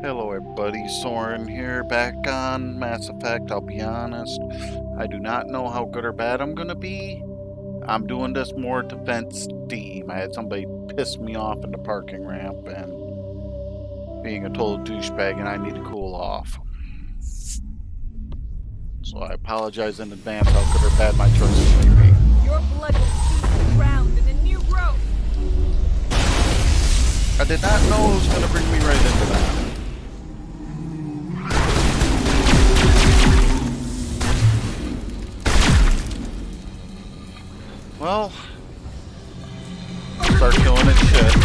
Hello everybody, Soren here, back on Mass Effect. I'll be honest, I do not know how good or bad I'm gonna be. I'm doing this more to vent steam. I had somebody piss me off in the parking ramp and being a total douchebag, and I need to cool off. So I apologize in advance how good or bad my choices may be. Your blood will soothe the ground and a new growth. I did not know it was gonna bring me right into that. Well, start killing its shit.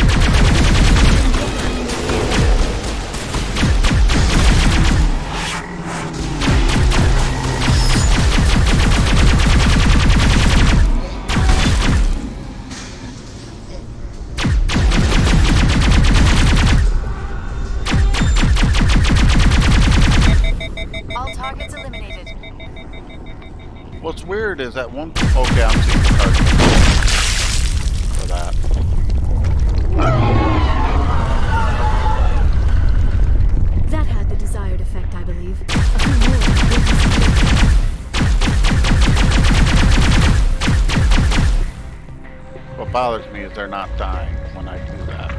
All targets eliminated. What's weird is that one. Okay, I'm seeing the card for that. That had the desired effect, I believe. A few more will What bothers me is they're not dying when I do that.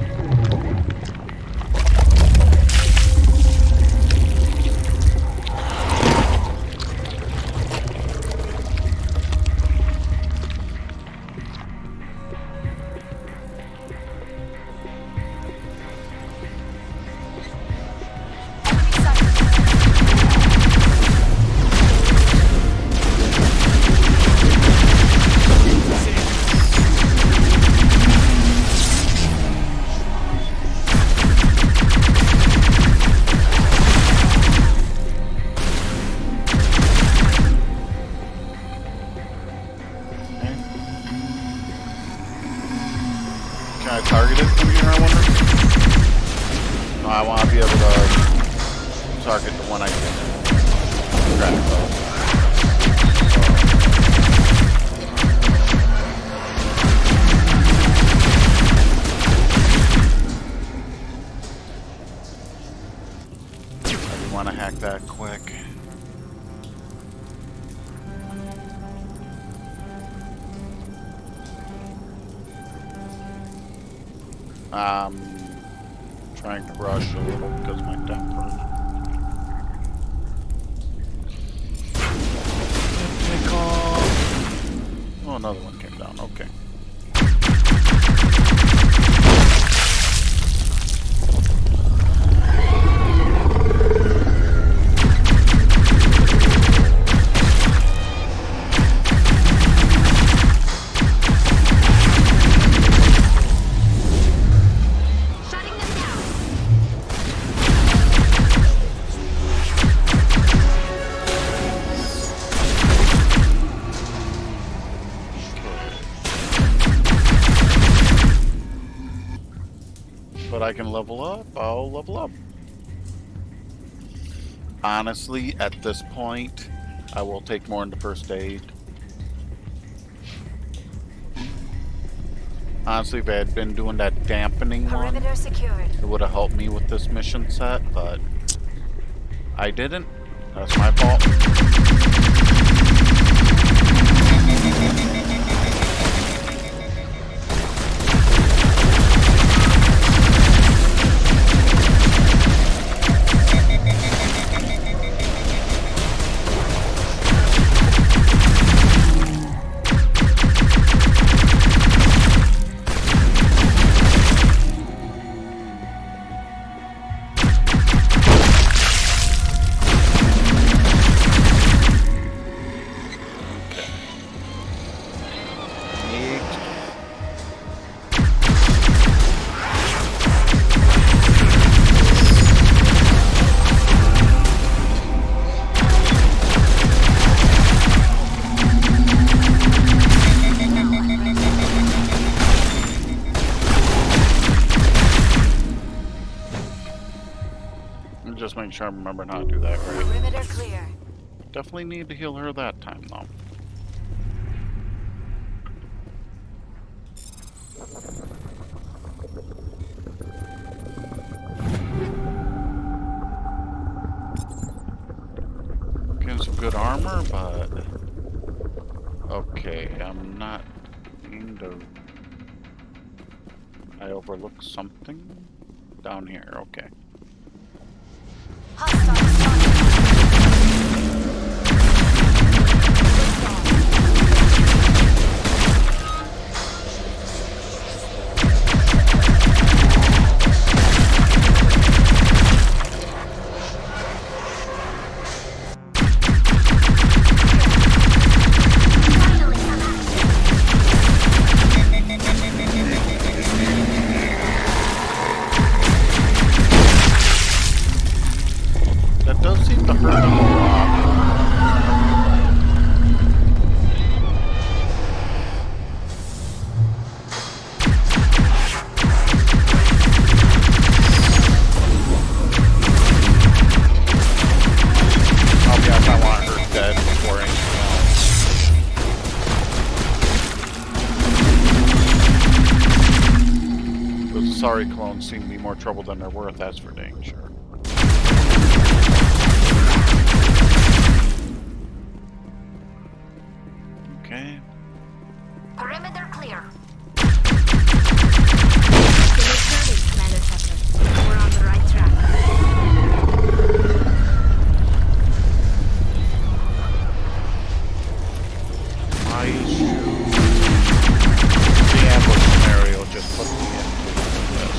Can I target it from here, I wonder? No, I want to be able to target the one I can grab though. I didn't want to hack that quick. Trying to rush a little because of my temper. Take off. Oh, another one came down. Okay. But I can level up, I'll level up. Honestly, at this point, I will take more into first aid. Honestly, if I had been doing that dampening one, Perimeter secured. it would have helped me with this mission set, but I didn't. That's my fault. Just making sure I remember how to do that right. Perimeter clear. Definitely need to heal her that time though. good armor, but okay, I'm not into. I overlooked something down here. Okay. That does seem to hurt them a lot. I'll be honest, I want her dead before anything else. Those sorry clones seem to be more trouble than they're worth, that's for dang sure. Okay. Perimeter clear. Commander Shepard. We're on the right track. My issue. The ambush scenario just put me into this.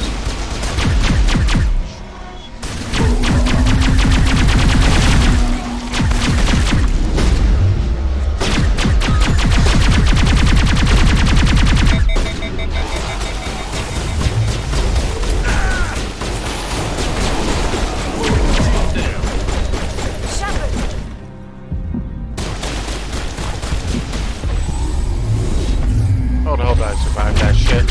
How the hell did I survive that shit?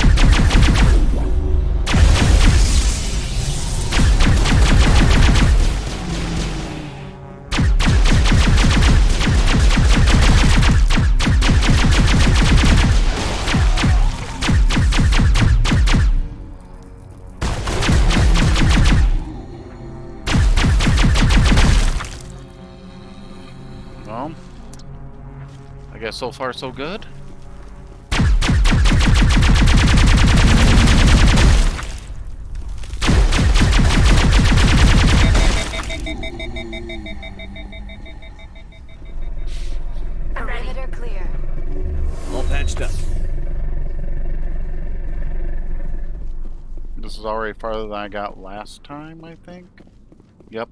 Well, I guess so far so good. Perimeter clear. All patched up. This is already farther than I got last time, I think. Yep.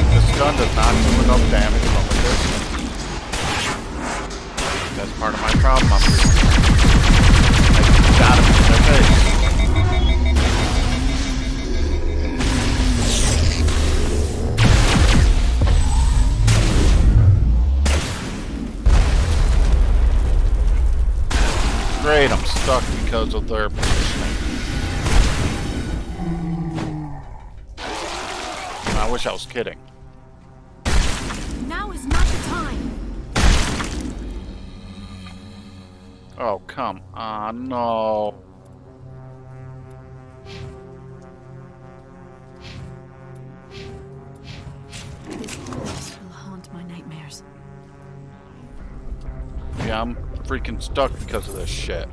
This gun does not do enough damage from a distance. That's part of my problem. I got him in the face. Great, I'm stuck because of their positioning. I wish I was kidding. Now is not the time. Oh, come on, no. This place will haunt my nightmares. Yeah, I'm freaking stuck because of this shit.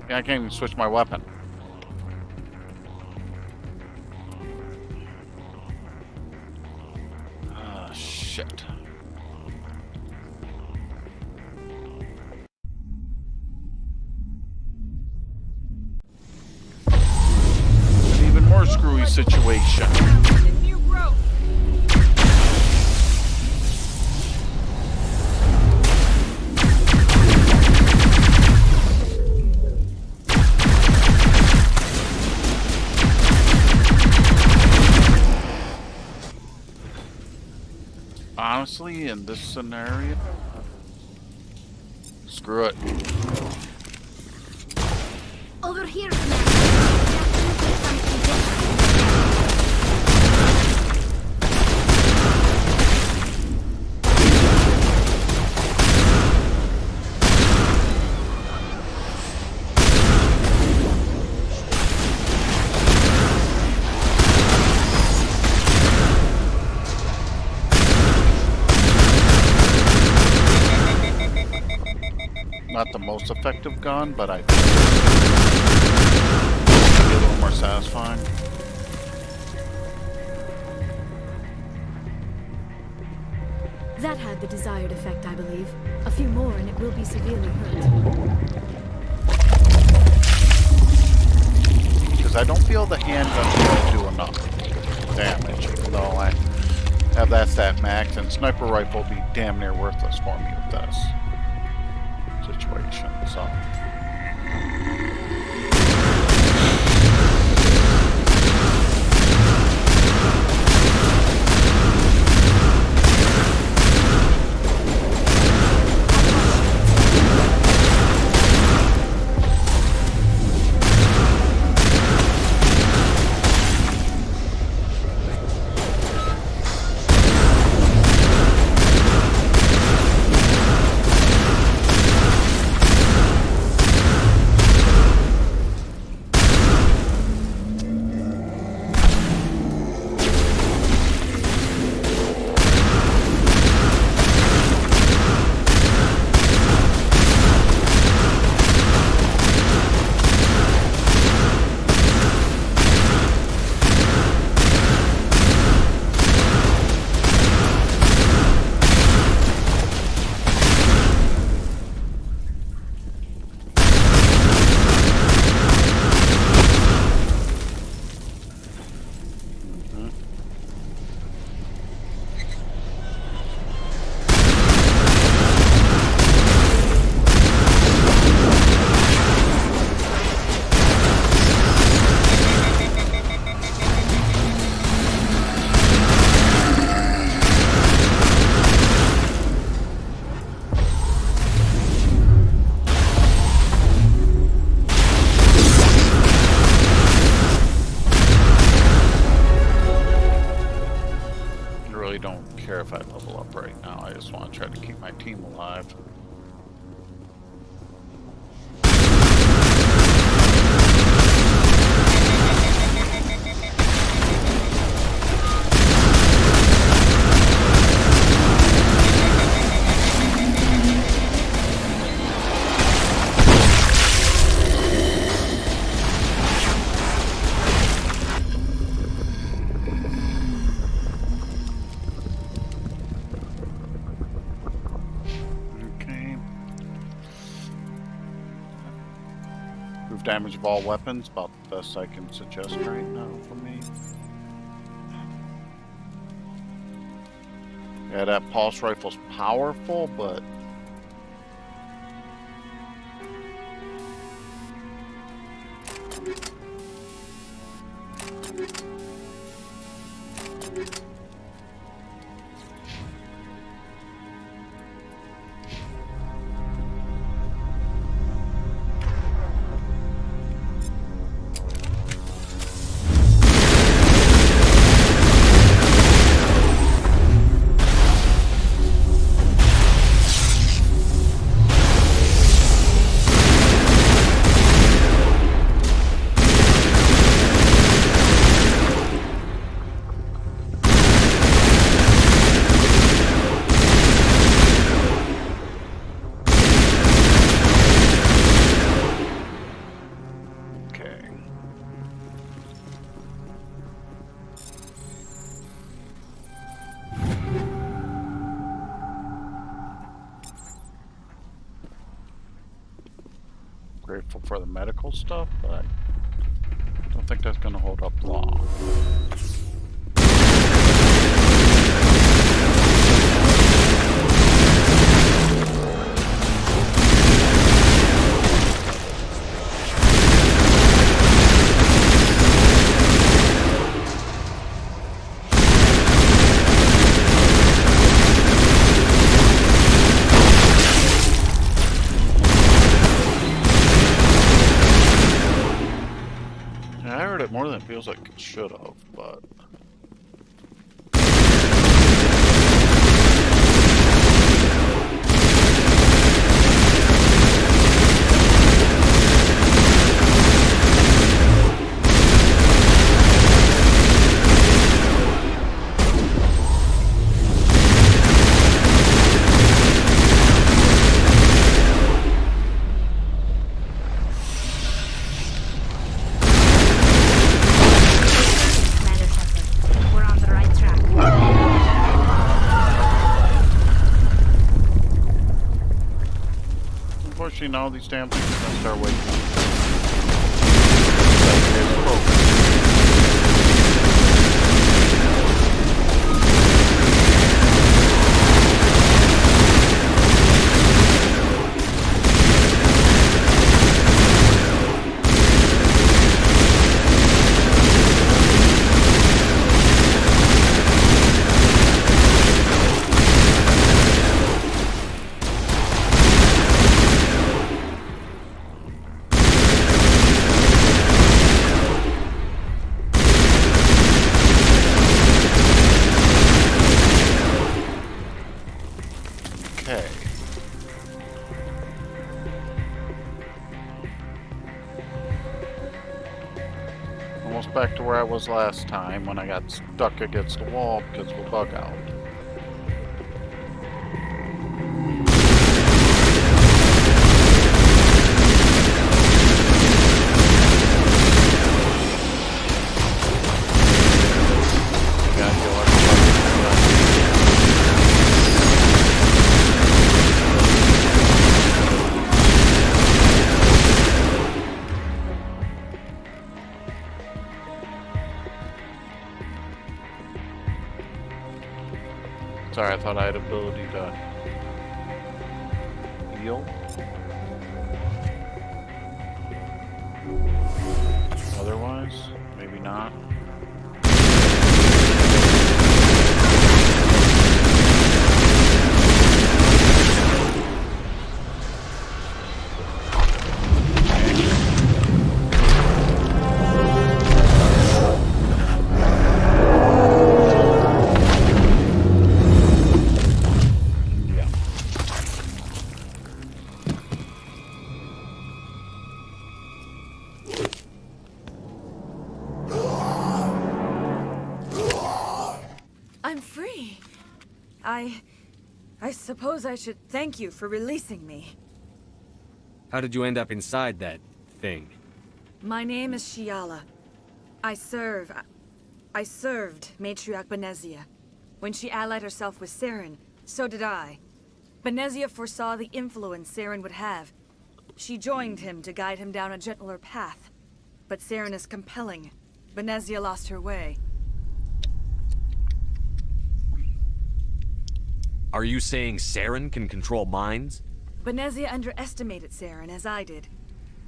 Yeah, I can't even switch my weapon. Ah, shit. An even more screwy situation. The new growth. Honestly, in this scenario, screw it. Over here, Commander. Definitely something different. most effective gun, but I think it'll be a little more satisfying. That had the desired effect, I believe. A few more and it will be severely hurt. Because I don't feel the handgun will do enough damage, even though I have that stat max, and sniper rifle will be damn near worthless for me with this situation, so. If I level up right now, I just want to try to keep my team alive. Damage of all weapons, about the best I can suggest right now for me. Yeah, that pulse rifle's powerful, but grateful for the medical stuff, but I don't think that's going to hold up long. More than it feels like it should have, but now these damn things are gonna start waking Okay. Almost back to where I was last time when I got stuck against the wall because of a bug out. Sorry, I thought I had ability to heal. Otherwise, maybe not. I'm free. I suppose I should thank you for releasing me. How did you end up inside that thing? My name is Shiala. I served Matriarch Benezia. When she allied herself with Saren, so did I. Benezia foresaw the influence Saren would have. She joined him to guide him down a gentler path. But Saren is compelling. Benezia lost her way. Are you saying Saren can control minds? Benezia underestimated Saren, as I did.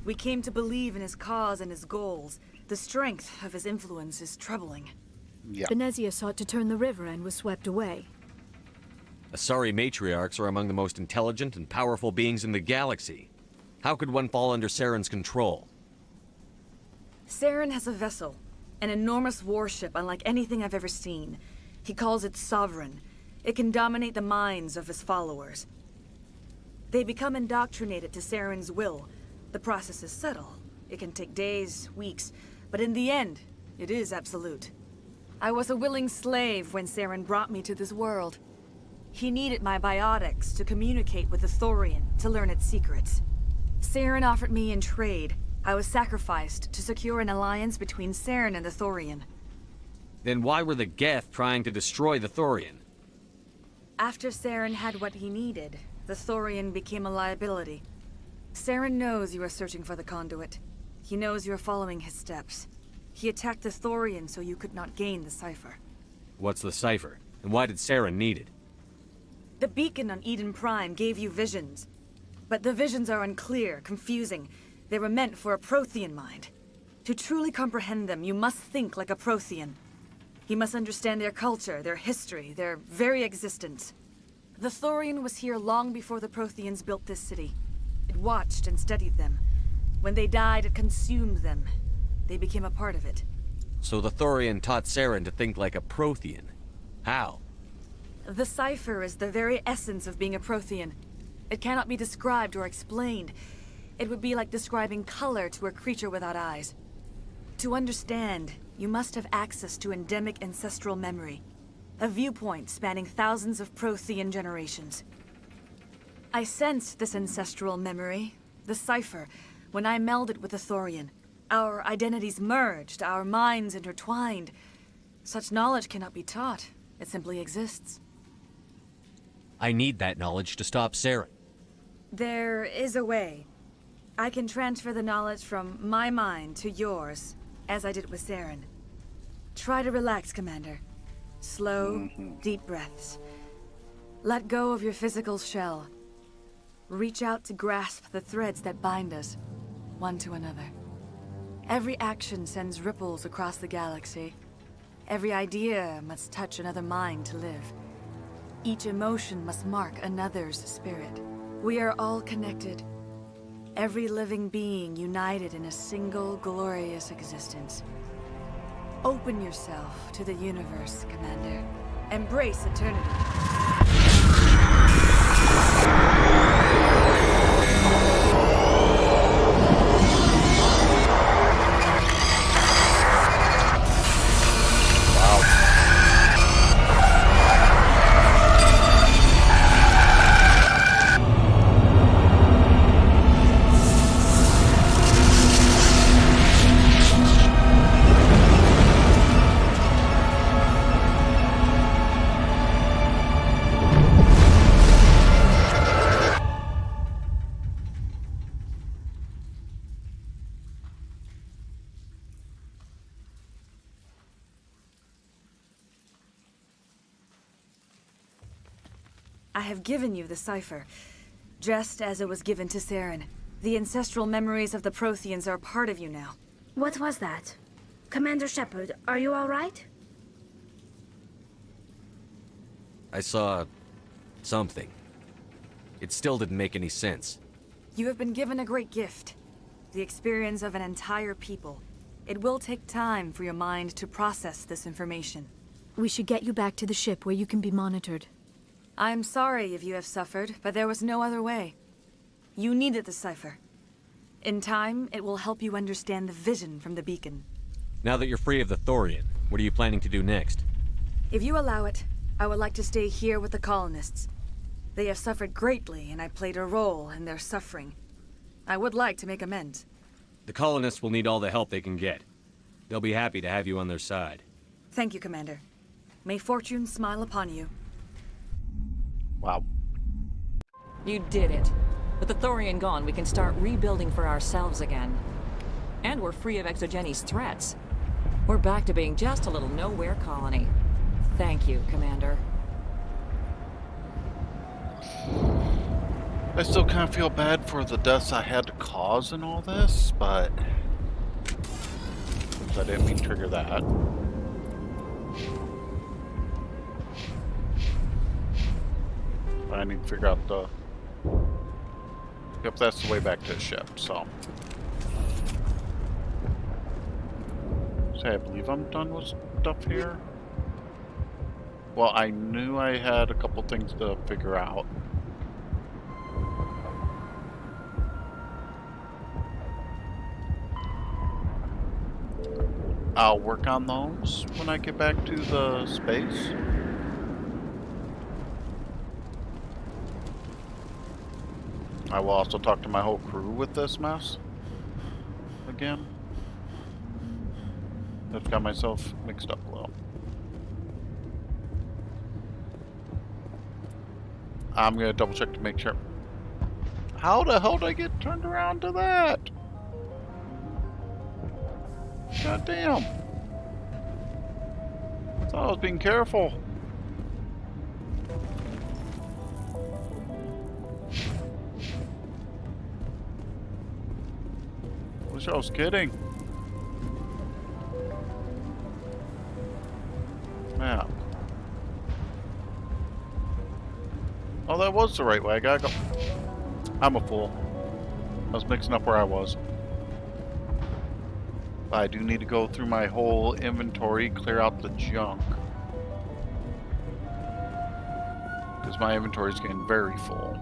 We came to believe in his cause and his goals. The strength of his influence is troubling. Yeah. Benezia sought to turn the river and was swept away. Asari matriarchs are among the most intelligent and powerful beings in the galaxy. How could one fall under Saren's control? Saren has a vessel, an enormous warship unlike anything I've ever seen. He calls it Sovereign. It can dominate the minds of his followers. They become indoctrinated to Saren's will. The process is subtle. It can take days, weeks, but in the end, it is absolute. I was a willing slave when Saren brought me to this world. He needed my biotics to communicate with the Thorian, to learn its secrets. Saren offered me in trade. I was sacrificed to secure an alliance between Saren and the Thorian. Then why were the Geth trying to destroy the Thorian? After Saren had what he needed, the Thorian became a liability. Saren knows you are searching for the conduit. He knows you are following his steps. He attacked the Thorian so you could not gain the cipher. What's the cipher? And why did Saren need it? The beacon on Eden Prime gave you visions. But the visions are unclear, confusing. They were meant for a Prothean mind. To truly comprehend them, you must think like a Prothean. You must understand their culture, their history, their very existence. The Thorian was here long before the Protheans built this city. It watched and studied them. When they died, it consumed them. They became a part of it. So the Thorian taught Saren to think like a Prothean. How? The cipher is the very essence of being a Prothean. It cannot be described or explained. It would be like describing color to a creature without eyes. To understand, you must have access to endemic ancestral memory. A viewpoint spanning thousands of Prothean generations. I sensed this ancestral memory, the cipher, when I melded with the Thorian. Our identities merged, our minds intertwined. Such knowledge cannot be taught. It simply exists. I need that knowledge to stop Saren. There is a way. I can transfer the knowledge from my mind to yours, as I did with Saren. Try to relax, Commander. Slow, deep breaths. Let go of your physical shell. Reach out to grasp the threads that bind us, one to another. Every action sends ripples across the galaxy. Every idea must touch another mind to live. Each emotion must mark another's spirit. We are all connected. Every living being united in a single glorious existence. Open yourself to the universe, Commander. Embrace eternity. I have given you the cipher, just as it was given to Saren. The ancestral memories of the Protheans are a part of you now. What was that? Commander Shepard, are you all right? I saw something. It still didn't make any sense. You have been given a great gift. The experience of an entire people. It will take time for your mind to process this information. We should get you back to the ship where you can be monitored. I'm sorry if you have suffered, but there was no other way. You needed the cipher. In time, it will help you understand the vision from the beacon. Now that you're free of the Thorian, what are you planning to do next? If you allow it, I would like to stay here with the colonists. They have suffered greatly, and I played a role in their suffering. I would like to make amends. The colonists will need all the help they can get. They'll be happy to have you on their side. Thank you, Commander. May fortune smile upon you. Wow. You did it. With the Thorian gone, we can start rebuilding for ourselves again. And we're free of Exogeni's threats. We're back to being just a little nowhere colony. Thank you, Commander. I still kind of feel bad for the deaths I had to cause in all this, but I didn't mean to trigger that. I need to figure out the... Yep, that's the way back to the ship, so... I believe I'm done with stuff here. Well, I knew I had a couple things to figure out. I'll work on those when I get back to the space. I will also talk to my whole crew with this mess again. I've got myself mixed up a little. I'm gonna double check to make sure. How the hell did I get turned around to that? God damn. I thought I was being careful. Wish I was kidding. Map. Oh, that was the right way. I gotta go. I'm a fool. I was mixing up where I was. I do need to go through my whole inventory, clear out the junk. Because my inventory is getting very full.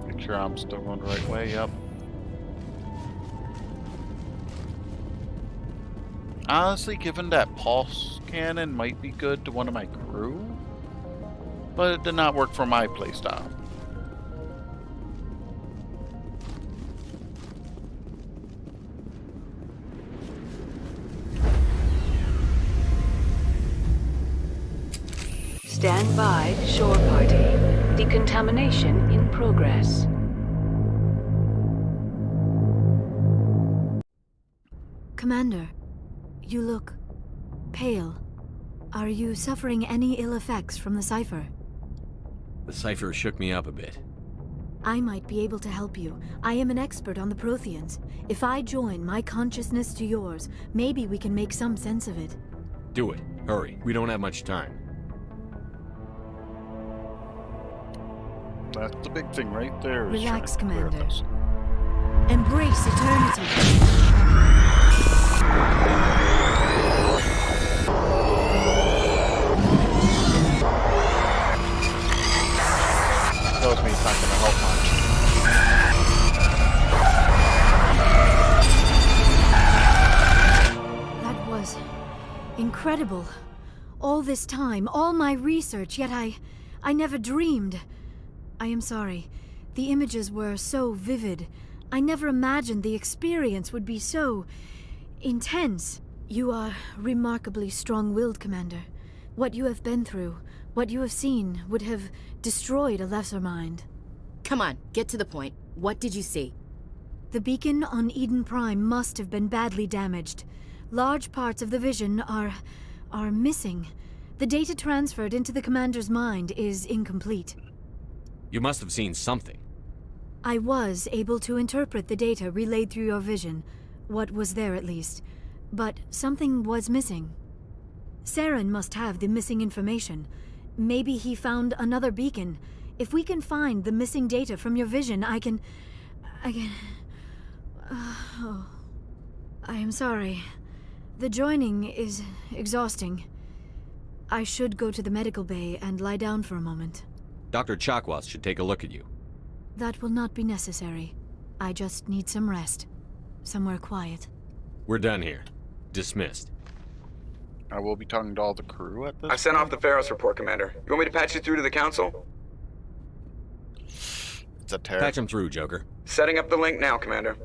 Make sure I'm still going the right way, yep. Honestly, given that pulse cannon might be good to one of my crew, but it did not work for my playstyle. Stand by, shore party. Decontamination in progress. Commander, you look pale. Are you suffering any ill effects from the cipher? The cipher shook me up a bit. I might be able to help you. I am an expert on the Protheans. If I join my consciousness to yours, maybe we can make some sense of it. Do it. Hurry. We don't have much time. That's the big thing right there. is Relax, trying to clear Commander. this. Embrace eternity. Tells me it's not going to help much. That was incredible. All this time, all my research, yet I never dreamed. I am sorry. The images were so vivid. I never imagined the experience would be so intense. You are remarkably strong-willed, Commander. What you have been through, what you have seen, would have destroyed a lesser mind. Come on, get to the point. What did you see? The beacon on Eden Prime must have been badly damaged. Large parts of the vision are missing. The data transferred into the Commander's mind is incomplete. You must have seen something. I was able to interpret the data relayed through your vision, what was there at least, but something was missing. Saren must have the missing information. Maybe he found another beacon. If we can find the missing data from your vision, I can... Oh, I am sorry. The joining is exhausting. I should go to the medical bay and lie down for a moment. Dr. Chakwas should take a look at you. That will not be necessary. I just need some rest. Somewhere quiet. We're done here. Dismissed. I will be talking to all the crew at this I sent off point. the Pharos report, Commander. You want me to patch you through to the Council? It's a terror. Patch him through, Joker. Setting up the link now, Commander.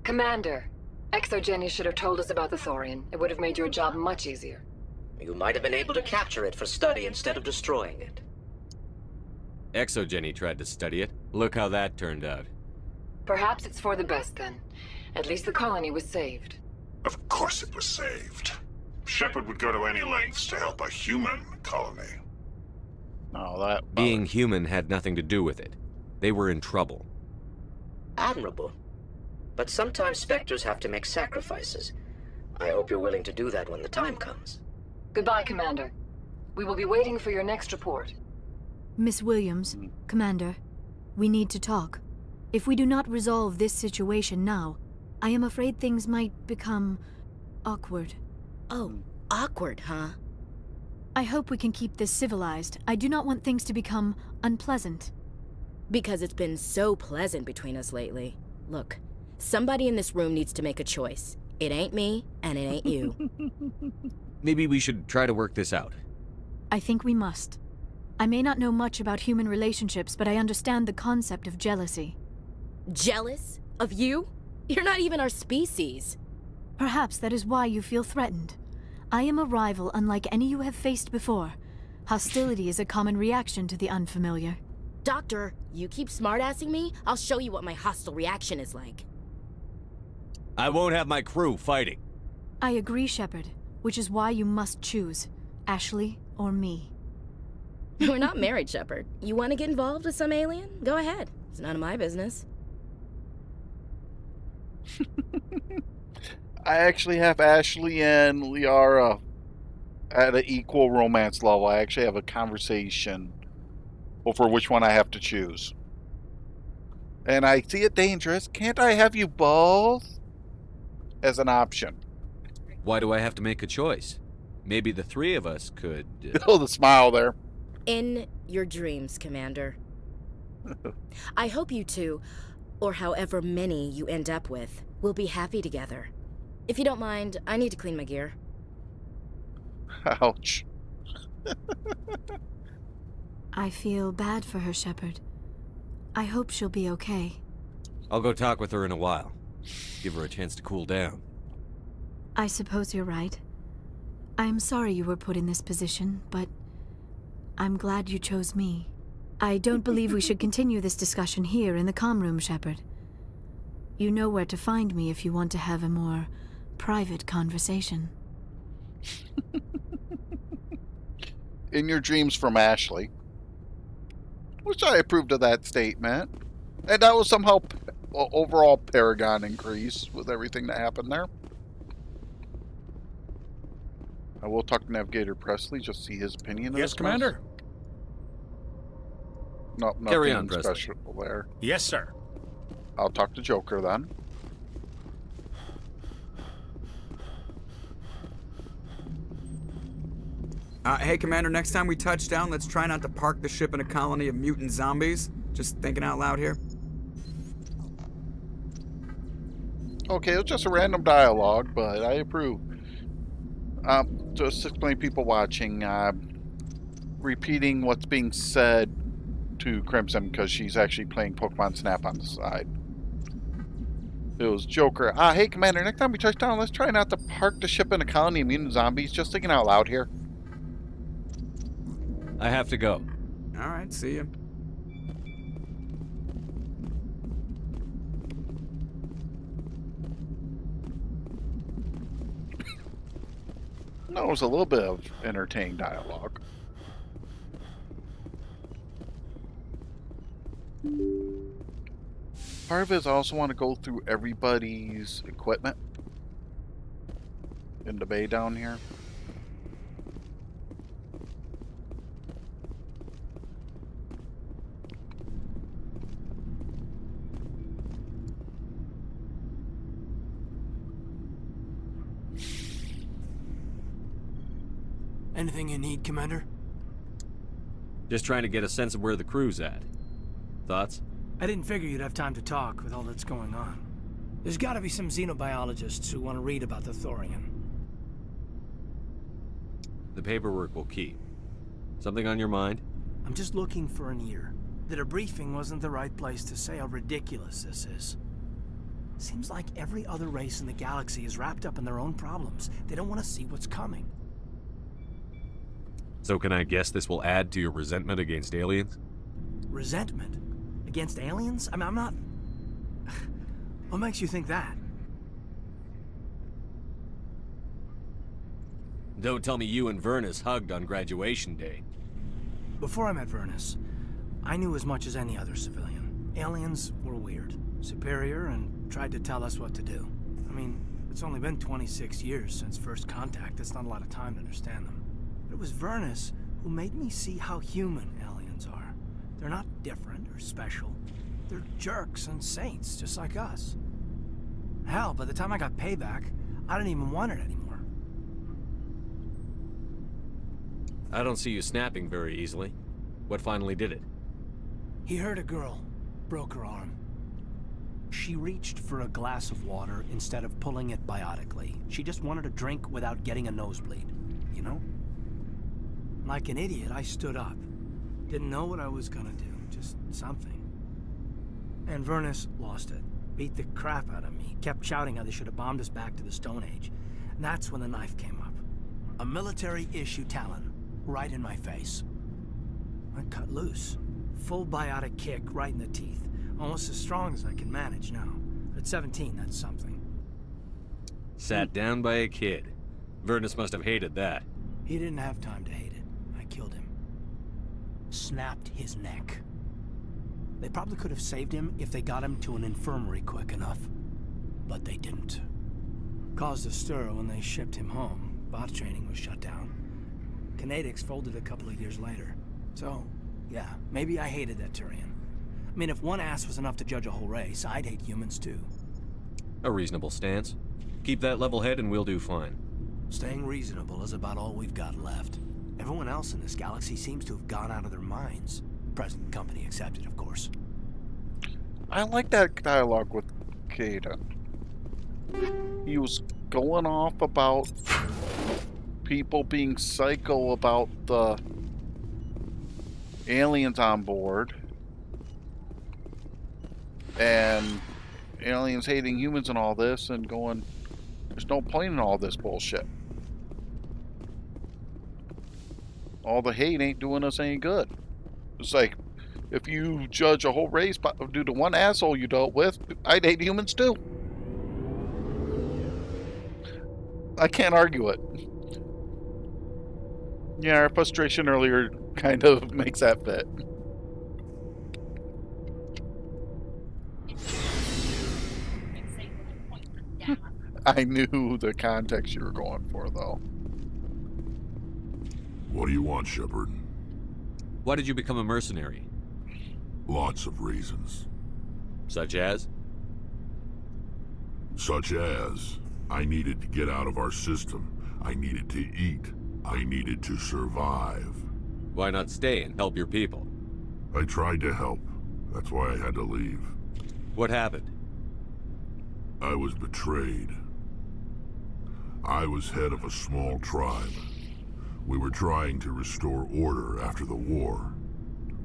Commander, ExoGeni should have told us about the Thorian. It would have made your job much easier. You might have been able to capture it for study instead of destroying it. ExoGeni tried to study it. Look how that turned out. Perhaps it's for the best then. At least the colony was saved. Of course it was saved. Shepard would go to any lengths to help a human colony. No, that... Being human had nothing to do with it. They were in trouble. Admirable. But sometimes Spectres have to make sacrifices. I hope you're willing to do that when the time comes. Goodbye, Commander. We will be waiting for your next report. Miss Williams, Commander, we need to talk. If we do not resolve this situation now, I am afraid things might become awkward. Oh, awkward, huh? I hope we can keep this civilized. I do not want things to become unpleasant. Because it's been so pleasant between us lately. Look, somebody in this room needs to make a choice. It ain't me, and it ain't you. Maybe we should try to work this out. I think we must. I may not know much about human relationships, but I understand the concept of jealousy. Jealous? Of you? You're not even our species. Perhaps that is why you feel threatened. I am a rival unlike any you have faced before. Hostility is a common reaction to the unfamiliar. Doctor, you keep smartassing me, I'll show you what my hostile reaction is like. I won't have my crew fighting. I agree, Shepard, which is why you must choose, Ashley or me. We're not married, Shepard. You want to get involved with some alien? Go ahead. It's none of my business. I actually have Ashley and Liara at an equal romance level. I actually have a conversation over which one I have to choose. And I see it dangerous. Can't I have you both as an option? Why do I have to make a choice? Maybe the three of us could... Oh, the smile there. In your dreams, Commander. I hope you two, or however many you end up with, will be happy together. If you don't mind, I need to clean my gear. Ouch. I feel bad for her, Shepard. I hope she'll be okay. I'll go talk with her in a while. Give her a chance to cool down. I suppose you're right. I am sorry you were put in this position, but I'm glad you chose me. I don't believe we should continue this discussion here in the comm room, Shepard. You know where to find me if you want to have a more private conversation. In your dreams from Ashley. Which I approved of that statement. And that was somehow overall Paragon increase with everything that happened there. I will talk to Navigator Presley, just see his opinion. Yes, Commander. No, Carry nothing on, Presley. special there. Yes, sir. I'll talk to Joker then. Hey, Commander, next time we touch down, let's try not to park the ship in a colony of mutant zombies. Just thinking out loud here. Okay, it was just a random dialogue, but I approve. Just to explain people watching, repeating what's being said to Crimson because she's actually playing Pokemon Snap on the side. It was Joker. Hey, Commander, next time we touch down, let's try not to park the ship in a colony of mutant zombies. Just thinking out loud here. I have to go. All right, see ya. No, it was a little bit of entertaining dialogue. Part of it is I also want to go through everybody's equipment in the bay down here. Anything you need, Commander? Just trying to get a sense of where the crew's at. Thoughts? I didn't figure you'd have time to talk with all that's going on. There's gotta be some xenobiologists who want to read about the Thorian. The paperwork will keep. Something on your mind? I'm just looking for an ear. The debriefing wasn't the right place to say how ridiculous this is. Seems like every other race in the galaxy is wrapped up in their own problems. They don't want to see what's coming. So can I guess this will add to your resentment against aliens? Resentment? Against aliens? I mean, I'm not... What makes you think that? Don't tell me you and Vernus hugged on graduation day. Before I met Vernus, I knew as much as any other civilian. Aliens were weird, superior, and tried to tell us what to do. I mean, it's only been 26 years since first contact. That's not a lot of time to understand them. But it was Vernus who made me see how human aliens are. They're not different or special. They're jerks and saints, just like us. Hell, by the time I got payback, I didn't even want it anymore. I don't see you snapping very easily. What finally did it? He hurt a girl, broke her arm. She reached for a glass of water instead of pulling it biotically. She just wanted a drink without getting a nosebleed, you know? Like an idiot, I stood up. Didn't know what I was gonna do, just something. And Vernus lost it. Beat the crap out of me. Kept shouting how they should have bombed us back to the Stone Age. And that's when the knife came up. A military-issue talon, right in my face. I cut loose. Full biotic kick right in the teeth. Almost as strong as I can manage now. At 17, that's something. Sat down by a kid. Vernus must have hated that. He didn't have time to hate it. I killed him. Snapped his neck. They probably could have saved him if they got him to an infirmary quick enough. But they didn't. Caused a stir when they shipped him home. Bot training was shut down. Kinetics folded a couple of years later. So, yeah, maybe I hated that Turian. I mean, if one ass was enough to judge a whole race, I'd hate humans too. A reasonable stance. Keep that level head and we'll do fine. Staying reasonable is about all we've got left. Everyone else in this galaxy seems to have gone out of their minds. Present company accepted, of course. I like that dialogue with Kaidan. He was going off about people being psycho about the aliens on board. And aliens hating humans and all this, and going, there's no point in all this bullshit. All the hate ain't doing us any good. It's like, If you judge a whole race due to one asshole you dealt with, I'd hate humans too. I can't argue it. Yeah, our frustration earlier kind of makes that fit. I knew the context you were going for, though. What do you want, Shepard? Why did you become a mercenary? Lots of reasons. Such as? Such as, I needed to get out of our system. I needed to eat. I needed to survive. Why not stay and help your people? I tried to help. That's why I had to leave. What happened? I was betrayed. I was head of a small tribe. We were trying to restore order after the war,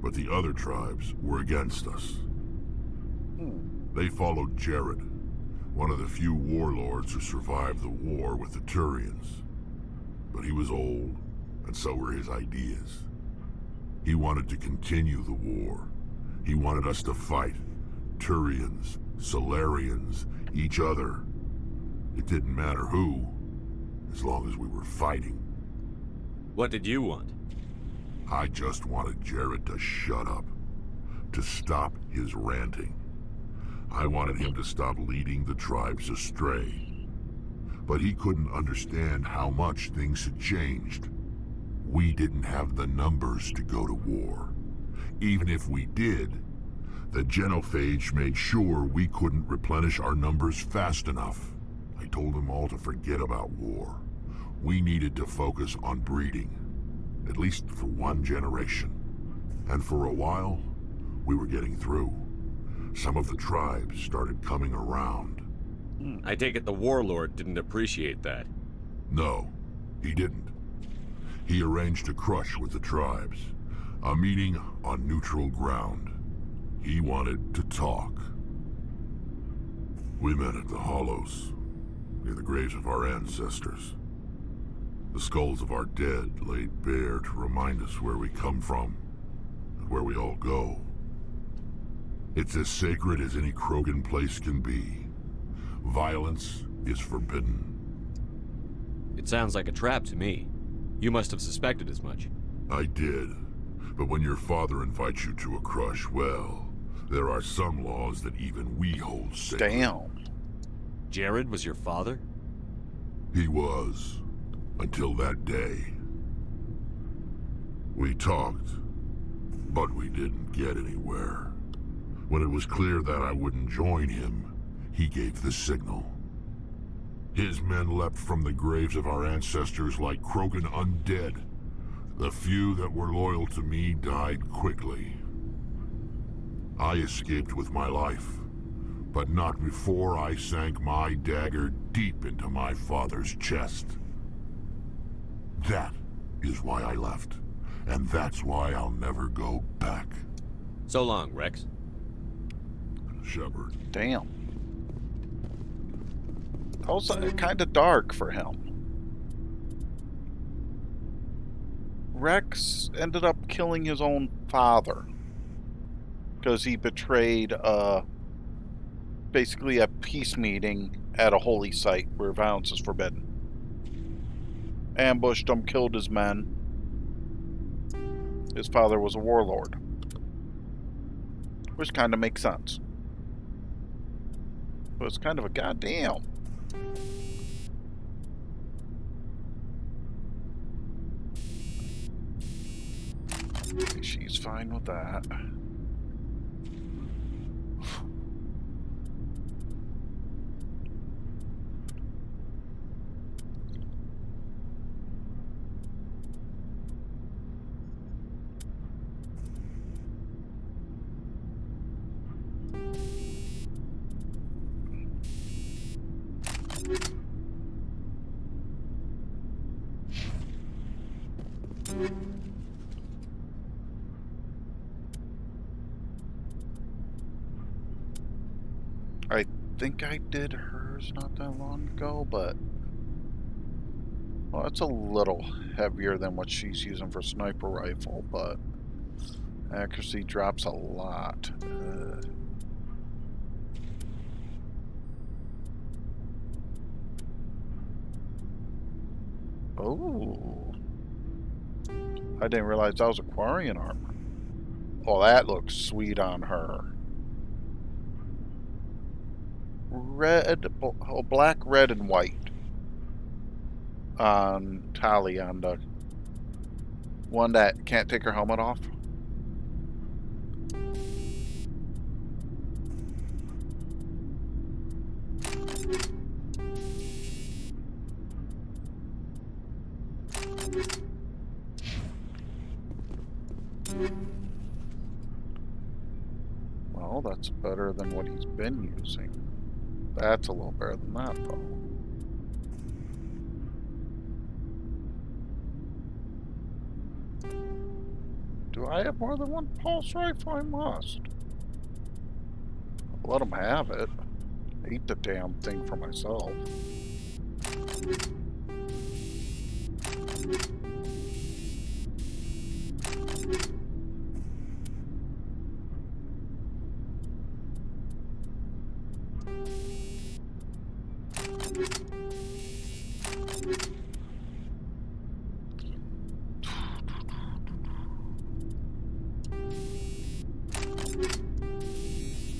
but the other tribes were against us. They followed Jared, one of the few warlords who survived the war with the Turians. But he was old, and so were his ideas. He wanted to continue the war. He wanted us to fight. Turians, Solarians, each other. It didn't matter who, as long as we were fighting. What did you want? I just wanted Jared to shut up, to stop his ranting. I wanted him to stop leading the tribes astray. But he couldn't understand how much things had changed. We didn't have the numbers to go to war. Even if we did, the genophage made sure we couldn't replenish our numbers fast enough. I told them all to forget about war. We needed to focus on breeding, at least for one generation. And for a while, we were getting through. Some of the tribes started coming around. I take it the warlord didn't appreciate that. No, he didn't. He arranged a crush with the tribes, a meeting on neutral ground. He wanted to talk. We met at the Hollows, near the graves of our ancestors. The skulls of our dead laid bare to remind us where we come from, and where we all go. It's as sacred as any Krogan place can be. Violence is forbidden. It sounds like a trap to me. You must have suspected as much. I did. But when your father invites you to a crush, well, there are some laws that even we hold sacred. Damn. Jared was your father? He was. Until that day. We talked, but we didn't get anywhere. When it was clear that I wouldn't join him, he gave the signal. His men leapt from the graves of our ancestors like Krogan undead. The few that were loyal to me died quickly. I escaped with my life, but not before I sank my dagger deep into my father's chest. That is why I left, and that's why I'll never go back. So long, Rex. Shepard. Damn. That was kind of dark for him. Rex ended up killing his own father because he betrayed basically a peace meeting at a holy site where violence is forbidden. Ambushed him, killed his men. His father was a warlord, which kind of makes sense. But it's kind of a goddamn. She's fine with that. I think I did hers not that long ago, but well, it's a little heavier than what she's using for sniper rifle, but Accuracy drops a lot. Oh. I didn't realize that was Aquarian armor. Oh, that looks sweet on her. Red, oh, black, red, and white. On Tali, on the one that can't take her helmet off. Well, that's better than what he's been using. That's a little better than that, though. Do I have more than one pulse rifle? I must. Let him have it. I eat the damn thing for myself.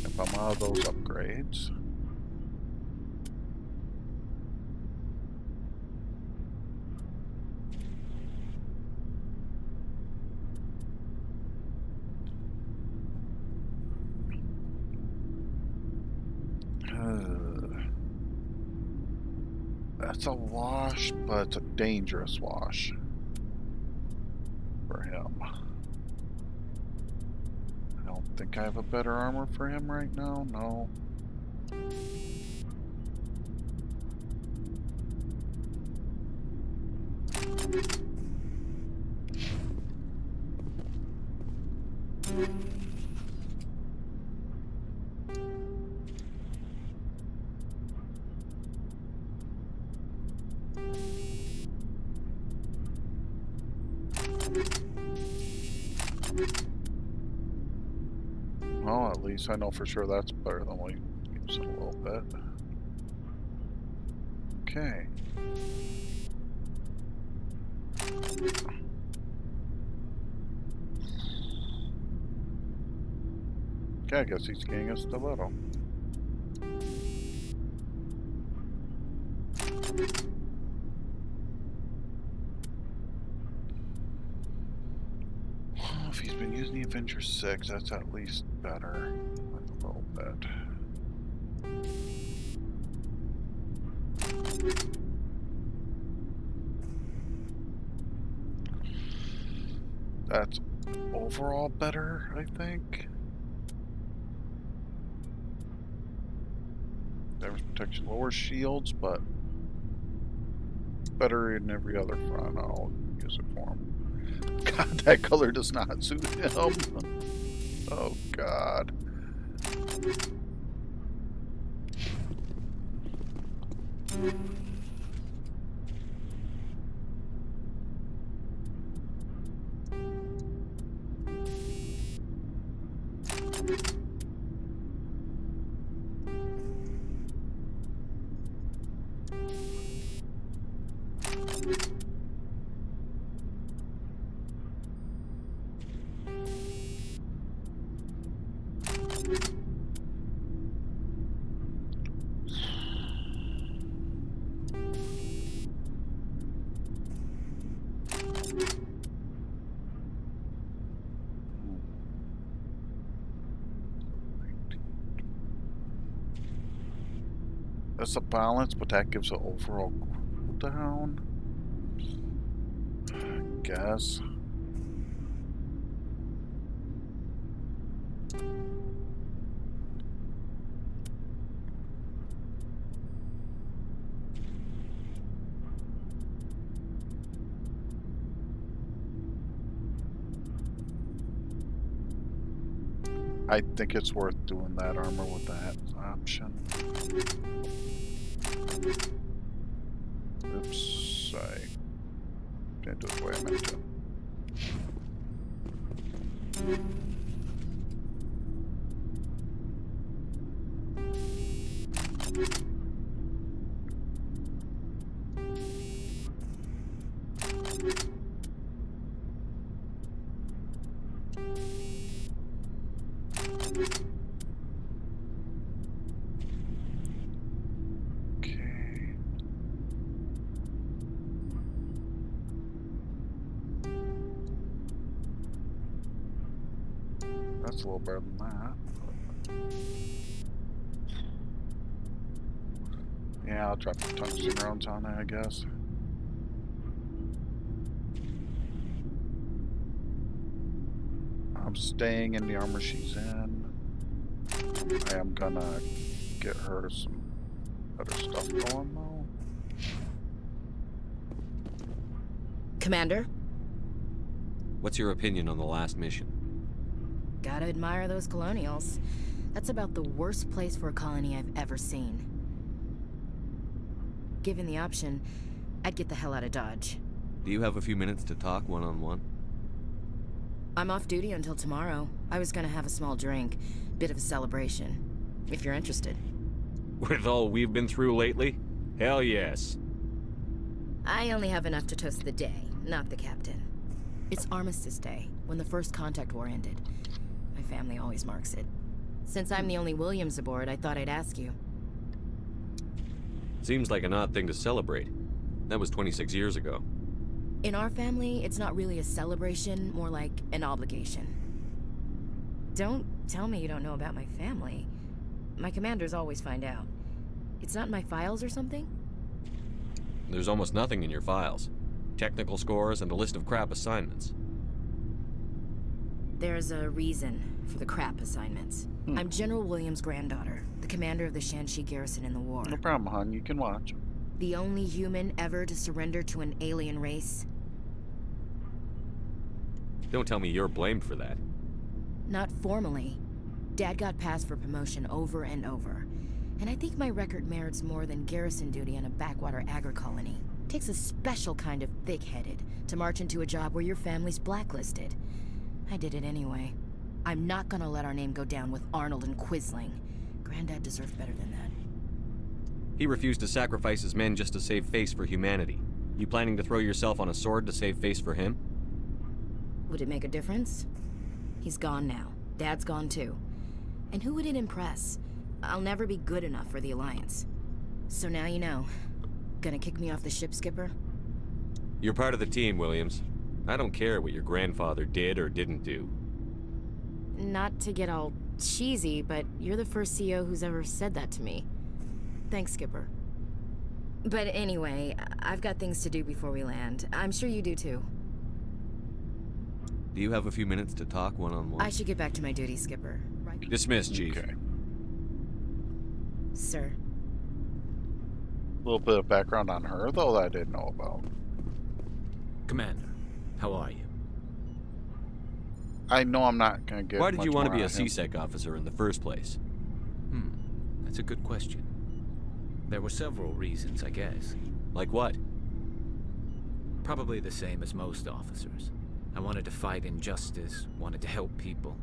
If I'm out of those upgrades. That's a wash, but it's a dangerous wash for him. I don't think I have a better armor for him right now. No. Well, at least I know for sure that's better than we use it a little bit. Okay. Okay, I guess he's getting a stiletto. If he's been using the Avenger 6, that's at least better. Like a little bit. That's overall better, I think. Damage protection lowers shields, but better in every other front. I'll use it for him. God, that color does not suit him. Oh, God. That's a balance, but that gives an overall cooldown. I guess. I think it's worth doing that armor with that option. Oops, I didn't do it the way I meant to. That's a little better than that. Yeah, I'll drop the tungsten rounds on it, I guess. I'm staying in the armor she's in. I am gonna get her some other stuff going though. Commander? What's your opinion on the last mission? Gotta admire those colonials. That's about the worst place for a colony I've ever seen. Given the option, I'd get the hell out of Dodge. Do you have a few minutes to talk one-on-one? I'm off duty until tomorrow. I was gonna have a small drink. Bit of a celebration. If you're interested. With all we've been through lately? Hell yes. I only have enough to toast the day, not the captain. It's Armistice Day, when the First Contact War ended. My family always marks it. Since I'm the only Williams aboard, I thought I'd ask you. Seems like an odd thing to celebrate. That was 26 years ago. In our family, it's not really a celebration, more like an obligation. Don't tell me you don't know about my family. My commanders always find out. It's not in my files or something? There's almost nothing in your files. Technical scores and a list of crap assignments. There's a reason for the crap assignments. I'm General Williams' granddaughter, the commander of the Shanxi garrison in the war. No problem, hon. You can watch. The only human ever to surrender to an alien race. Don't tell me you're blamed for that. Not formally. Dad got passed for promotion over and over. And I think my record merits more than garrison duty on a backwater agri-colony. Takes a special kind of thick-headed to march into a job where your family's blacklisted. I did it anyway. I'm not gonna let our name go down with Arnold and Quisling. Granddad deserved better than that. He refused to sacrifice his men just to save face for humanity. You planning to throw yourself on a sword to save face for him? Would it make a difference? He's gone now. Dad's gone too. And who would it impress? I'll never be good enough for the Alliance. So now you know. Gonna kick me off the ship, Skipper? You're part of the team, Williams. I don't care what your grandfather did or didn't do. Not to get all cheesy, but you're the first CO who's ever said that to me. Thanks, Skipper. But anyway, I've got things to do before we land. I'm sure you do too. Do you have a few minutes to talk one-on-one? I should get back to my duty, Skipper. Right. Dismissed, Chief. Okay. Sir. A little bit of background on her, though, that I didn't know about. Commander, how are you? I know I'm not going to get Why did you want to be a C-Sec C-Sec officer in the first place? That's a good question. There were several reasons, I guess. Like what? Probably the same as most officers. I wanted to fight injustice, wanted to help people.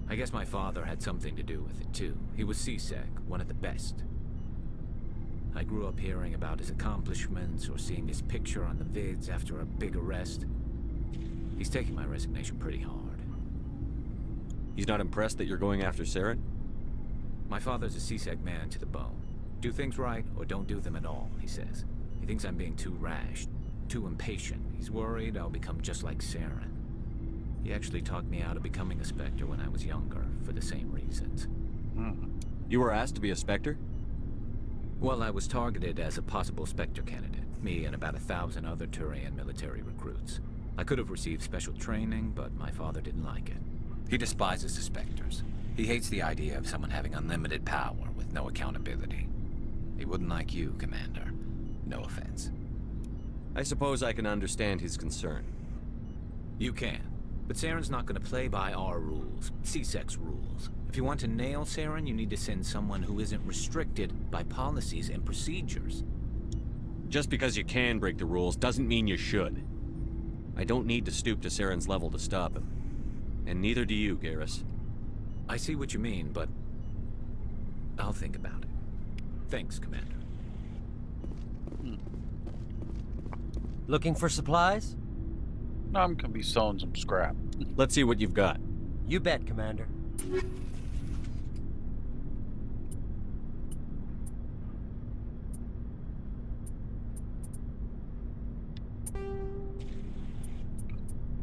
I guess my father had something to do with it too. He was C-Sec, one of the best. I grew up hearing about his accomplishments or seeing his picture on the vids after a big arrest. He's taking my resignation pretty hard. He's not impressed that you're going after Saren? My father's a C-Sec man to the bone. Do things right or don't do them at all, he says. He thinks I'm being too rash, too impatient. He's worried I'll become just like Saren. He actually talked me out of becoming a Spectre when I was younger, for the same reasons. You were asked to be a Spectre? Well, I was targeted as a possible Spectre candidate. Me and about 1,000 other Turian military recruits. I could have received special training, but my father didn't like it. He despises the Spectres. He hates the idea of someone having unlimited power with no accountability. He wouldn't like you, Commander. No offense. I suppose I can understand his concern. You can. But Saren's not going to play by our rules, C-Sec's rules. If you want to nail Saren, you need to send someone who isn't restricted by policies and procedures. Just because you can break the rules doesn't mean you should. I don't need to stoop to Saren's level to stop him. And neither do you, Garrus. I see what you mean, but I'll think about it. Thanks, Commander. Looking for supplies? No, I'm going to be selling some scrap. Let's see what you've got. You bet, Commander.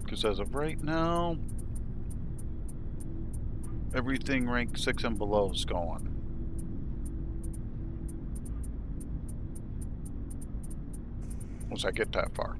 Because as of right now, everything rank 6 and below is going. Once I get that far.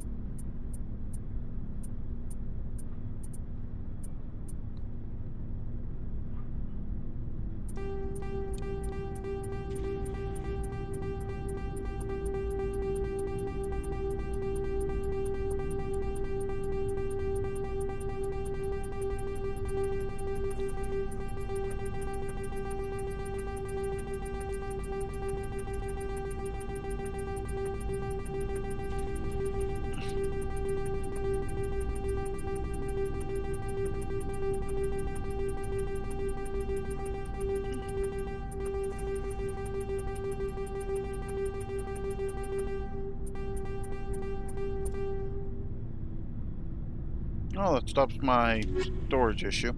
Oh, that stops my storage issue.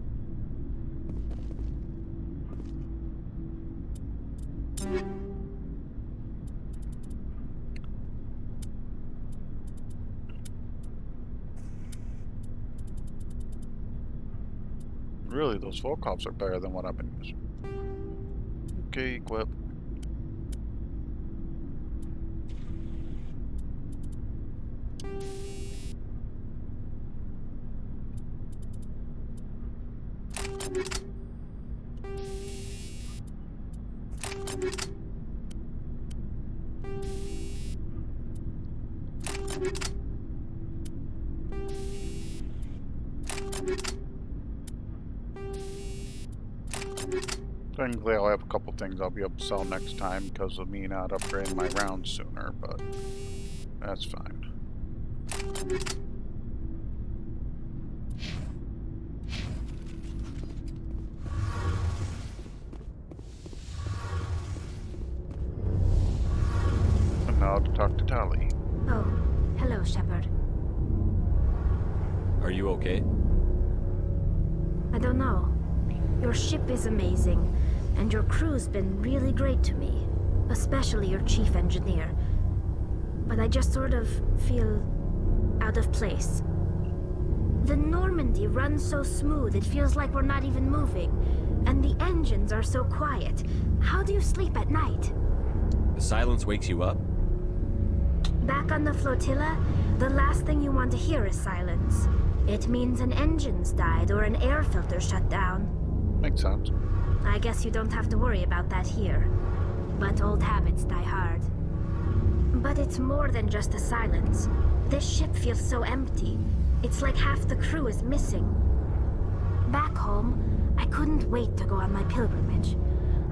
Really, those Volkovs are better than what I've been using. Okay, equip. Technically, I'll have a couple things I'll be able to sell next time because of me not upgrading my rounds sooner, but that's fine. And now to talk to Tali. Oh, hello, Shepard. Are you okay? I don't know. Your ship is amazing, and your crew's been really great to me, especially your chief engineer. But I just sort of feel out of place. The Normandy runs so smooth it feels like we're not even moving, and the engines are so quiet. How do you sleep at night? The silence wakes you up? Back on the flotilla, the last thing you want to hear is silence. It means an engine's died or an air filter shut down. Makes sense. I guess you don't have to worry about that here. But old habits die hard. But it's more than just the silence. This ship feels so empty. It's like half the crew is missing. Back home, I couldn't wait to go on my pilgrimage.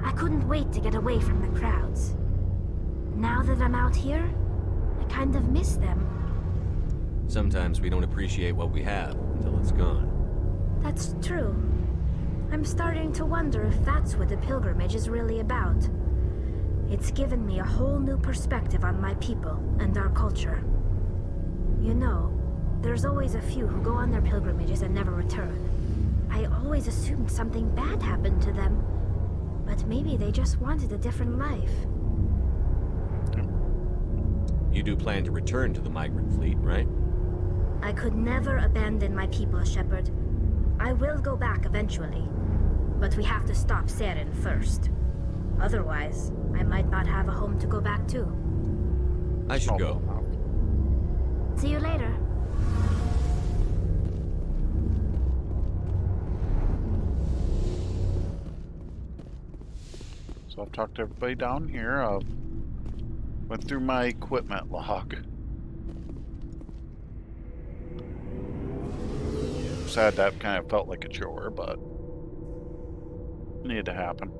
I couldn't wait to get away from the crowds. Now that I'm out here, I kind of miss them. Sometimes we don't appreciate what we have until it's gone. That's true. I'm starting to wonder if that's what the pilgrimage is really about. It's given me a whole new perspective on my people and our culture. You know, there's always a few who go on their pilgrimages and never return. I always assumed something bad happened to them. But maybe they just wanted a different life. You do plan to return to the migrant fleet, right? I could never abandon my people, Shepard. I will go back eventually. But we have to stop Saren first. Otherwise, I might not have a home to go back to. I should go. See you later. So I've talked to everybody down here. Went through my equipment log. Sad that kind of felt like a chore, but it needed to happen.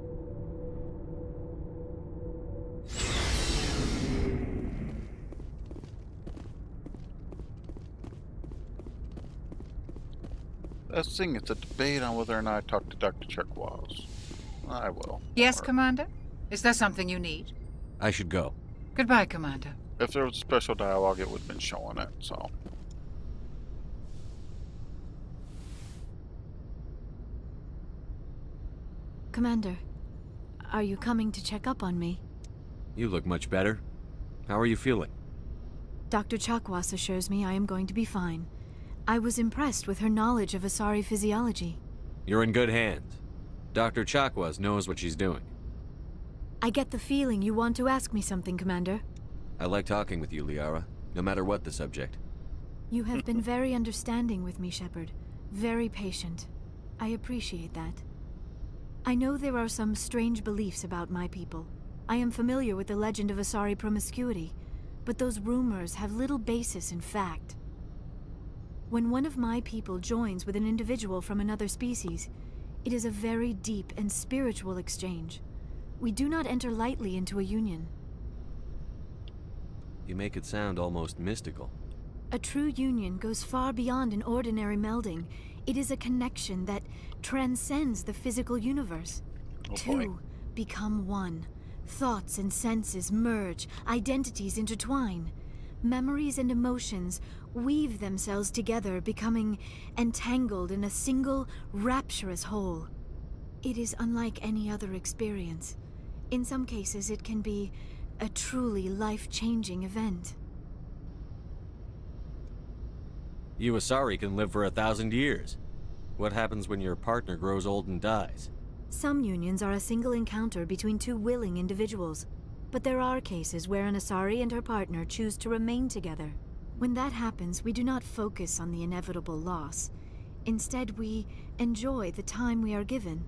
This thing is a debate on whether or not I talk to Dr. Chekwas. I will. Yes, Commander? Is there something you need? I should go. Goodbye, Commander. If there was a special dialogue, it would have been showing it, so. Commander, are you coming to check up on me? You look much better. How are you feeling? Dr. Chakwas assures me I am going to be fine. I was impressed with her knowledge of Asari physiology. You're in good hands. Dr. Chakwas knows what she's doing. I get the feeling you want to ask me something, Commander. I like talking with you, Liara, no matter what the subject. You have been very understanding with me, Shepard. Very patient. I appreciate that. I know there are some strange beliefs about my people. I am familiar with the legend of Asari promiscuity, but those rumors have little basis in fact. When one of my people joins with an individual from another species, it is a very deep and spiritual exchange. We do not enter lightly into a union. You make it sound almost mystical. A true union goes far beyond an ordinary melding. It is a connection that transcends the physical universe. Two become one. Thoughts and senses merge, identities intertwine. Memories and emotions weave themselves together, becoming entangled in a single, rapturous whole. It is unlike any other experience. In some cases, it can be a truly life-changing event. You Asari can live for 1,000 years. What happens when your partner grows old and dies? Some unions are a single encounter between two willing individuals, but there are cases where an Asari and her partner choose to remain together. When that happens, we do not focus on the inevitable loss. Instead, we enjoy the time we are given.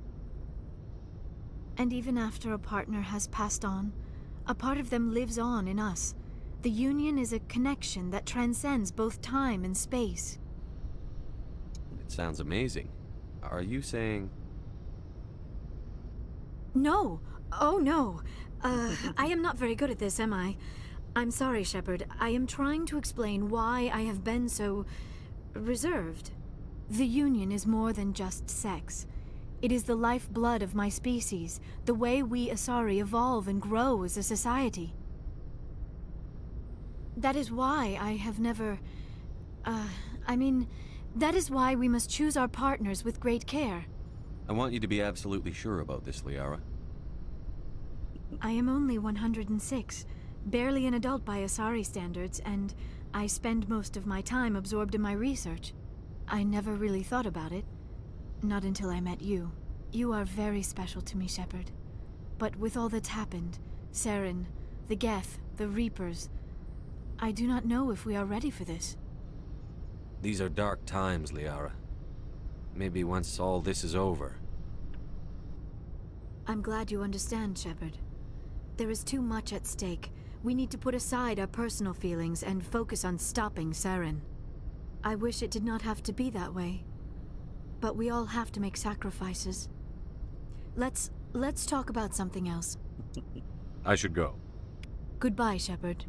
And even after a partner has passed on, a part of them lives on in us. The union is a connection that transcends both time and space. It sounds amazing. Are you saying... No! Oh, no! I am not very good at this, am I? I'm sorry, Shepard. I am trying to explain why I have been so... reserved. The union is more than just sex. It is the lifeblood of my species, the way we Asari evolve and grow as a society. That is why I have never... that is why we must choose our partners with great care. I want you to be absolutely sure about this, Liara. I am only 106, barely an adult by Asari standards, and I spend most of my time absorbed in my research. I never really thought about it. Not until I met you. You are very special to me, Shepard. But with all that's happened, Saren, the Geth, the Reapers, I do not know if we are ready for this. These are dark times, Liara. Maybe once all this is over. I'm glad you understand, Shepard. There is too much at stake. We need to put aside our personal feelings and focus on stopping Saren. I wish it did not have to be that way. But we all have to make sacrifices. Let's talk about something else. I should go. Goodbye, Shepard.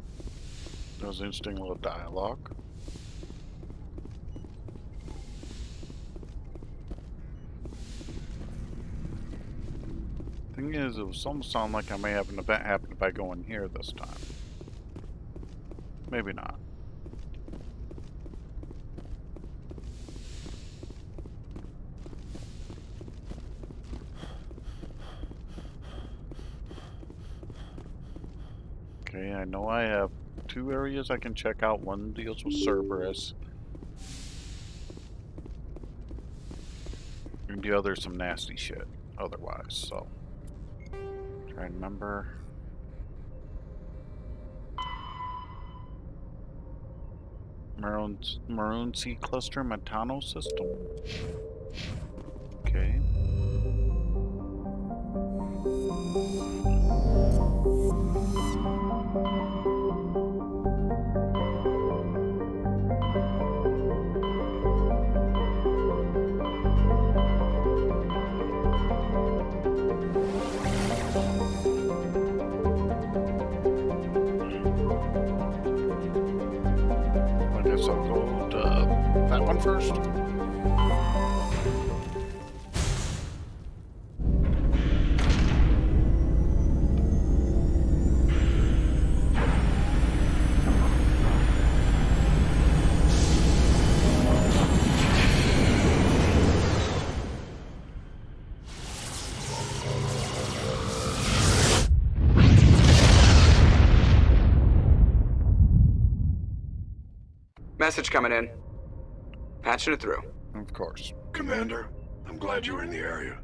That was interesting little dialogue. Thing is, it was almost sound like I may have an event happen if I go in here this time. Maybe not. Okay, I know I have 2 areas I can check out. One deals with Cerberus. And the other some nasty shit otherwise, so. Try and remember. Maroon Sea Cluster Metano System. Okay. I guess I'll go to that one first. Message coming in. Patching it through. Of course. Commander, I'm glad you were in the area.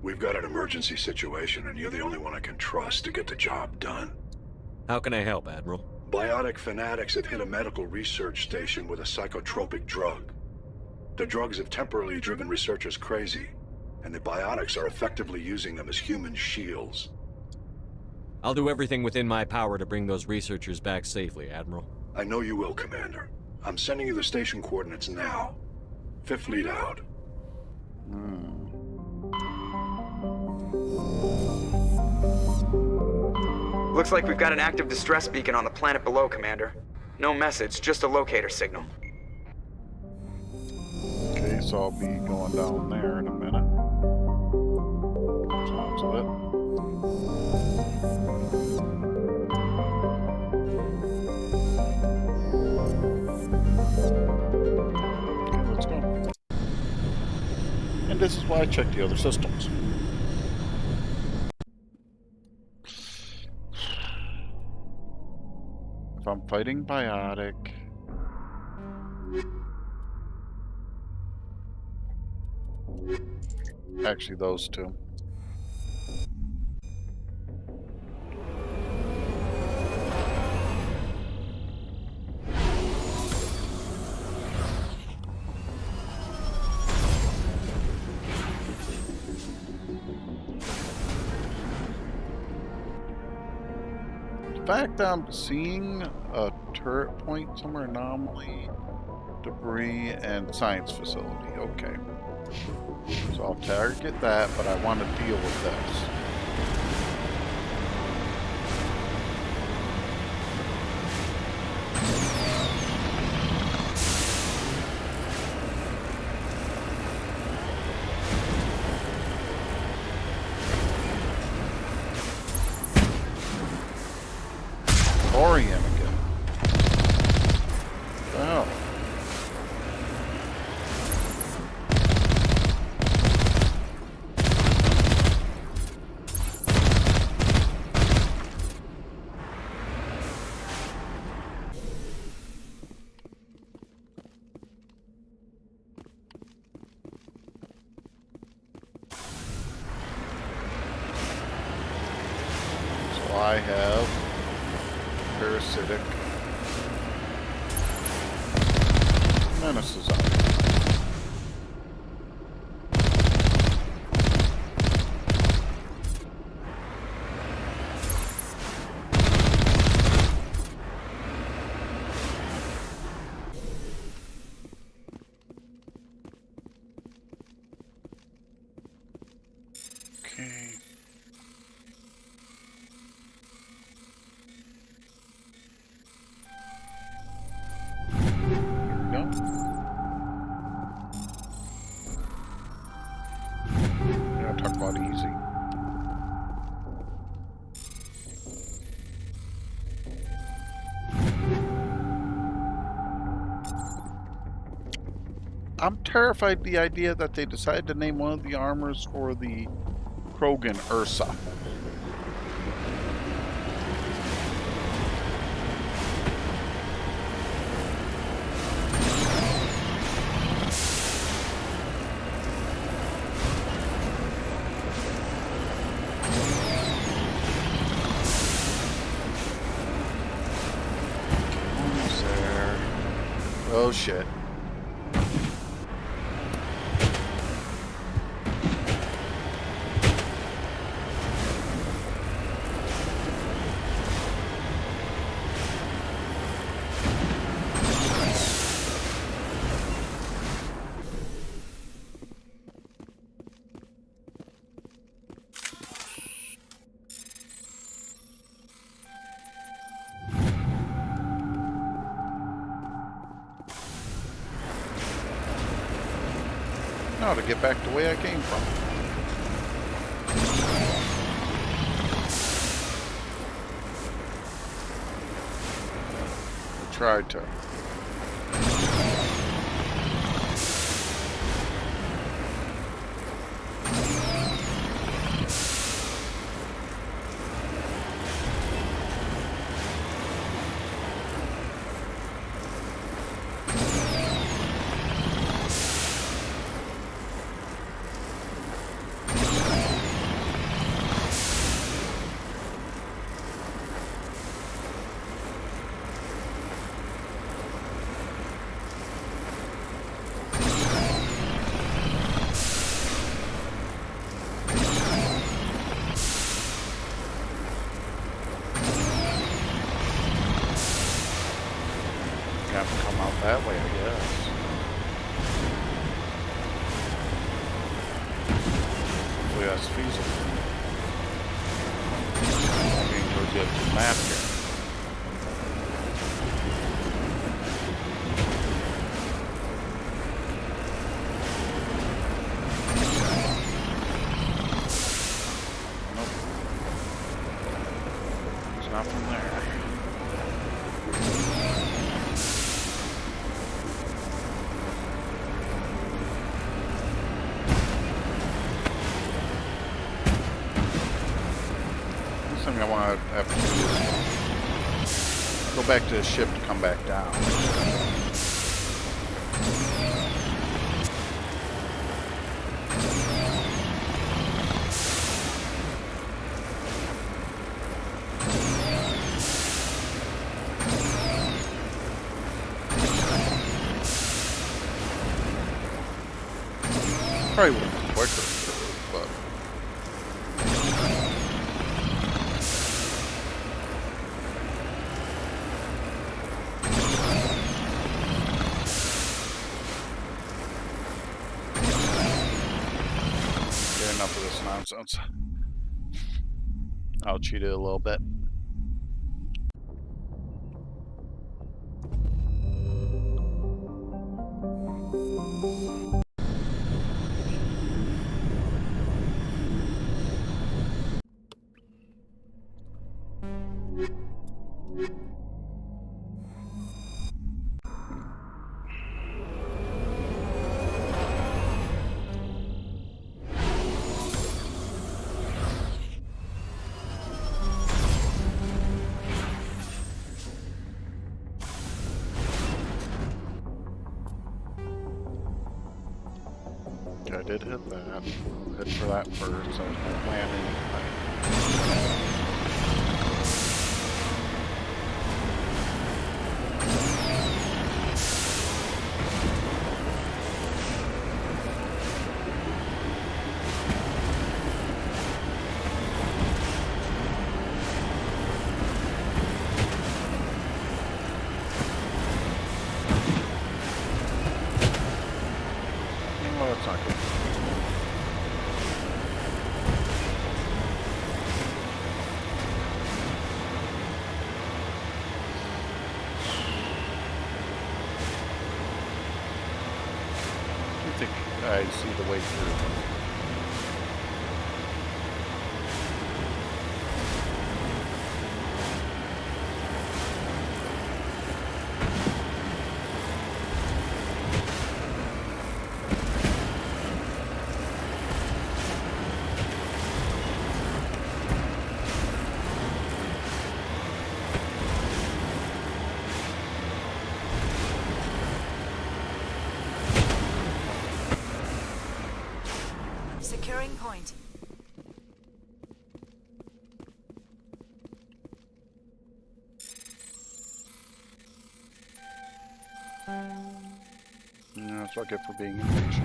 We've got an emergency situation, and you're the only one I can trust to get the job done. How can I help, Admiral? Biotic fanatics have hit a medical research station with a psychotropic drug. The drugs have temporarily driven researchers crazy, and the biotics are effectively using them as human shields. I'll do everything within my power to bring those researchers back safely, Admiral. I know you will, Commander. I'm sending you the station coordinates now. Fifth lead out. Looks like we've got an active distress beacon on the planet below, Commander. No message, just a locator signal. Okay, so I'll be going down there in a minute. Sounds of it. Okay, let's go. And this is why I check the other systems. If I'm fighting biotic... Actually, those two. The fact that I'm seeing a turret point somewhere, anomaly, debris, and science facility. Okay. So I'll target that, but I want to deal with this. Thorium again. Wow. So I have parasitic menaces on it. Okay. Talk about easy. I'm terrified of the idea that they decided to name one of the armors for the Krogan Ursa. Oh shit. No, to get back the way I came from. I tried to. have to come out that way, I guess. Hopefully that's feasible. I mean, we'll get to the map here. I want to have to do is go back to the ship to come back down. Probably would have been quicker, but. Enough of this nonsense. I'll cheat it a little bit. I did hit that. Hit for that first. I was going to land anything. I see the way through. Securing point. That's what I get for being impatient.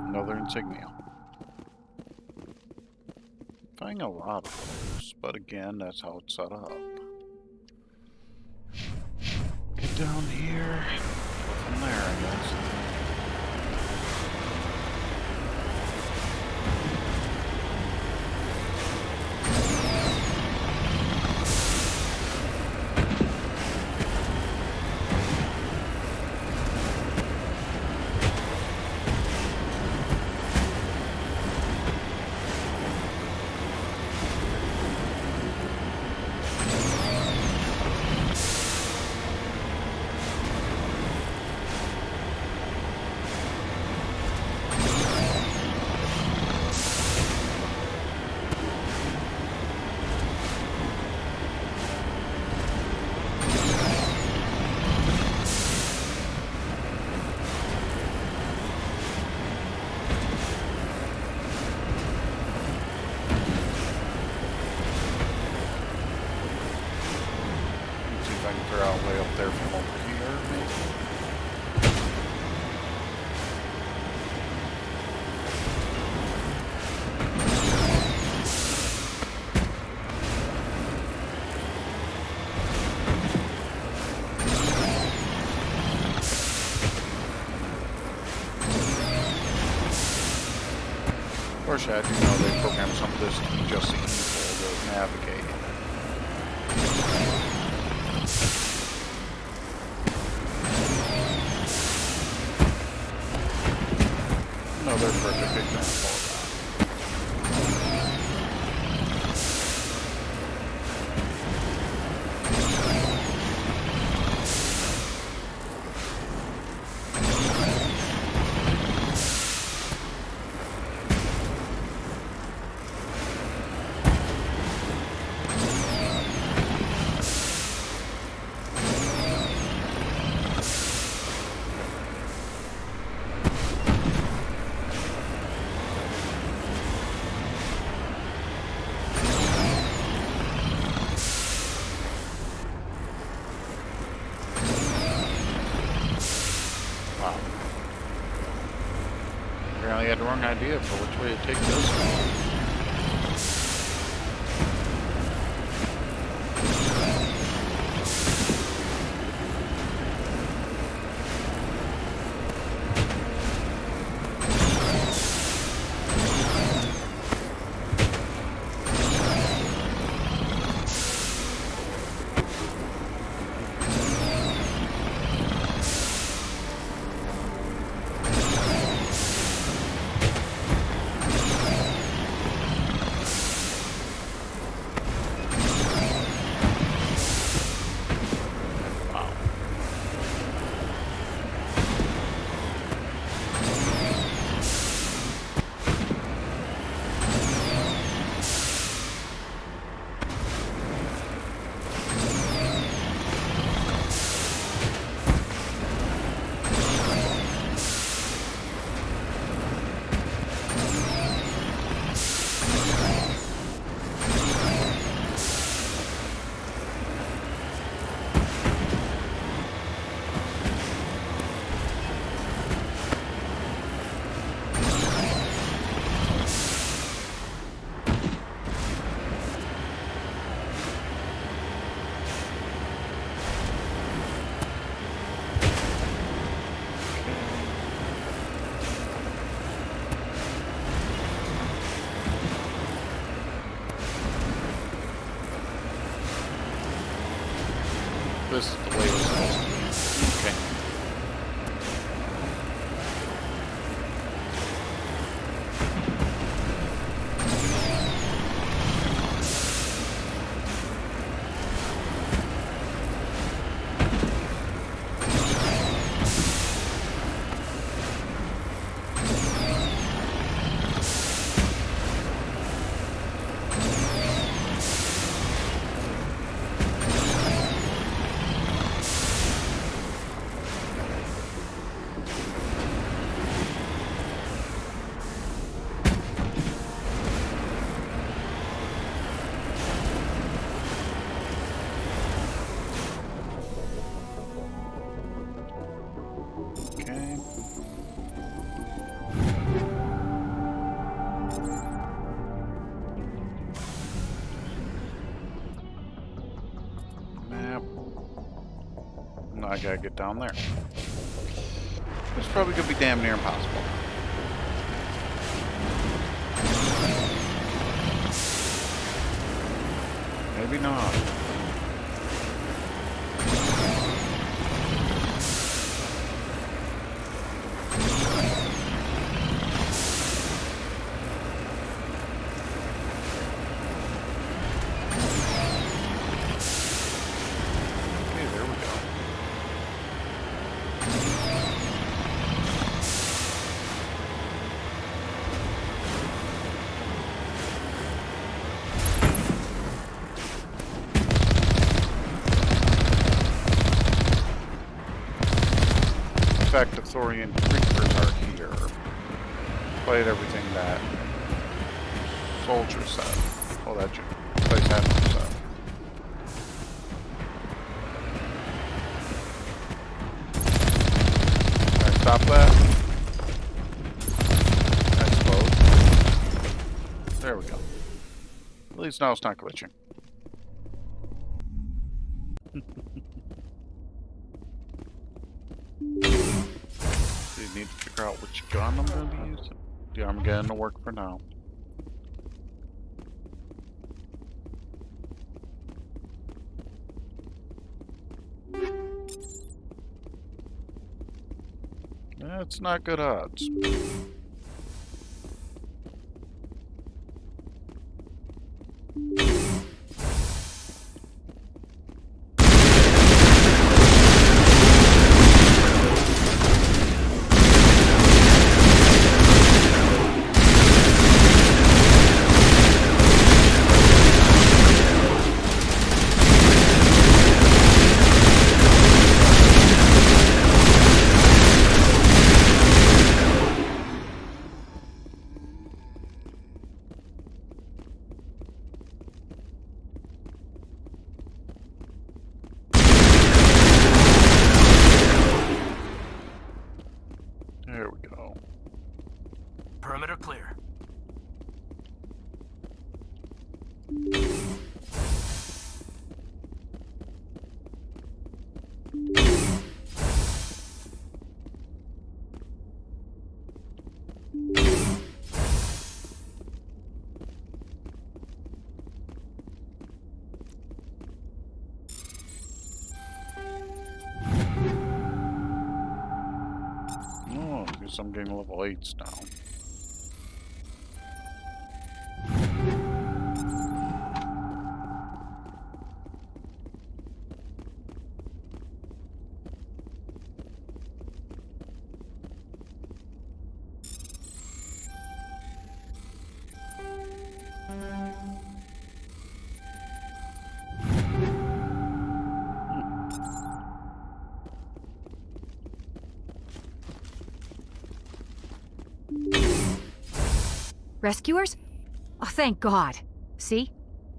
Another insignia. Finding a lot of those, but again, that's how it's set up. Get down here, go from there, I guess. Way up there from over here, maybe. Unfortunately, I do know they programmed some of this to be just easy to navigate. Another perfect example of that. Apparently I had the wrong idea for which way to take this. This is the way it was supposed to be. Okay. I gotta get down there. It's probably gonna be damn near impossible. Maybe not. The Thorian creatures are here. Despite everything that soldier said. Oh, that place had no said. Can I stop that? I suppose. There we go. At least now it's not glitching. Need to figure out which gun I'm going to be using. The Armageddon will work for now. That's not good odds. There we go. Perimeter clear. Oh, I guess I'm getting level 8s now. Rescuers? Oh, thank God. See?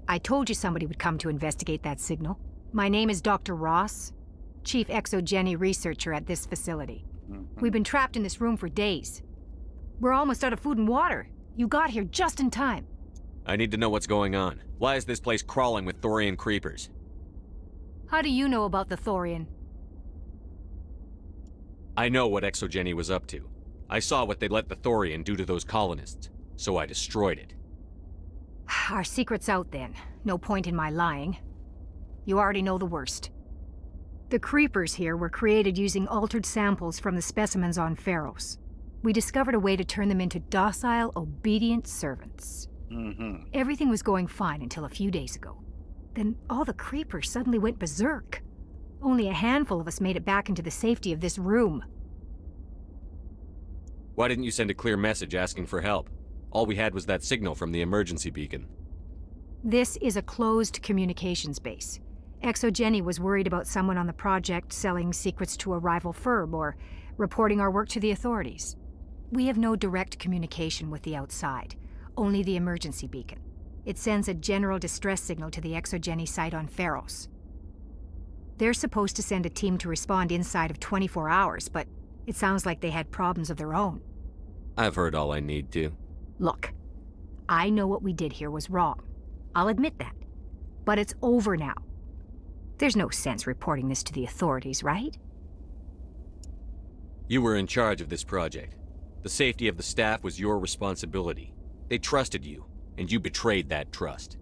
I told you somebody would come to investigate that signal. My name is Dr. Ross, Chief ExoGeni researcher at this facility. We've been trapped in this room for days. We're almost out of food and water. You got here just in time. I need to know what's going on. Why is this place crawling with Thorian creepers? How do you know about the Thorian? I know what ExoGeni was up to. I saw what they let the Thorian do to those colonists, so I destroyed it. Our secret's out then. No point in my lying. You already know the worst. The creepers here were created using altered samples from the specimens on Pharos. We discovered a way to turn them into docile, obedient servants. Everything was going fine until a few days ago. Then all the creepers suddenly went berserk. Only a handful of us made it back into the safety of this room. Why didn't you send a clear message asking for help? All we had was that signal from the emergency beacon. This is a closed communications base. ExoGeni was worried about someone on the project selling secrets to a rival firm or reporting our work to the authorities. We have no direct communication with the outside, only the emergency beacon. It sends a general distress signal to the ExoGeni site on Pharos. They're supposed to send a team to respond inside of 24 hours, but it sounds like they had problems of their own. I've heard all I need to. Look, I know what we did here was wrong. I'll admit that. But it's over now. There's no sense reporting this to the authorities, right? You were in charge of this project. The safety of the staff was your responsibility. They trusted you, and you betrayed that trust.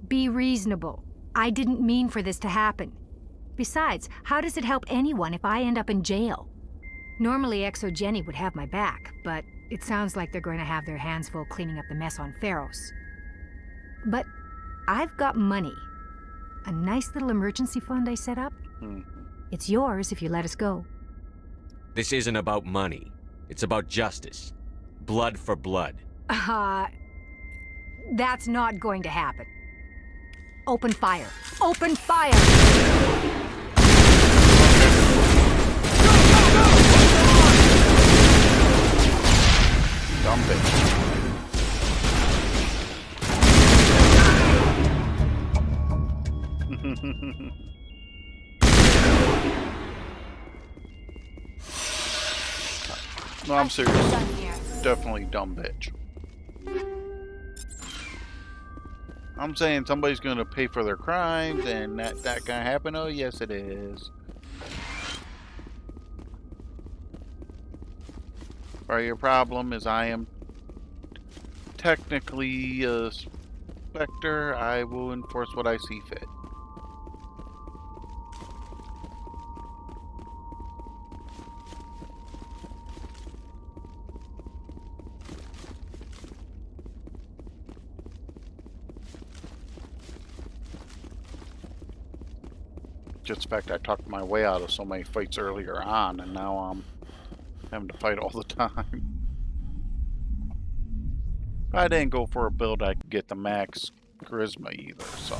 Be reasonable. I didn't mean for this to happen. Besides, how does it help anyone if I end up in jail? Normally ExoGeni would have my back, but it sounds like they're going to have their hands full cleaning up the mess on Pharos. But I've got money. A nice little emergency fund I set up. It's yours if you let us go. This isn't about money. It's about justice. Blood for blood. That's not going to happen. Open fire. Open fire! Dumb bitch. No, I'm serious. Definitely dumb bitch. I'm saying somebody's gonna pay for their crimes and that gonna happen? Oh, yes it is. Or your problem is I am technically a Spectre. I will enforce what I see fit. Just the fact I talked my way out of so many fights earlier on, and now I'm having to fight all the time. I didn't go for a build I could get the max charisma either, so.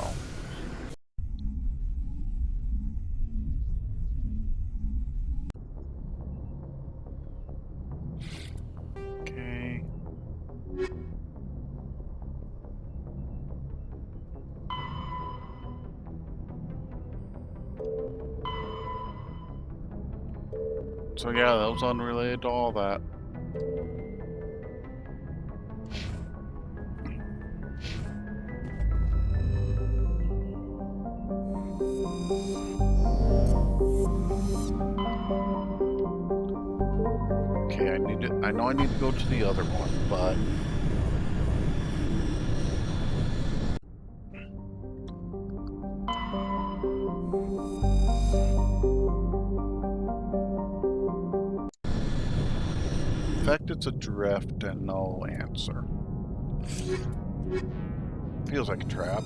Okay. So yeah, that was unrelated to all that. Okay, I know I need to go to the other one, but in fact, it's a drift and no answer. Feels like a trap.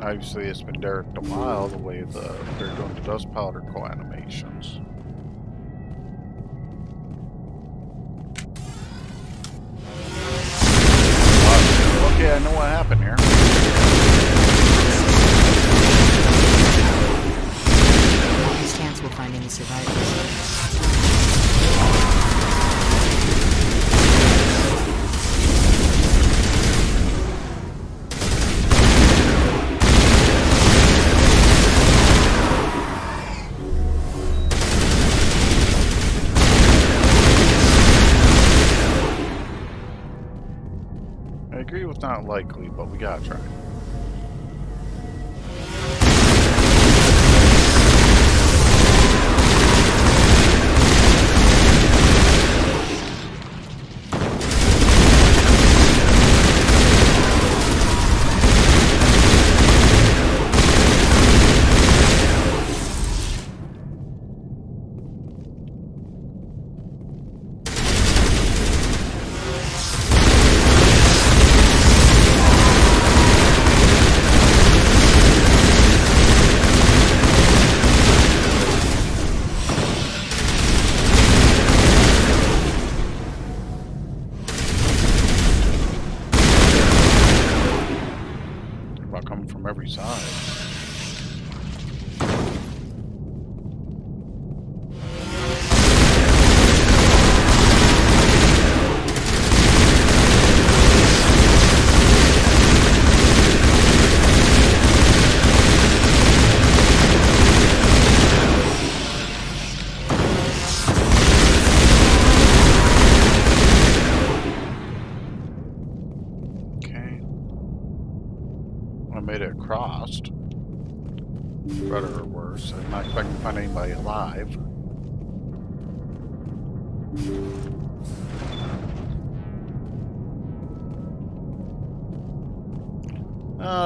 Obviously, it's been derricked a while the way they're doing the dust powder co-animations. Okay, I know what happened here. Longest chance we'll find any survivors. I agree with not likely, but we gotta try. Coming from every side. I made it across. Better or worse. I'm not expecting to find anybody alive.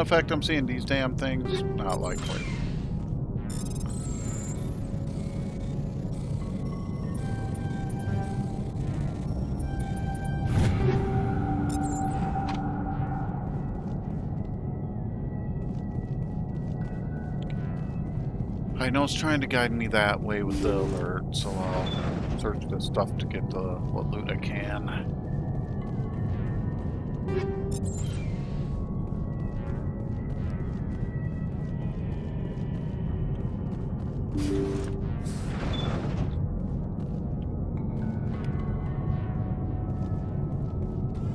In fact, I'm seeing these damn things. Not likely. I know it's trying to guide me that way with the alert, so I'll search this stuff to get the what loot I can.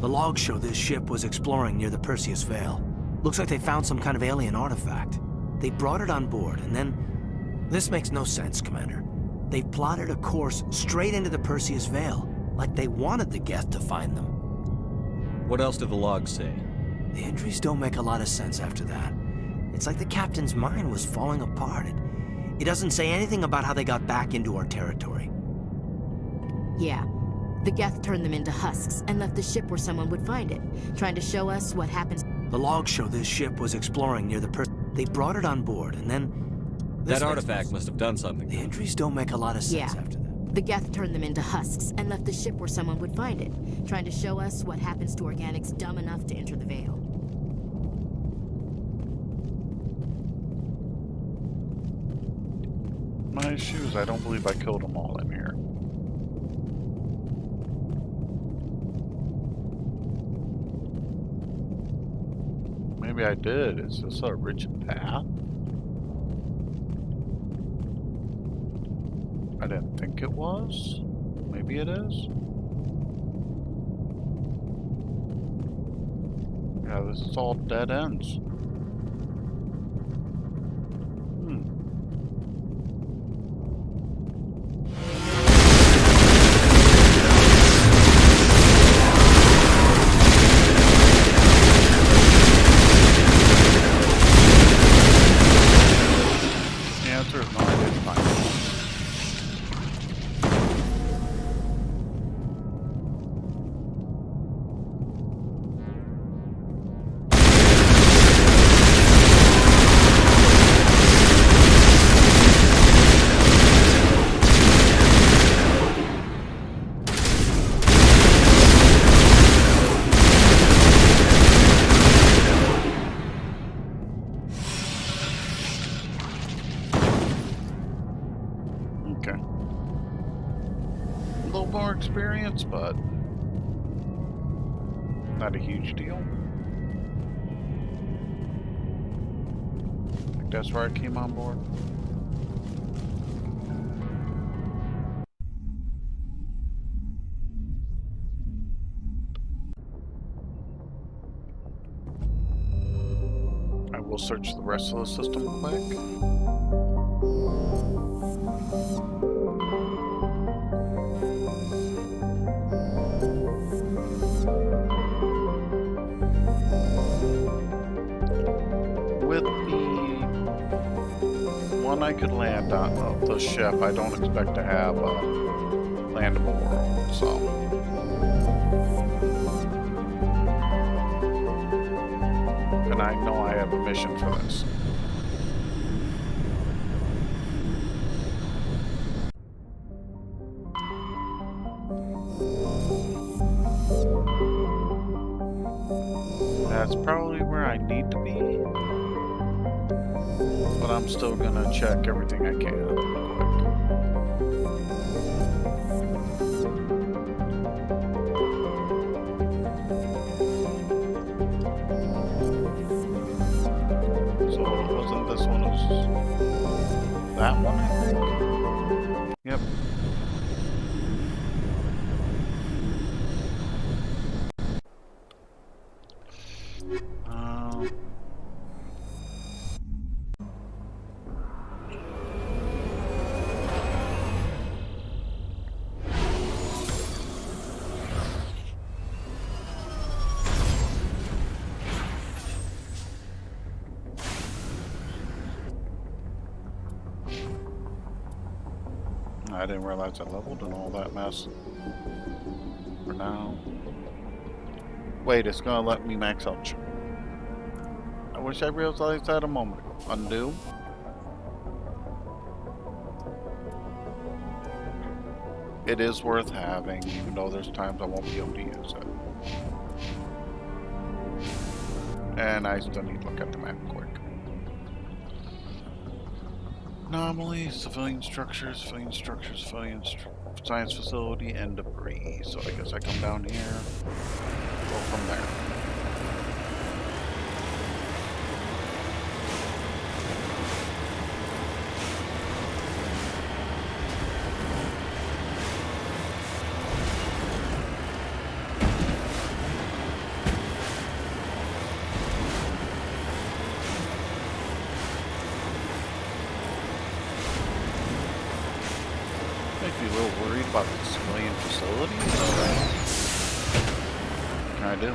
The logs show this ship was exploring near the Perseus Veil. Looks like they found some kind of alien artifact. They brought it on board, and then... This makes no sense, Commander. They've plotted a course straight into the Perseus Veil, like they wanted the Geth to find them. What else do the logs say? The entries don't make a lot of sense after that. It's like the captain's mind was falling apart. It doesn't say anything about how they got back into our territory. Yeah. The Geth turned them into husks and left the ship where someone would find it, trying to show us what happens. The logs show this ship was exploring near the They brought it on board, and then... That artifact must have done something. The injuries don't make a lot of sense Yeah. after that. The Geth turned them into husks and left the ship where someone would find it, trying to show us what happens to organics dumb enough to enter the Veil. My shoes, I don't believe I killed them all in here. Maybe I did. Is this a rigid path? I didn't think it was. Maybe it is. Yeah, this is all dead ends. The answer is no, I didn't find it. Okay. A little more experience, but not a huge deal. I think that's where I came on board. I will search the rest of the system quick. With the one I could land on the ship, I don't expect to have a landable world, so. And I know I have a mission for this. That's probably where I need to be, but I'm still gonna check everything I can real quick. So wasn't this one as that one, I think? Yep. I didn't realize I leveled and all that mess. For now. Wait, it's gonna let me max out. I wish I realized that a moment ago. Undo. It is worth having, even though there's times I won't be able to use it. And I still need to look at the map quick. Anomalies, civilian structures, science facility, and debris. So I guess I come down here, go from there. Makes me a little worried about the civilian facility. What can I do?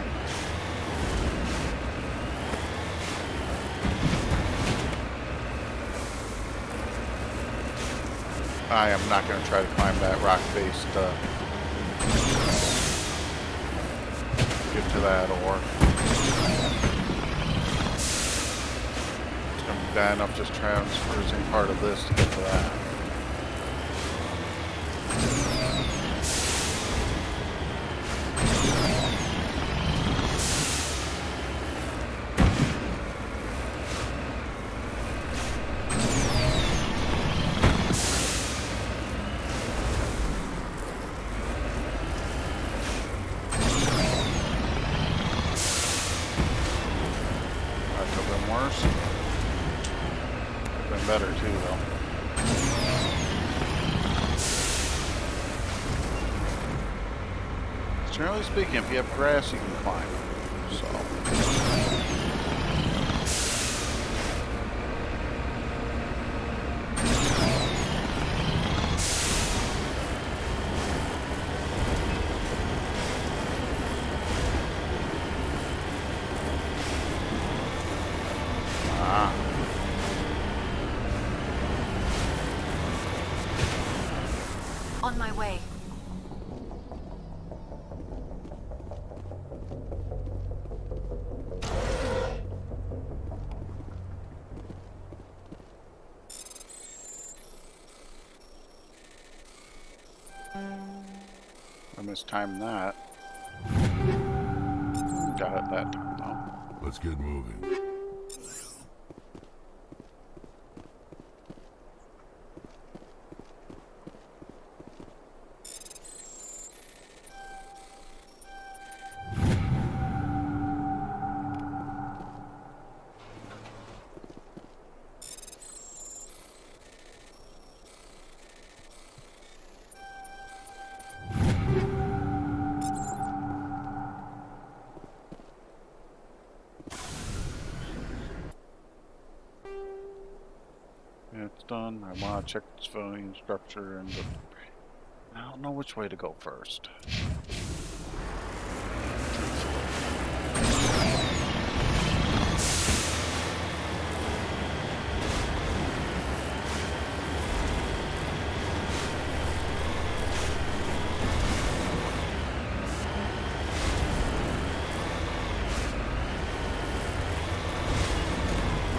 I am not going to try to climb that rock face to get to that ore. gonna be bad enough just traversing part of this to get to that. Better too, though. Generally speaking, if you have grass, you can climb. So. On my way. I mistimed that. Got it that time though. Let's get moving. It's done. I want to check the civilian structure and I don't know which way to go first.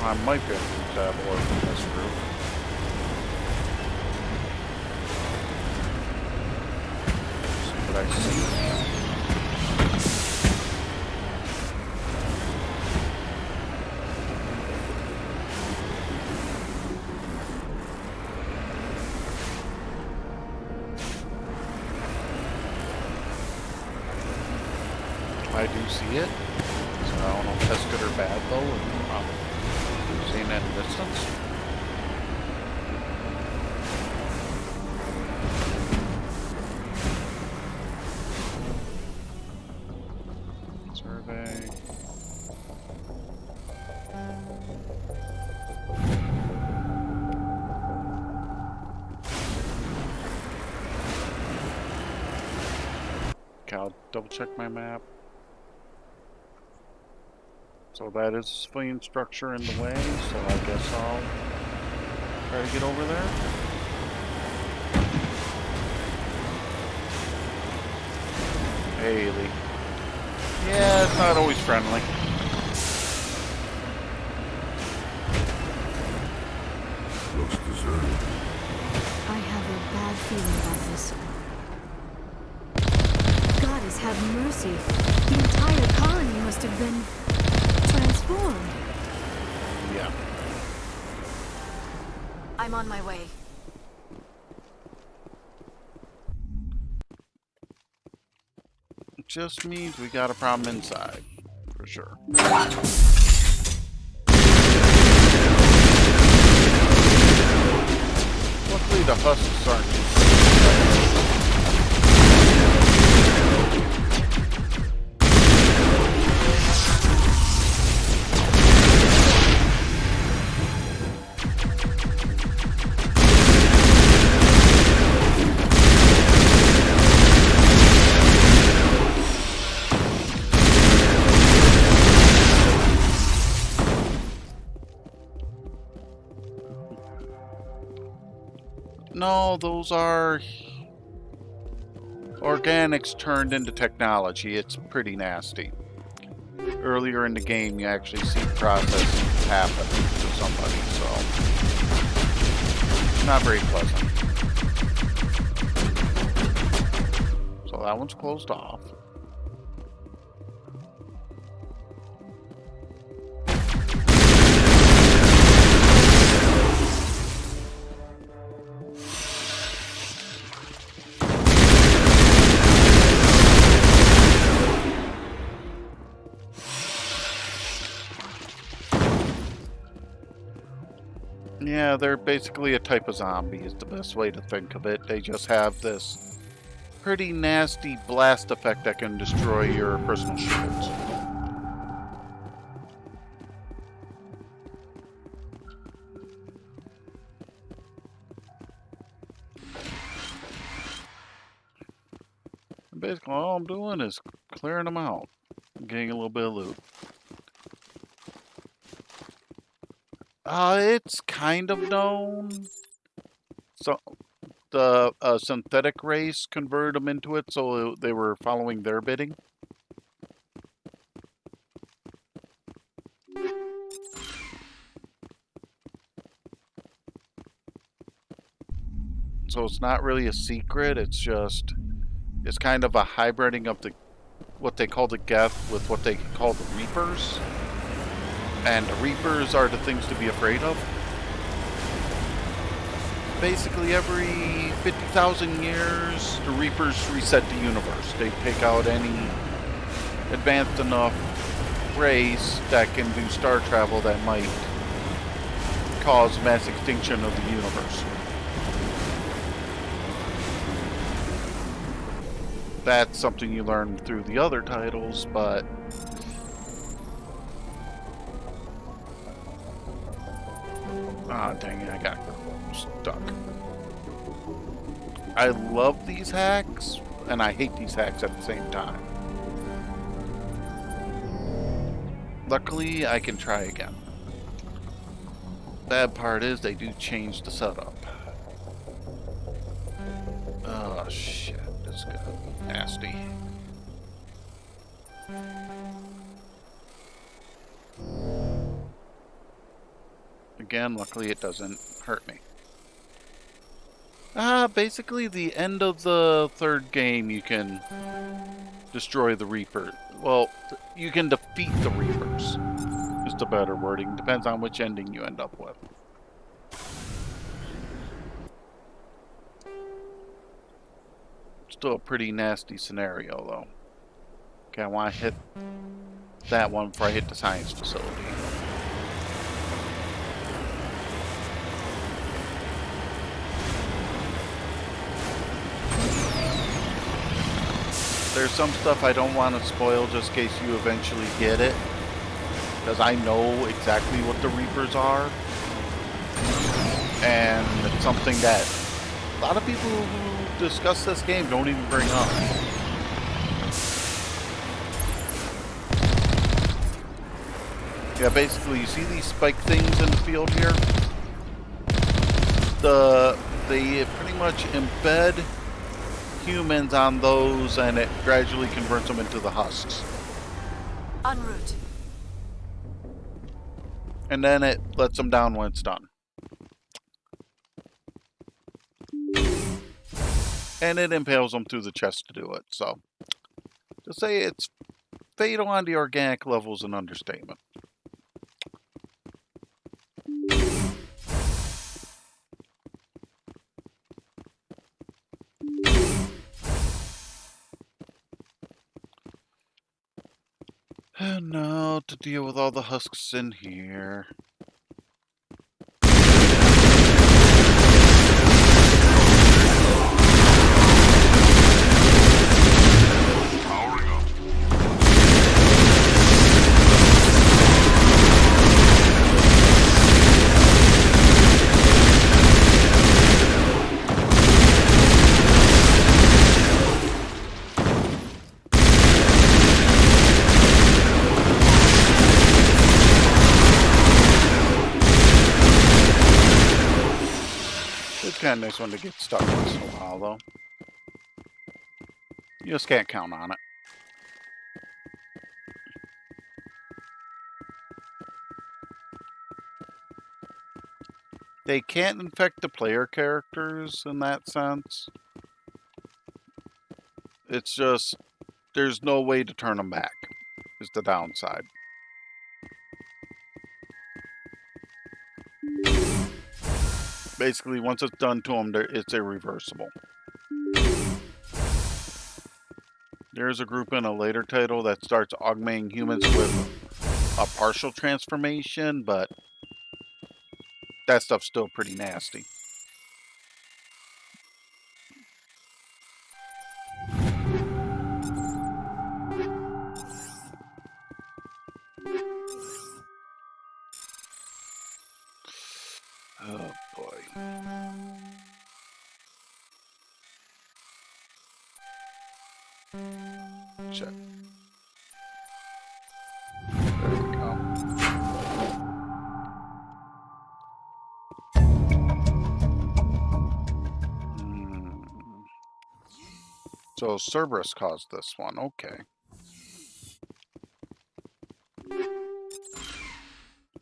I might be able to travel over this route. See what I see. I do see it. So I don't know if that's good or bad though. Seeing that distance. Survey. Okay, I'll double check my map. So that is a civilian structure in the way, so I guess I'll try to get over there. Haley. Yeah, it's not always friendly. Looks deserted. I have a bad feeling about this. Goddess have mercy. The entire colony must have been transformed. Yeah. I'm on my way. It just means we got a problem inside, for sure. Luckily the husks aren't too No, those are organics turned into technology. It's pretty nasty. Earlier in the game, you actually see the process happen. Just somebody, so not very pleasant. So that one's closed off. Yeah, they're basically a type of zombie is the best way to think of it. They just have this pretty nasty blast effect that can destroy your personal shields. And basically all I'm doing is clearing them out, getting a little bit of loot. It's kind of known. So the synthetic race converted them into it, so they were following their bidding. So it's not really a secret. It's kind of a hybriding of what they call the Geth with what they call the Reapers. And the Reapers are the things to be afraid of. Basically, every 50,000 years, the Reapers reset the universe. They take out any advanced enough race that can do star travel that might cause mass extinction of the universe. That's something you learn through the other titles, but ah, dang it, I got stuck. I love these hacks, and I hate these hacks at the same time. Luckily, I can try again. Bad part is they do change the setup. Oh shit, this got nasty. Again, luckily it doesn't hurt me. Basically the end of the third game you can destroy the Reaper. Well, you can defeat the Reapers. Is the better wording. Depends on which ending you end up with. Still a pretty nasty scenario though. Okay, I want to hit that one before I hit the science facility. There's some stuff I don't want to spoil just in case you eventually get it. Because I know exactly what the Reapers are. And it's something that a lot of people who discuss this game don't even bring up. Yeah, basically you see these spike things in the field here? They pretty much embed humans on those, and it gradually converts them into the husks. En route. And then it lets them down when it's done. And it impales them through the chest to do it, so to say it's fatal on the organic level is an understatement. And now to deal with all the husks in here. Kind of nice one to get stuck once in a while, though. You just can't count on it. They can't infect the player characters in that sense. It's just, there's no way to turn them back, is the downside. Basically, once it's done to them, it's irreversible. There's a group in a later title that starts augmenting humans with a partial transformation, but that stuff's still pretty nasty. Oh boy. Check. There we go. So Cerberus caused this one, okay.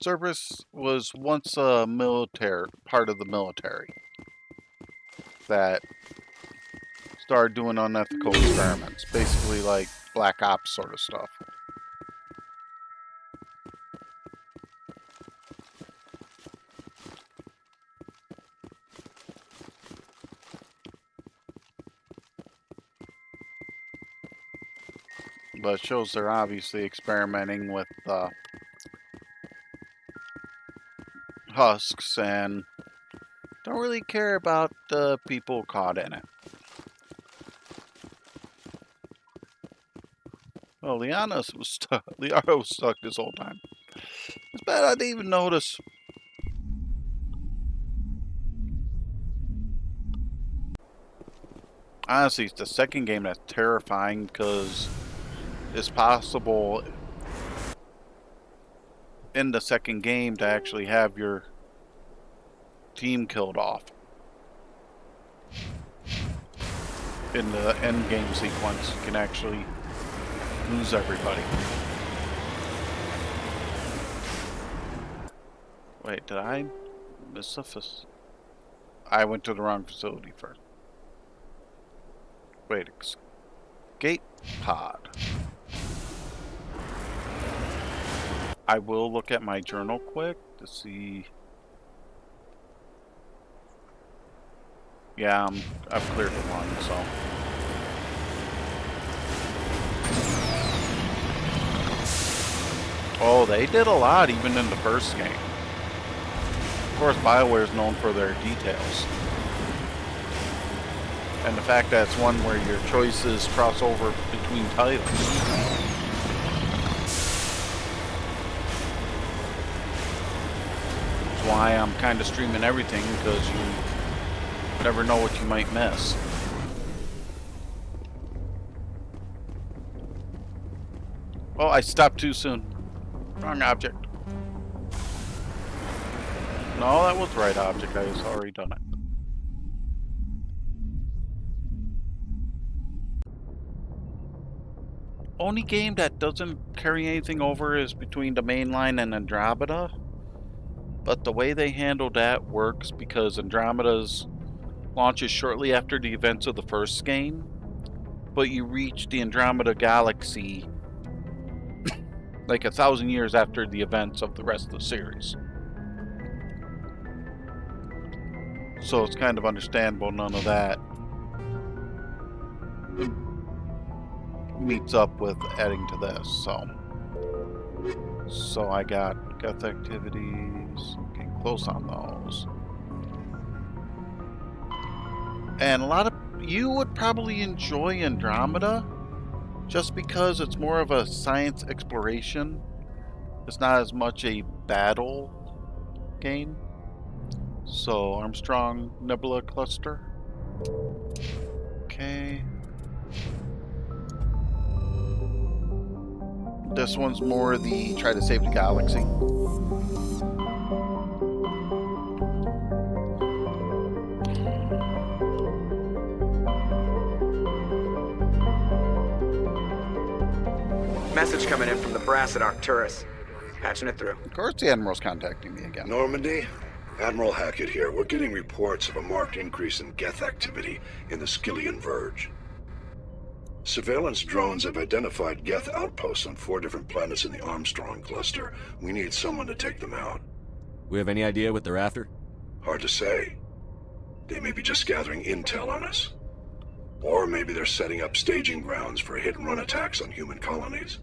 Cerberus was once a part of the military that started doing unethical experiments, basically like Black Ops sort of stuff. But it shows they're obviously experimenting with husks and don't really care about the people caught in it. Oh, Liara was stuck this whole time. It's bad I didn't even notice. Honestly, it's the second game that's terrifying because it's possible in the second game to actually have your team killed off. In the end game sequence, you can actually lose everybody. Wait, did I miss a I went to the wrong facility first. Wait, escape pod. I will look at my journal quick to see. Yeah, I've cleared the one, so. Oh, they did a lot even in the first game. Of course, BioWare is known for their details. And the fact that it's one where your choices cross over between titles. That's why I'm kind of streaming everything, because you never know what you might miss. Oh, I stopped too soon. Wrong object. No, that was the right object. I was already done it. Only game that doesn't carry anything over is between the main line and Andromeda. But the way they handled that works because Andromeda's launches shortly after the events of the first game. But you reach the Andromeda Galaxy like 1,000 years after the events of the rest of the series. So it's kind of understandable none of that meets up with adding to this, so I got Geth activities, getting close on those. And a lot of you would probably enjoy Andromeda just because it's more of a science exploration. It's not as much a battle game. So Armstrong Nebula Cluster. Okay. This one's more the try to save the galaxy. Message coming in from the brass at Arcturus. Patching it through. Of course the Admiral's contacting me again. Normandy, Admiral Hackett here. We're getting reports of a marked increase in Geth activity in the Skyllian Verge. Surveillance drones have identified Geth outposts on 4 different planets in the Armstrong cluster. We need someone to take them out. We have any idea what they're after? Hard to say. They may be just gathering intel on us. Or maybe they're setting up staging grounds for hit-and-run attacks on human colonies.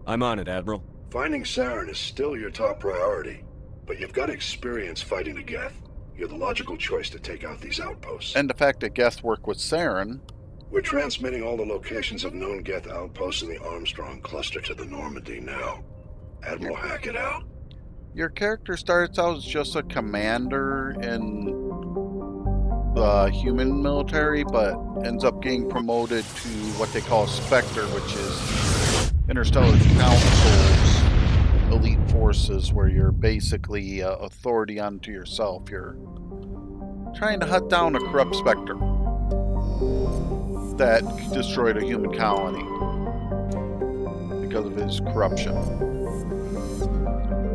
I'm on it, Admiral. Finding Saren is still your top priority, but you've got experience fighting the Geth. You're the logical choice to take out these outposts. And the fact that Geth work with Saren. We're transmitting all the locations of known Geth outposts in the Armstrong cluster to the Normandy now. Admiral Hackett out. Your character starts out as just a commander in the human military, but ends up getting promoted to what they call a Spectre, which is Interstellar Council's elite forces, where you're basically authority unto yourself. You're trying to hunt down a corrupt Spectre that destroyed a human colony because of his corruption.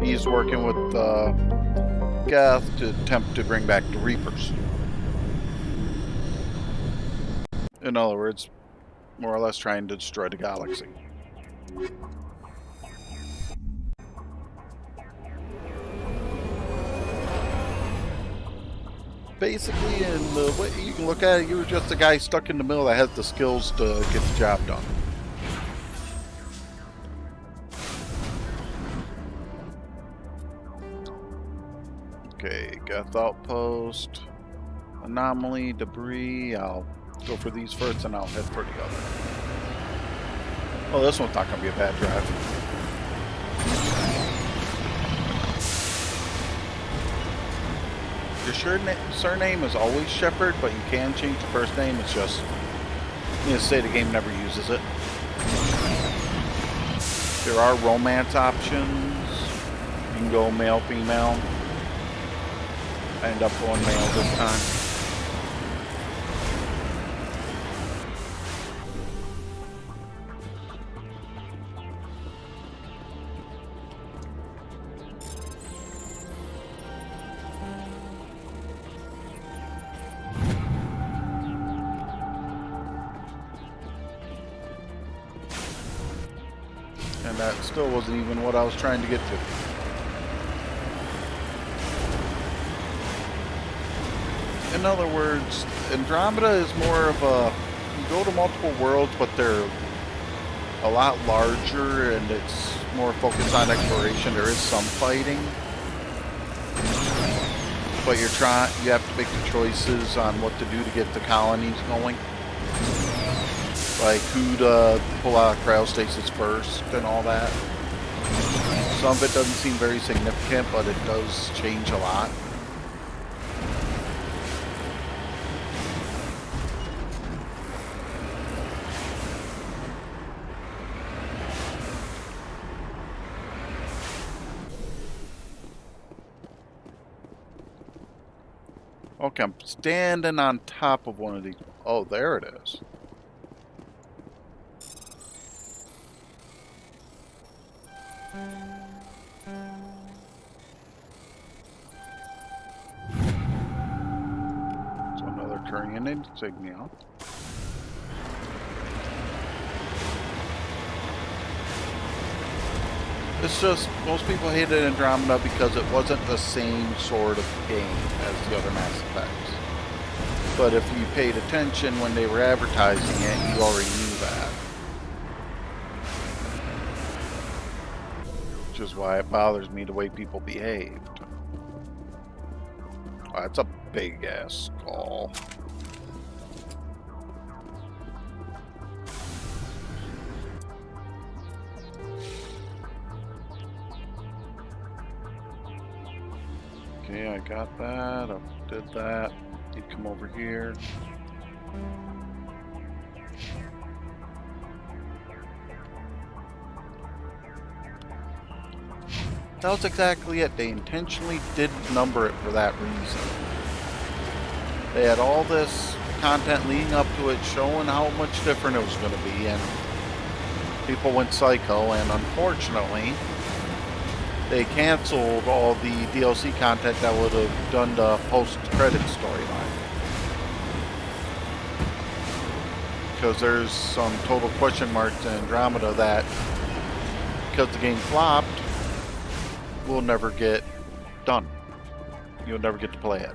He's working with Geth to attempt to bring back the Reapers. In other words, more or less trying to destroy the galaxy. Basically, in the way you can look at it, you're just a guy stuck in the middle that has the skills to get the job done. Okay, Geth outpost, anomaly, debris. I'll go for these first and I'll head for the other. Oh, this one's not going to be a bad drive. Your surname is always Shepard, but you can change the first name. It's just, let's say the game never uses it. There are romance options. You can go male, female. I end up going male this time. And that still wasn't even what I was trying to get to. In other words, Andromeda is more of a, you go to multiple worlds, but they're a lot larger and it's more focused on exploration. There is some fighting, but you have to make the choices on what to do to get the colonies going. Like who to pull out of cryostasis first and all that. Some of it doesn't seem very significant, but it does change a lot. Okay, I'm standing on top of one of these. Oh, there it is. So another Turian insignia. It's just, most people hated Andromeda because it wasn't the same sort of game as the other Mass Effects. But if you paid attention when they were advertising it, you already knew that. Which is why it bothers me the way people behaved. Oh, that's a big ass skull. Okay, I got that. I did that. You'd come over here. That was exactly it. They intentionally didn't number it for that reason. They had all this content leading up to it showing how much different it was going to be, and people went psycho, and unfortunately they canceled all the DLC content that would have done the post-credit storyline. Because there's some total question marks in Andromeda that, because the game flopped, will never get done. You'll never get to play it.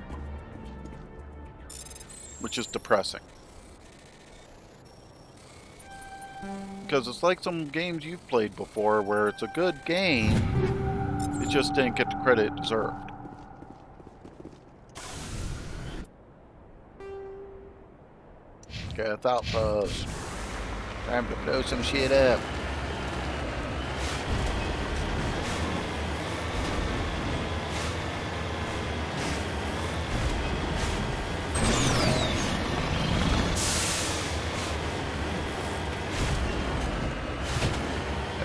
Which is depressing. Because it's like some games you've played before where it's a good game, it just didn't get the credit it deserved. Okay, that's outpost. Time to blow some shit up.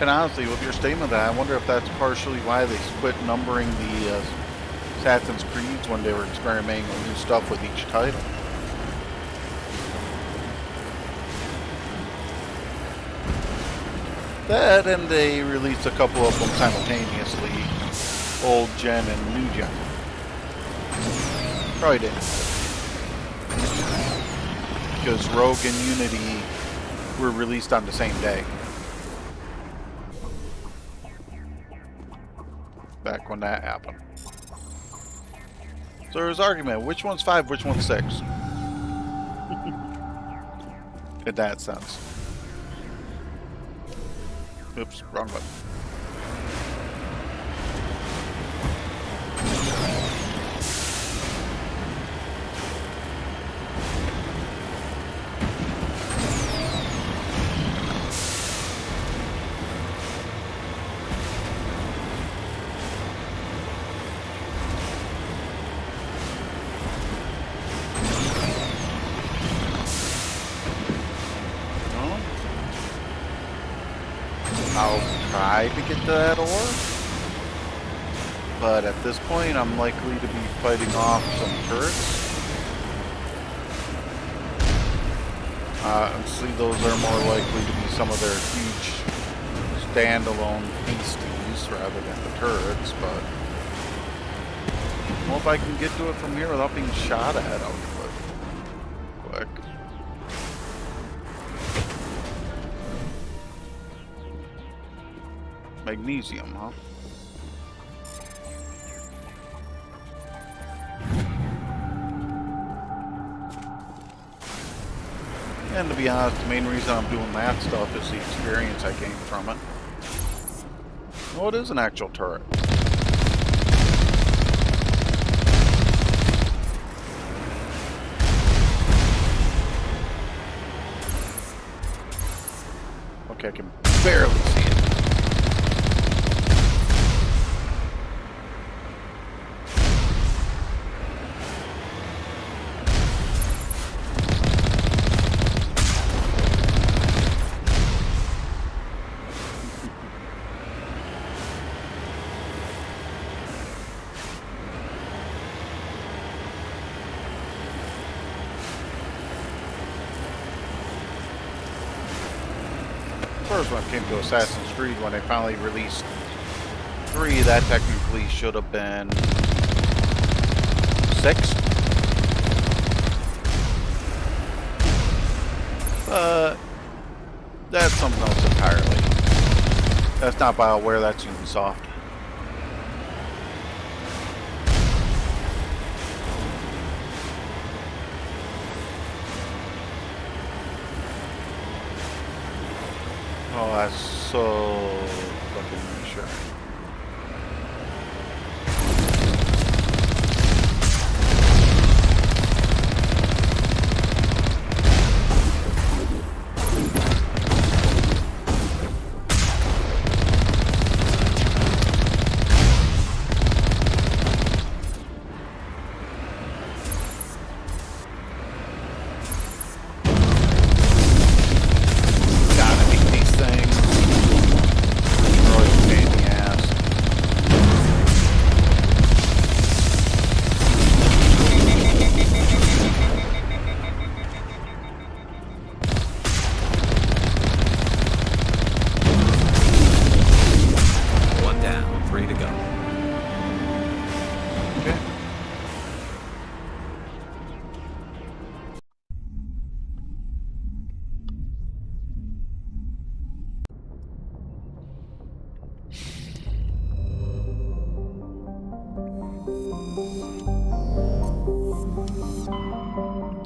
And honestly, with your statement that, I wonder if that's partially why they quit numbering the Assassin's Creeds when they were experimenting with new stuff with each title. That, and they released a couple of them simultaneously, old gen and new gen. Probably didn't. Because Rogue and Unity were released on the same day. Back when that happened. So there's argument, which one's 5, which one's 6? In that sense. Oops, wrong button. I'll try to get to that ore, but at this point I'm likely to be fighting off some turrets. Honestly, those are more likely to be some of their huge standalone beasties rather than the turrets, but well, if I can get to it from here without being shot at, I'll do it quick. Magnesium, huh? And to be honest, the main reason I'm doing that stuff is the experience I gained from it. Well, it is an actual turret. Okay, I can barely see it. First one came to Assassin's Creed when they finally released 3, that technically should have been 6. But that's something else entirely. That's not BioWare, that's Ubisoft. Oh, that's so fucking reassuring. Gotta beat these things. Really a pain in the ass.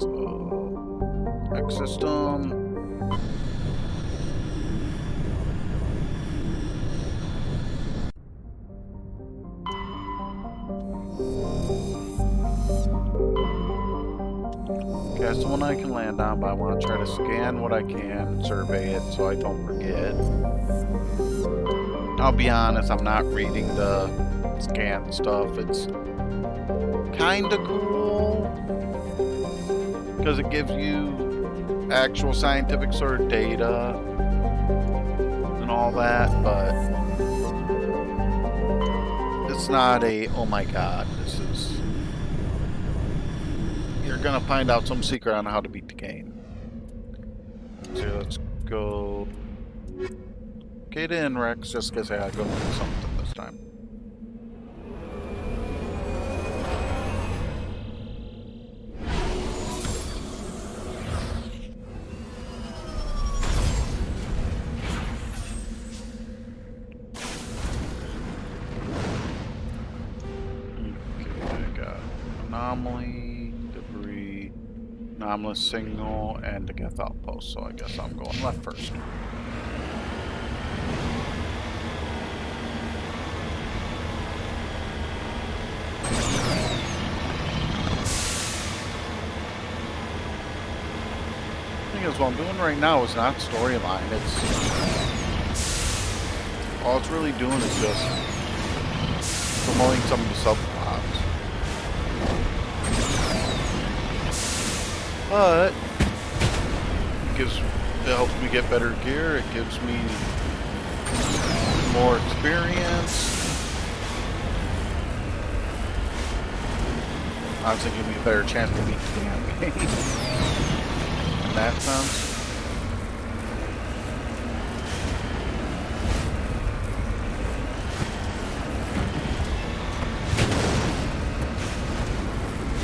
So, X system. Okay, that's the one I can land on, but I want to try to scan what I can, survey it so I don't forget. I'll be honest, I'm not reading the scan stuff. It's kind of cool because it gives you actual scientific sort of data and all that, but it's not a, oh my god, this is... You're gonna find out some secret on how to beat the game. So let's go... Get in, Rex, just because I gotta go do something this time. Okay, I got anomaly, debris, anomalous signal, and the Geth outpost, so I guess I'm going left first. What I'm doing right now is not storyline. It's all it's really doing is just promoting some of the subplots. But it helps me get better gear. It gives me more experience. Obviously, give me a better chance to beat the damn game. That sounds.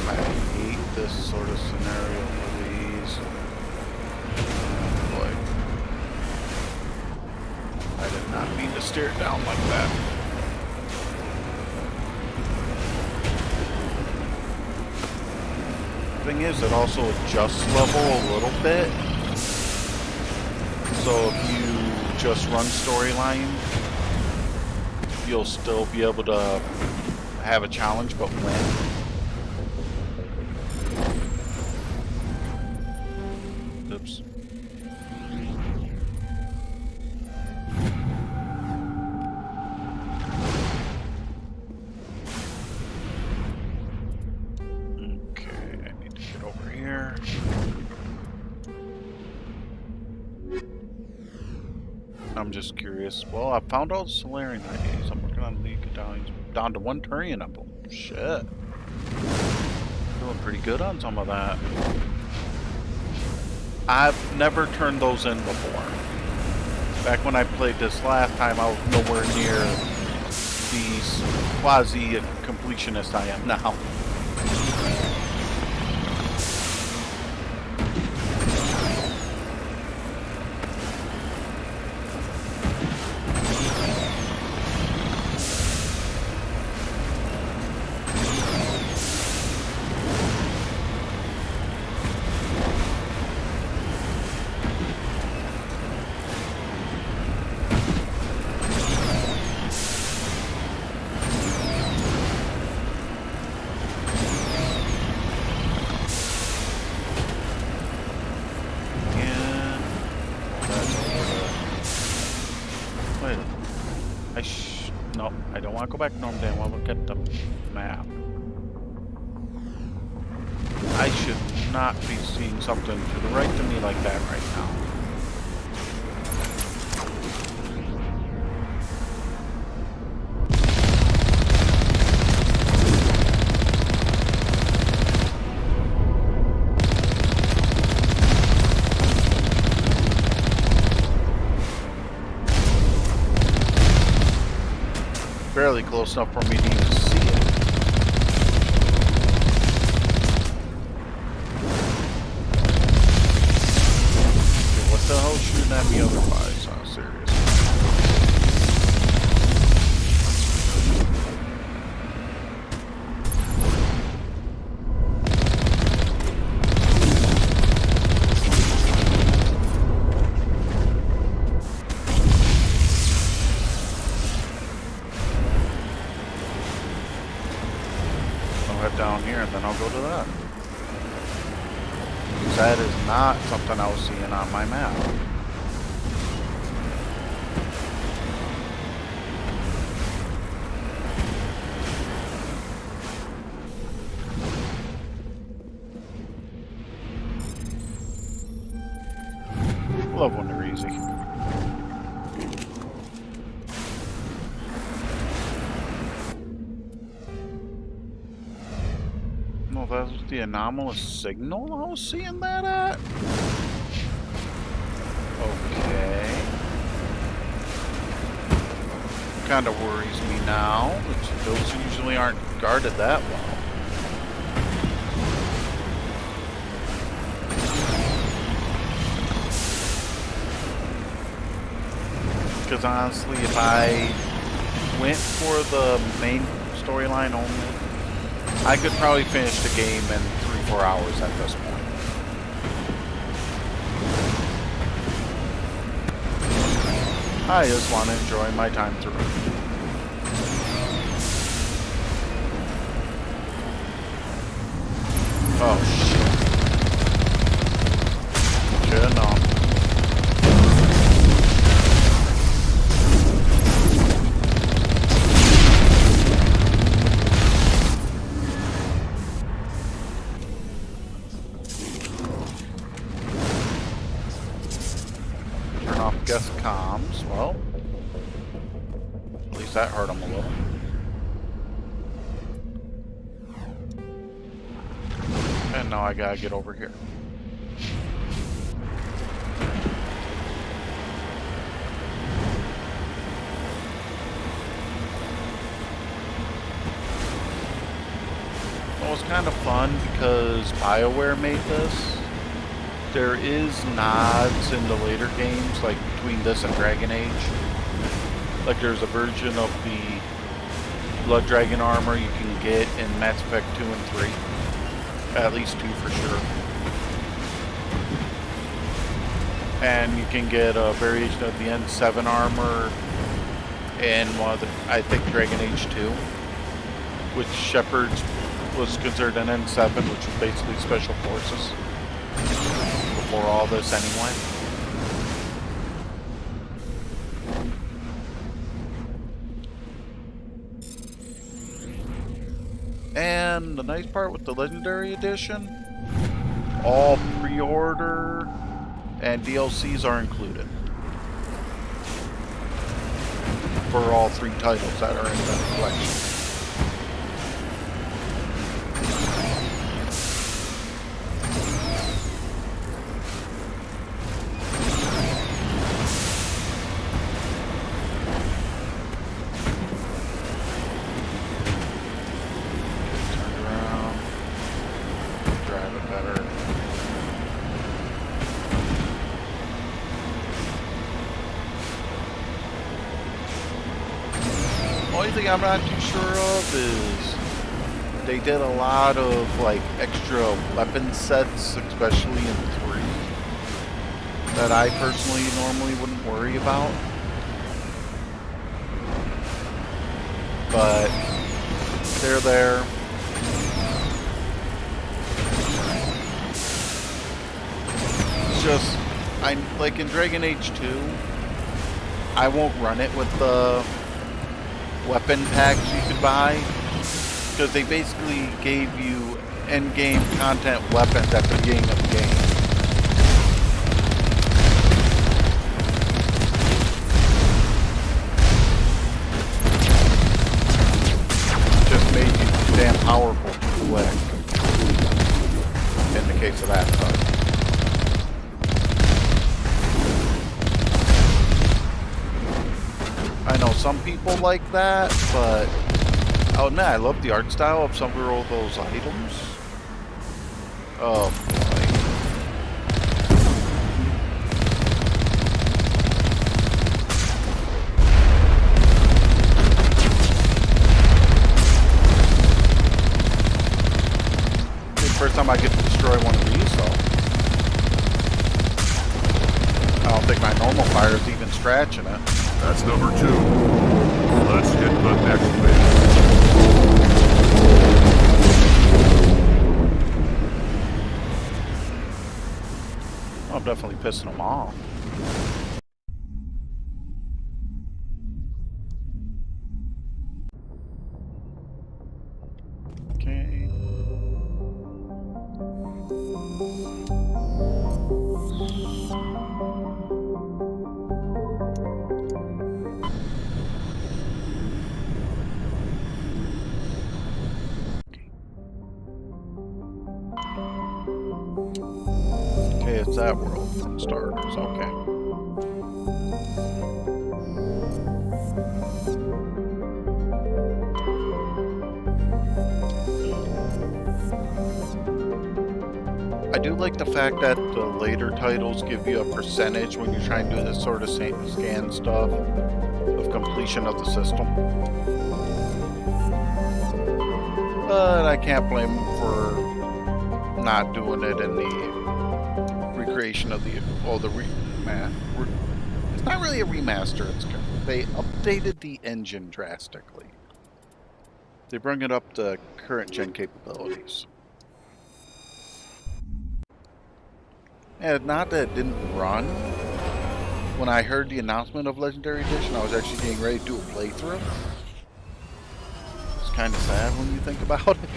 I hate this sort of scenario for these. Boy. I did not mean to steer it down like that. Thing is, it also adjusts level a little bit. So if you just run storyline, you'll still be able to have a challenge but win. Oops. I'm just curious. Well, I found all the Solarian IDs. I'm working on League Medallions. Down to 1 Turian of them. Shit. Doing pretty good on some of that. I've never turned those in before. Back when I played this last time, I was nowhere near the quasi-completionist I am now. No, I don't want to go back to Normandy. I want to look at the map. I should not be seeing something to the right to me like that right now. Barely close enough for me to even see it. Okay, what the hell is shooting at me otherwise? I'm serious. because that is not something I was seeing on my map. Love when they're easy. No, that was the anomalous signal I was seeing that at? Okay. Kind of worries me now, which those usually aren't guarded that well. Because honestly, if I went for the main storyline only, I could probably finish the game in 3-4 hours at this point. I just want to enjoy my time through. Oh shit. Should've known. Guest comms. Well, at least that hurt him a little. And now I gotta get over here. It was kind of fun because BioWare made this. There is nods in the later games, like between this and Dragon Age. Like there's a version of the Blood Dragon armor you can get in Mass Effect 2 and 3. At least 2 for sure. And you can get a variation of the N7 armor in one of the, I think, Dragon Age 2. Which Shepard's was considered an N7, which was basically Special Forces. For all this anyway. And the nice part with the Legendary Edition, all pre-order and DLCs are included. For all 3 titles that are in the collection. I'm not too sure of is they did a lot of like extra weapon sets, especially in 3, that I personally normally wouldn't worry about. But they're there. It's just, I'm like in Dragon Age 2, I won't run it with the weapon packs you could buy, because they basically gave you end-game content weapons at the beginning of the game. Just made you damn powerful quick, in the case of that part. I know some people like that, but I'll admit I love the art style of several of those items. Oh boy. The first time I get to destroy one of these, though. I don't think my normal fire is even scratching it. That's number 2. Let's hit the next base. I'm definitely pissing them off. Okay. Okay, it's that world from starters, okay. I do like the fact that the later titles give you a percentage when you're trying to do this sort of scan stuff of completion of the system. But I can't blame them for not doing it in the recreation of the, it's not really a remaster, they updated the engine drastically. They bring it up to current gen capabilities. And not that it didn't run. When I heard the announcement of Legendary Edition, I was actually getting ready to do a playthrough. It's kind of sad when you think about it.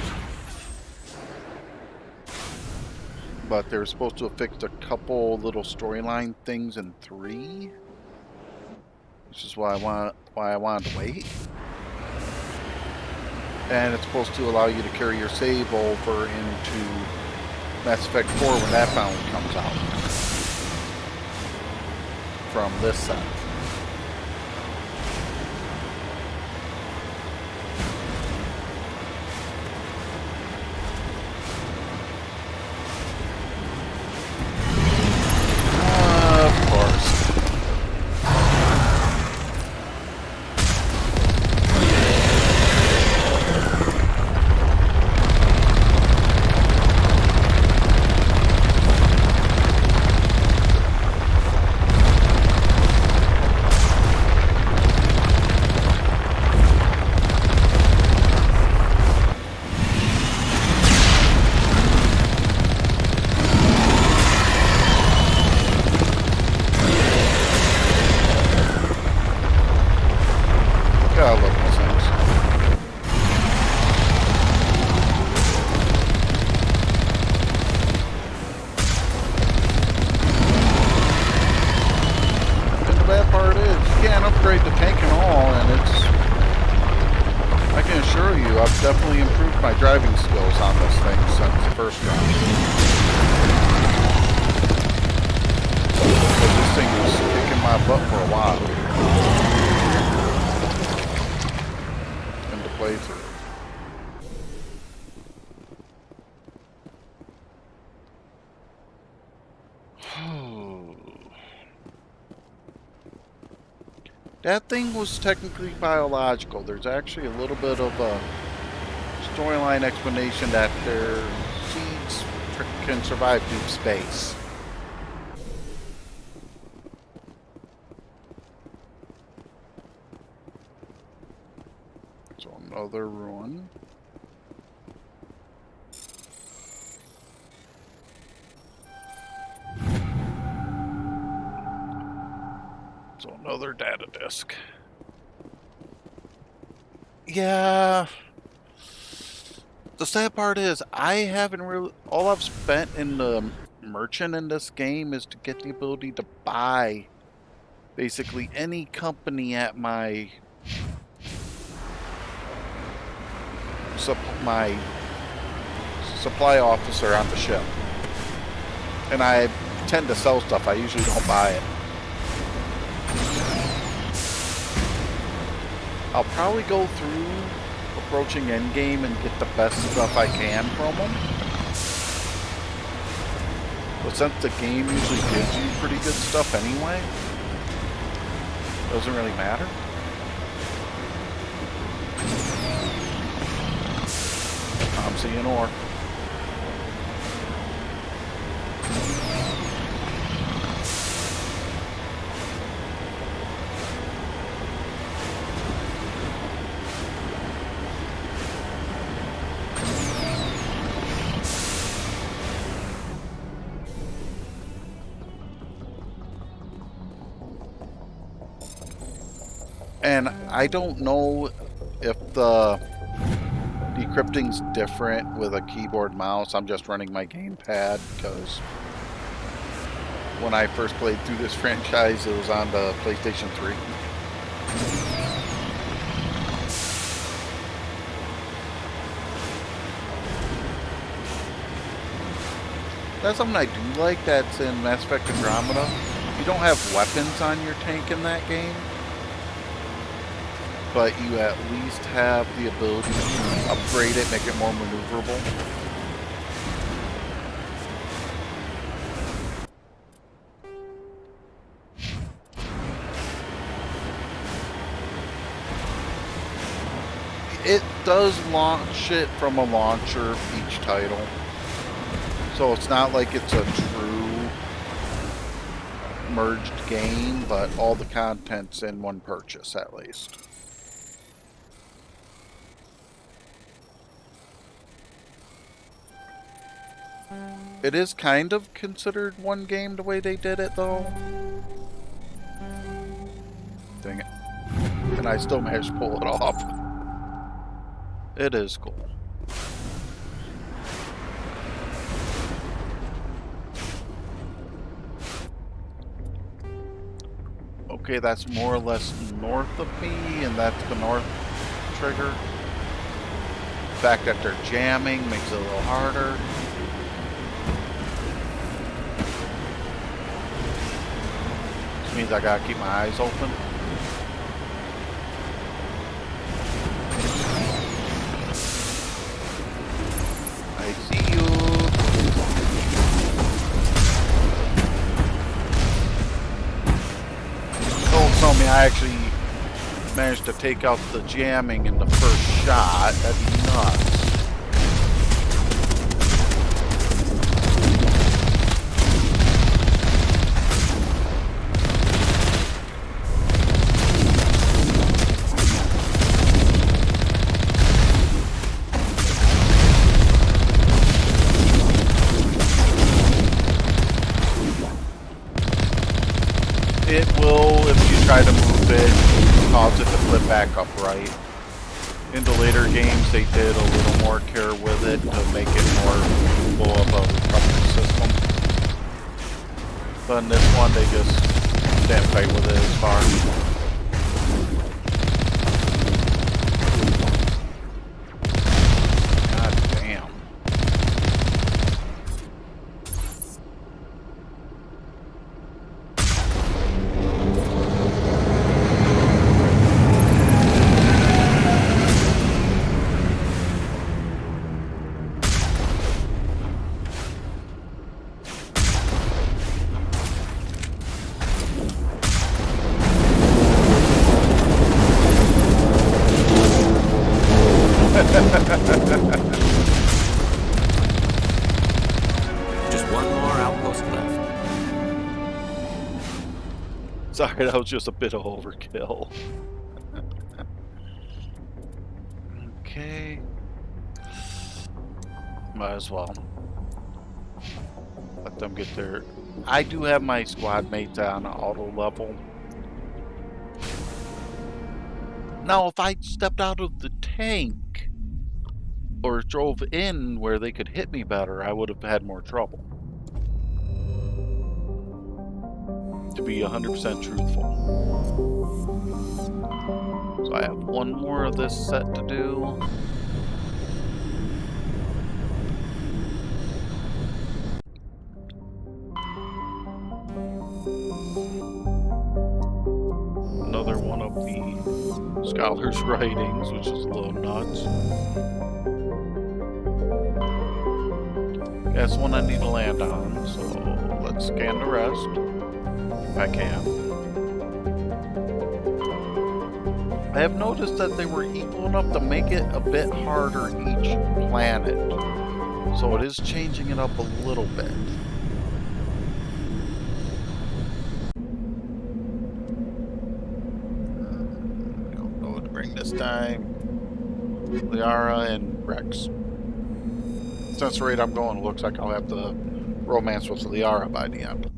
But they were supposed to have fixed a couple little storyline things in 3. Which is why I wanted to wait. And it's supposed to allow you to carry your save over into Mass Effect 4 when that finally comes out from this set. Of course. Definitely improved my driving skills on this thing since the first round. Because this thing was kicking my butt for a while. In the playthrough. That thing was technically biological. There's actually a little bit of a storyline explanation that their seeds can survive deep space. So another ruin. So another data disk. Yeah. The sad part is, I haven't really... All I've spent in the merchant in this game is to get the ability to buy basically any company at my supply officer on the ship. And I tend to sell stuff. I usually don't buy it. I'll probably go through approaching endgame and get the best stuff I can from them. But since the game usually gives you pretty good stuff anyway, doesn't really matter. I'm seeing ore. And I don't know if the decrypting's different with a keyboard mouse. I'm just running my gamepad because when I first played through this franchise, it was on the PlayStation 3. That's something I do like that's in Mass Effect Andromeda. You don't have weapons on your tank in that game, but you at least have the ability to upgrade it, make it more maneuverable. It does launch it from a launcher each title. So it's not like it's a true merged game, but all the content's in one purchase at least. It is kind of considered one game the way they did it though. Dang it. And I still managed to pull it off. It is cool. Okay, that's more or less north of me, and that's the north trigger. The fact that they're jamming makes it a little harder. This means I gotta keep my eyes open. I see you. Don't tell me I actually managed to take out the jamming in the first shot. That'd be nuts. It will, if you try to move it, cause it to flip back upright. In the later games, they did a little more care with it to make it more movable of a recovery system. But in this one, they just didn't fight with it as far. God damn. Just one more outpost left. Sorry, that was just a bit of overkill. Okay. Might as well. Let them get their... I do have my squad mates on auto level. Now, if I stepped out of the tank or drove in where they could hit me better, I would have had more trouble. To be 100% truthful. So I have one more of this set to do. Another one of the scholar's writings, which is a little nuts. That's one I need to land on, so let's scan the rest, if I can. I have noticed that they were equal enough to make it a bit harder each planet, so it is changing it up a little bit. I don't know what to bring this time. Liara and Rex. Since the rate I'm going, it looks like I'll have the romance with Liara by the end.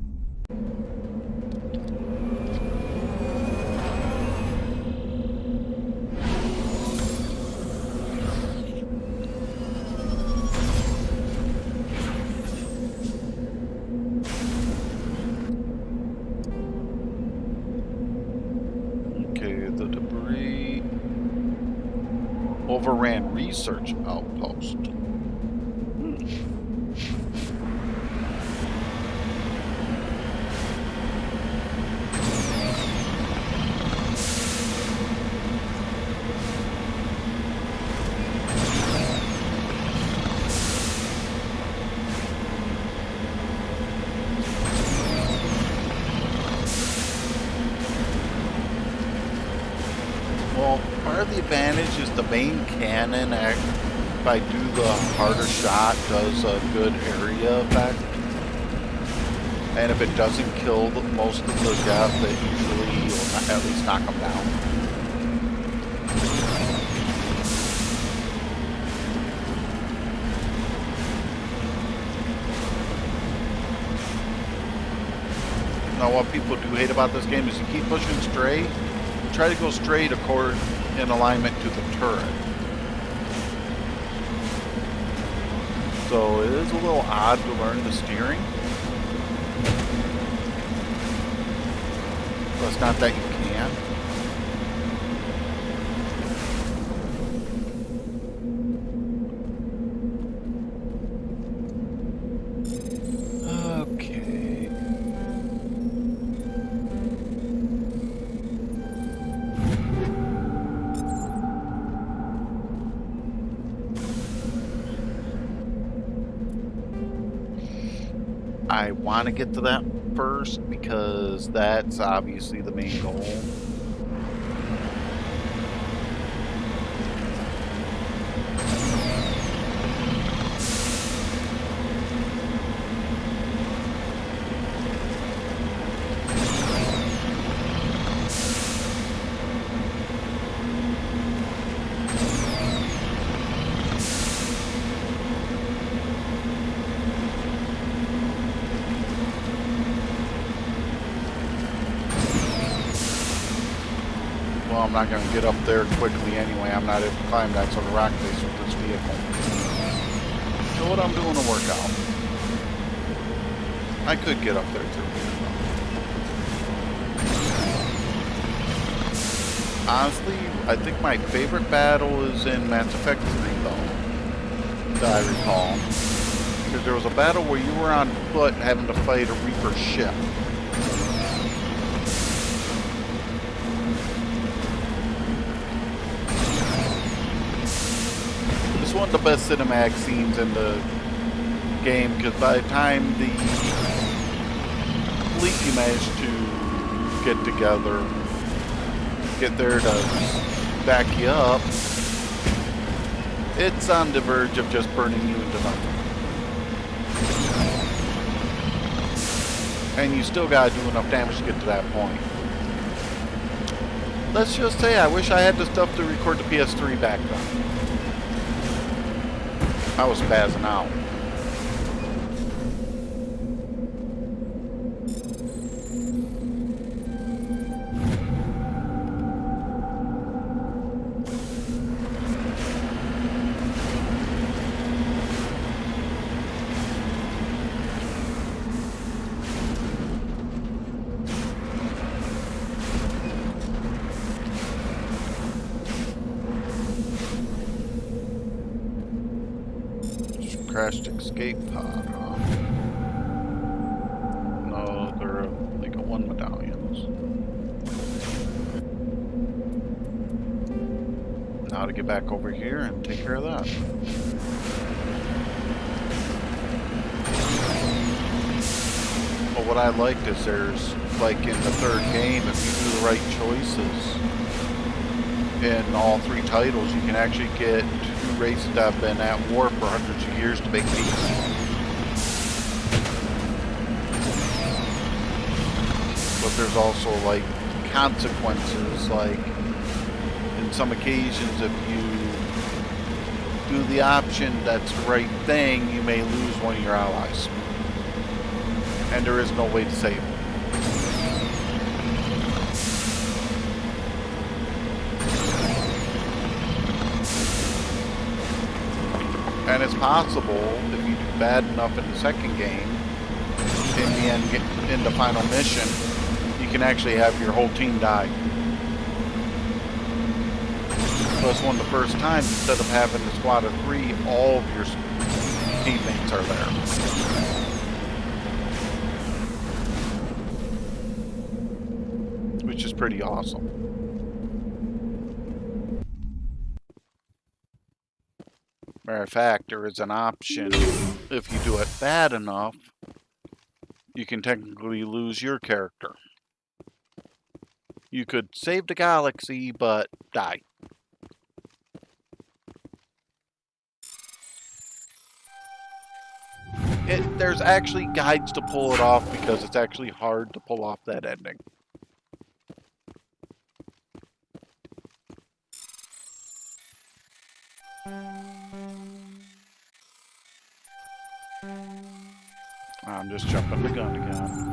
overran research outpost. Well, part of the advantage is the main cannon, if I do the harder shot, does a good area effect. And if it doesn't kill most of the death, it usually will at least knock them down. Now what people do hate about this game is you keep pushing straight, try to go straight in alignment to the turret. So it is a little odd to learn the steering. But it's not that you can't. Okay. I want to get to that first because that's obviously the main goal. Well, I'm not going to get up there quickly anyway. I'm not able to climb that sort of rock face with this vehicle. So what I'm doing to work out. I could get up there through here. Honestly, I think my favorite battle is in Mass Effect 3 though, that I recall. Because there was a battle where you were on foot having to fight a Reaper ship. One of the best cinematic scenes in the game because by the time the fleet you manage to get together, get there to back you up, it's on the verge of just burning you into nothing. And you still gotta do enough damage to get to that point. Let's just say I wish I had the stuff to record the PS3 back then. I was spazzing out. Crashed escape pod, huh? No, they're like one medallions. Now to get back over here and take care of that. But what I liked is there's, like in the third game, if you do the right choices in all three titles, you can actually get races that have been at war for hundreds of years to make peace. But there's also like consequences, like in some occasions if you do the option that's the right thing, you may lose one of your allies. And there is no way to save them. And it's possible, if you do bad enough in the second game, in the end, in the final mission, you can actually have your whole team die. Plus, one of the first times, instead of having a squad of 3, all of your teammates are there. Which is pretty awesome. Matter of fact, there is an option, if you do it bad enough, you can technically lose your character. You could save the galaxy, but die. There's actually guides to pull it off because it's actually hard to pull off that ending. I'm just jumping the gun again.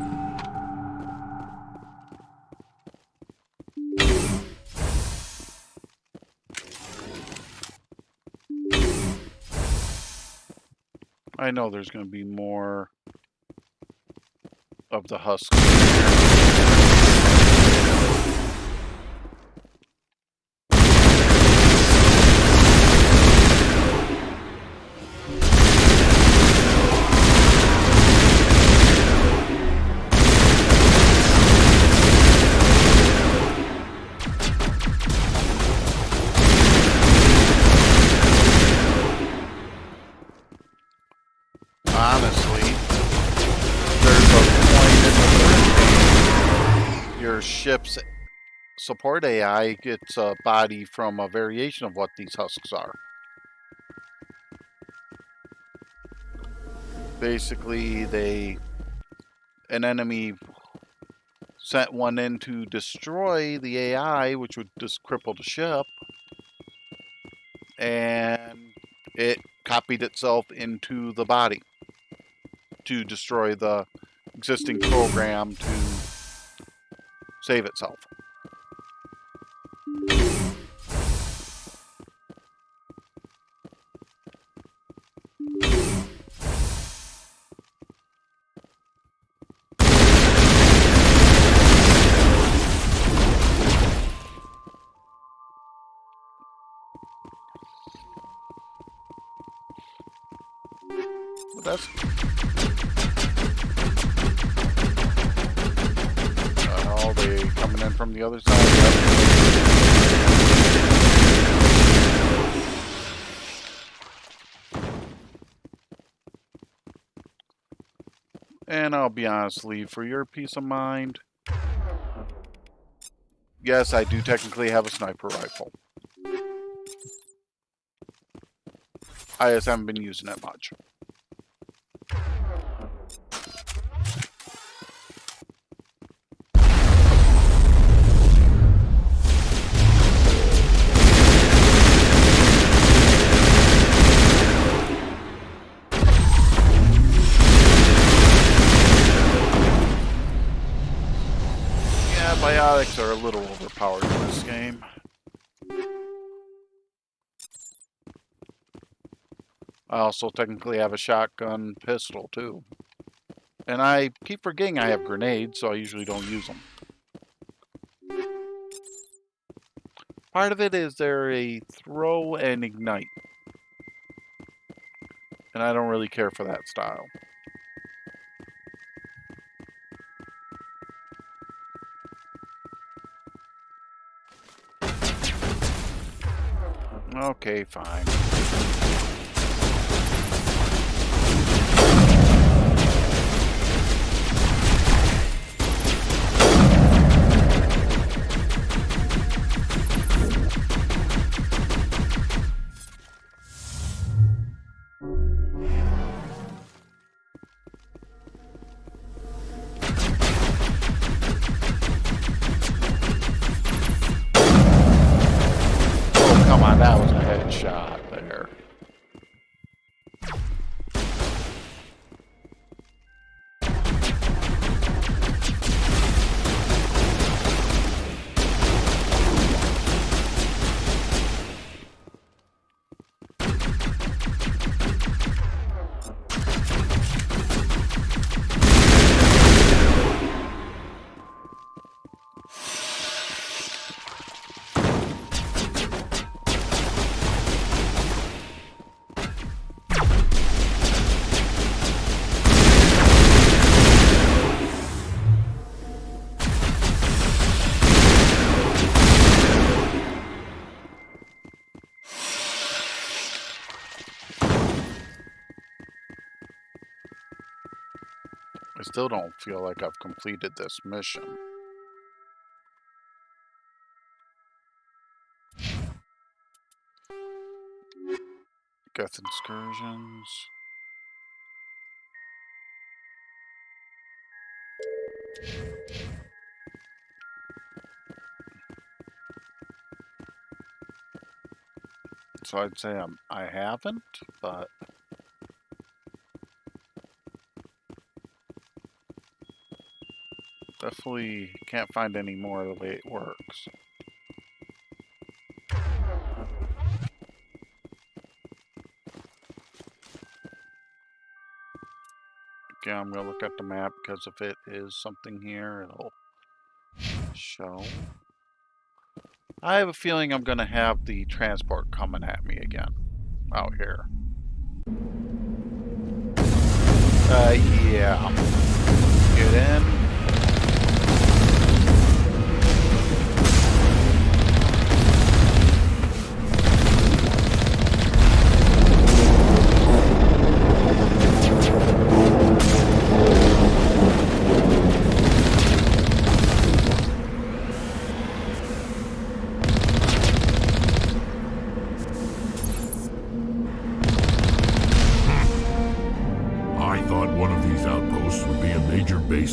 I know there's going to be more of the husks. Honestly, there's a point in the game your ship's support AI gets a body from a variation of what these husks are. Basically, an enemy sent one in to destroy the AI, which would just cripple the ship, and it copied itself into the body to destroy the existing program to save itself. But that's... are they coming in from the other side? And I'll be honest, Lee, for your peace of mind, yes, I do technically have a sniper rifle. I just haven't been using it much. Biotics are a little overpowered in this game. I also technically have a shotgun pistol too. And I keep forgetting I have grenades, so I usually don't use them. Part of it is they're a throw and ignite. And I don't really care for that style. Okay, fine. Come on, that was a headshot there. still don't feel like I've completed this mission. Geth excursions. So I'd say I haven't, but definitely can't find any more of the way it works. Again, I'm gonna look at the map because if it is something here, it'll show. I have a feeling I'm gonna have the transport coming at me again out here. Yeah. Get in.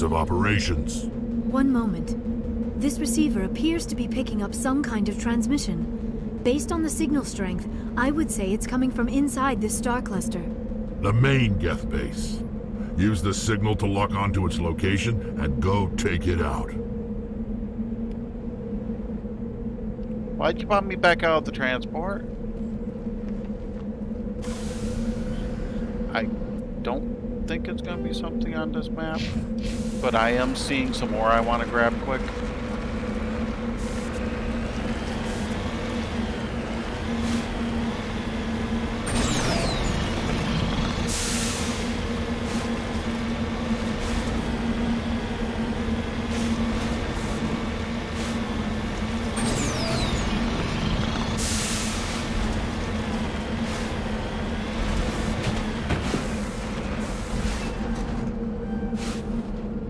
Of operations. One moment. This receiver appears to be picking up some kind of transmission. Based on the signal strength, I would say it's coming from inside this star cluster. The main Geth base. Use the signal to lock onto its location and go take it out. Why'd you pop me back out of the transport? I don't think it's gonna be something on this map, but I am seeing some more I want to grab quick.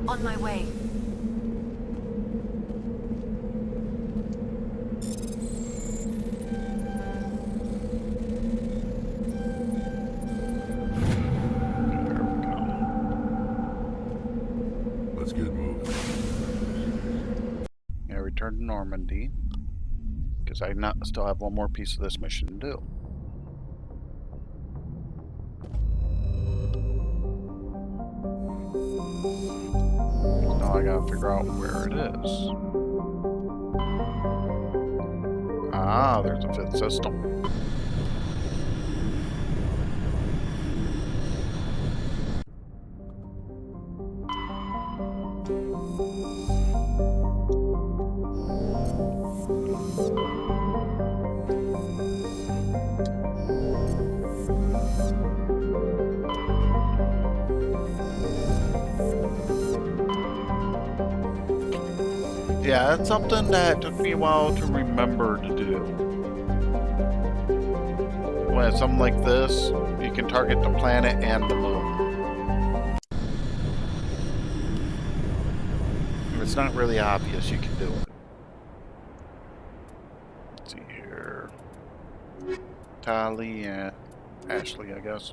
On my way. Let's get moving. Yeah, return to Normandy, because I still have one more piece of this mission to do. I gotta figure out where it is. Ah, there's a fifth system. Yeah, that's something that took me a while to remember to do. When it's something like this, you can target the planet and the moon. If it's not really obvious, you can do it. Let's see here. Tali and Ashley, I guess.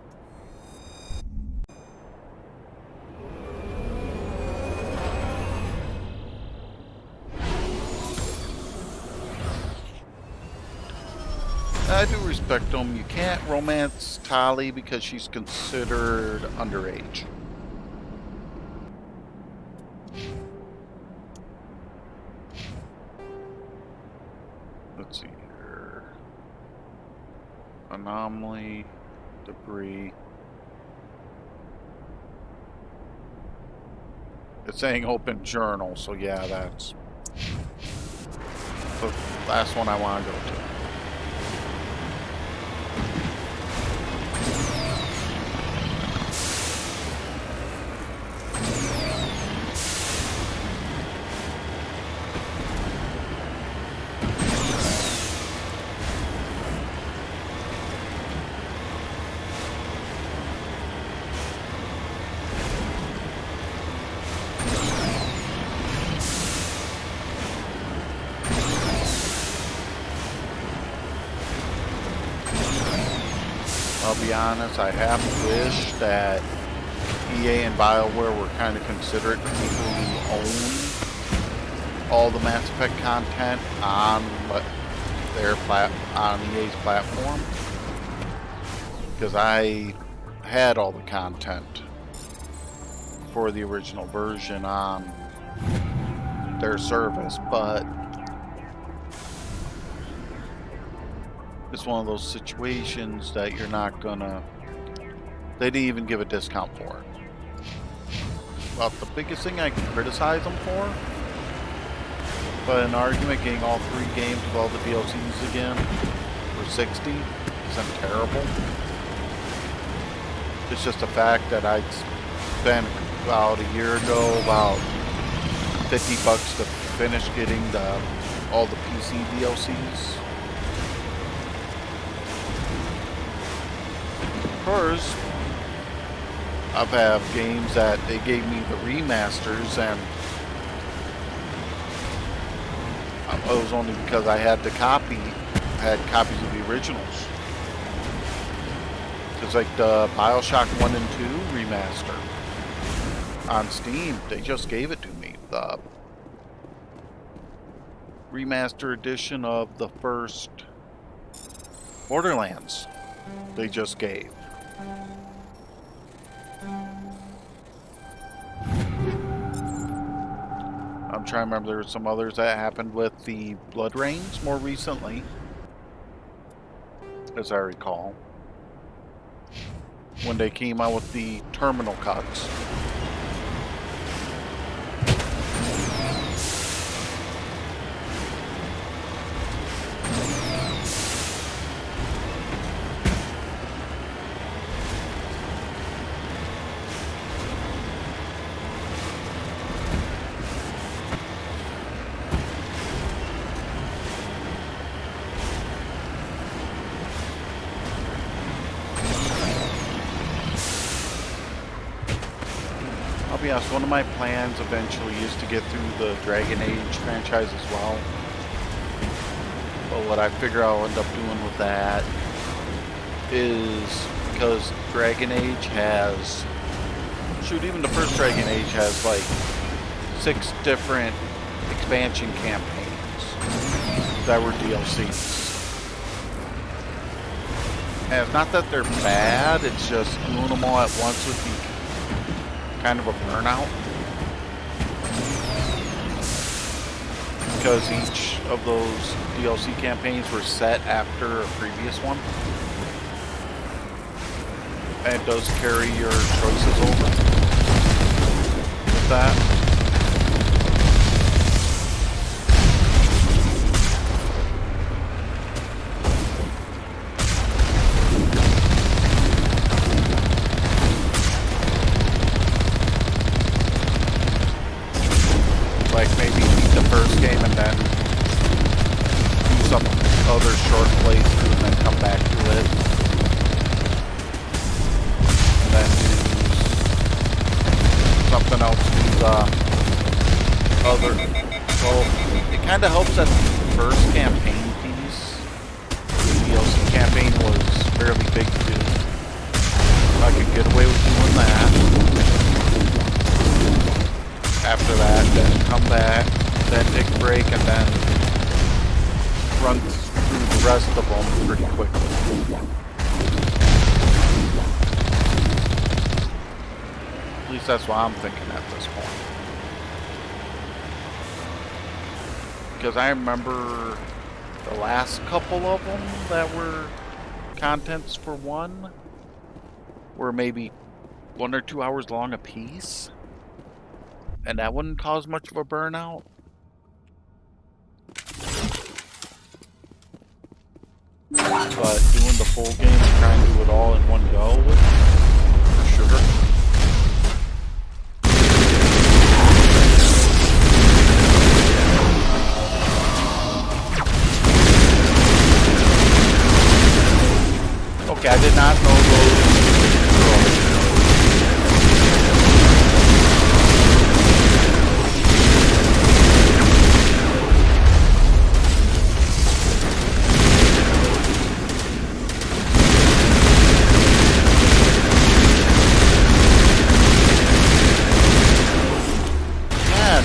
I do respect them. You can't romance Tali because she's considered underage. Let's see here. Anomaly, debris. It's saying open journal, so yeah, that's the last one I want to go to. be honest, I have wished that EA and BioWare were kind of considerate to people who own all the Mass Effect content on on EA's platform, because I had all the content for the original version on their service, but it's one of those situations that you're not gonna, they didn't even give a discount for it. Well, the biggest thing I can criticize them for, but an argument getting all 3 games with all the DLCs again for 60 isn't terrible. It's just the fact that I'd spent about a year ago about $50 to finish getting all the PC DLCs. First, I've had games that they gave me the remasters, and it was only because I had copies of the originals. Because like the BioShock 1 and 2 remaster on Steam, they just gave it to me. The remaster edition of the first Borderlands, they just gave. I'm trying to remember, there were some others that happened with the Blood Rains more recently, as I recall, when they came out with the terminal cuts. Yes, one of my plans eventually is to get through the Dragon Age franchise as well. But what I figure I'll end up doing with that is, because Dragon Age has, even the first Dragon Age has like 6 different expansion campaigns that were DLCs. And it's not that they're bad, it's just doing them all at once would be kind of a burnout, because each of those DLC campaigns were set after a previous one, and it does carry your choices over with that. Like maybe beat the first game and then do some other short playthrough and then come back to it. And then do something else to the other. Well, it kind of helps that the first campaign piece, the DLC campaign, was fairly big too. I could get away with doing that. After that, then come back, then take a break, and then run through the rest of them pretty quickly. At least that's what I'm thinking at this point. Because I remember the last couple of them that were contents for one were maybe 1 or 2 hours long a piece. And that wouldn't cause much of a burnout. But doing the full game and trying to do it all in one go, for sure. Okay, I did not know those.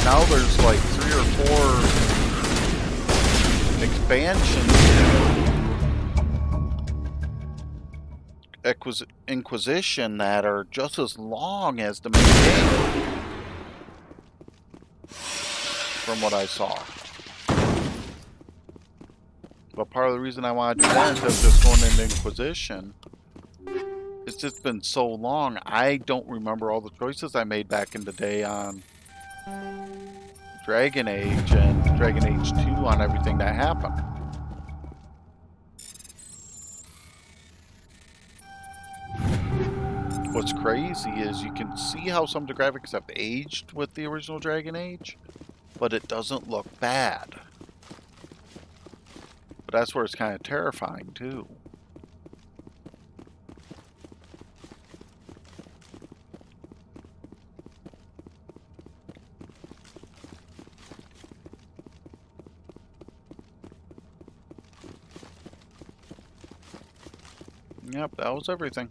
God, now there's like 3 or 4 expansions to Inquisition that are just as long as the main game, from what I saw. But part of the reason I want to do that instead of just going into Inquisition, it's just been so long, I don't remember all the choices I made back in the day on Dragon Age and Dragon Age 2 on everything that happened. What's crazy is you can see how some of the graphics have aged with the original Dragon Age, but it doesn't look bad. But that's where it's kind of terrifying too. Yep, that was everything.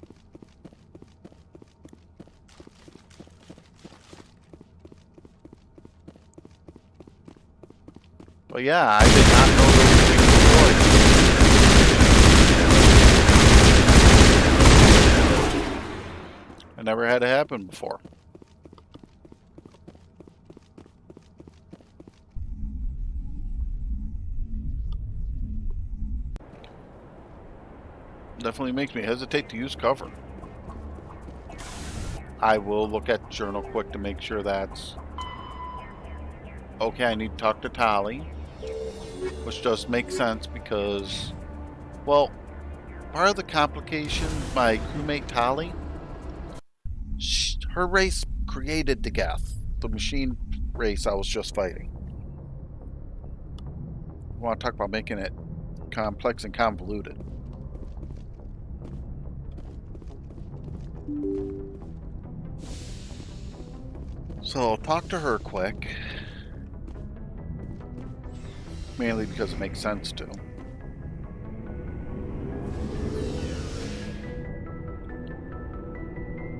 But yeah, I did not know those things were destroyed. I never had it happen before. Definitely makes me hesitate to use cover. I will look at Journal quick to make sure that's okay. I need to talk to Tali, which does make sense because, well, part of the complication, my crewmate Tali, her race created the Geth, the machine race I was just fighting. I want to talk about making it complex and convoluted. So I'll talk to her quick. Mainly because it makes sense to.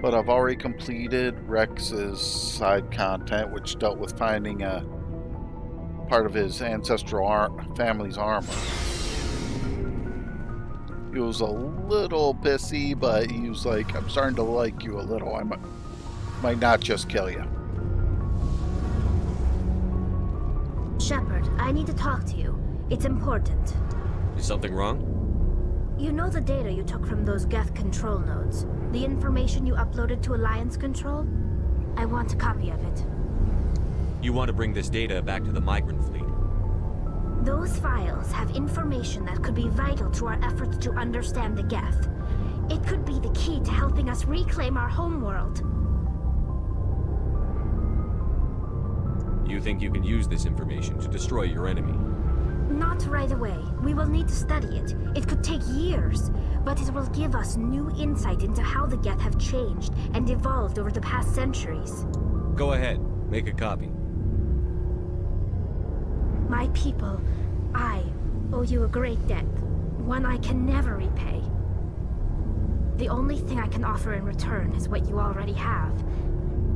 But I've already completed Rex's side content, which dealt with finding a part of his ancestral family's armor. He was a little pissy, but he was like, I'm starting to like you a little. I might not just kill you. Shepard, I need to talk to you. It's important. Is something wrong? You know the data you took from those Geth control nodes? The information you uploaded to Alliance Control? I want a copy of it. You want to bring this data back to the migrant fleet? Those files have information that could be vital to our efforts to understand the Geth. It could be the key to helping us reclaim our homeworld. You think you can use this information to destroy your enemy? Not right away. We will need to study it. It could take years, but it will give us new insight into how the Geth have changed and evolved over the past centuries. Go ahead. Make a copy. My people, I owe you a great debt. One I can never repay. The only thing I can offer in return is what you already have.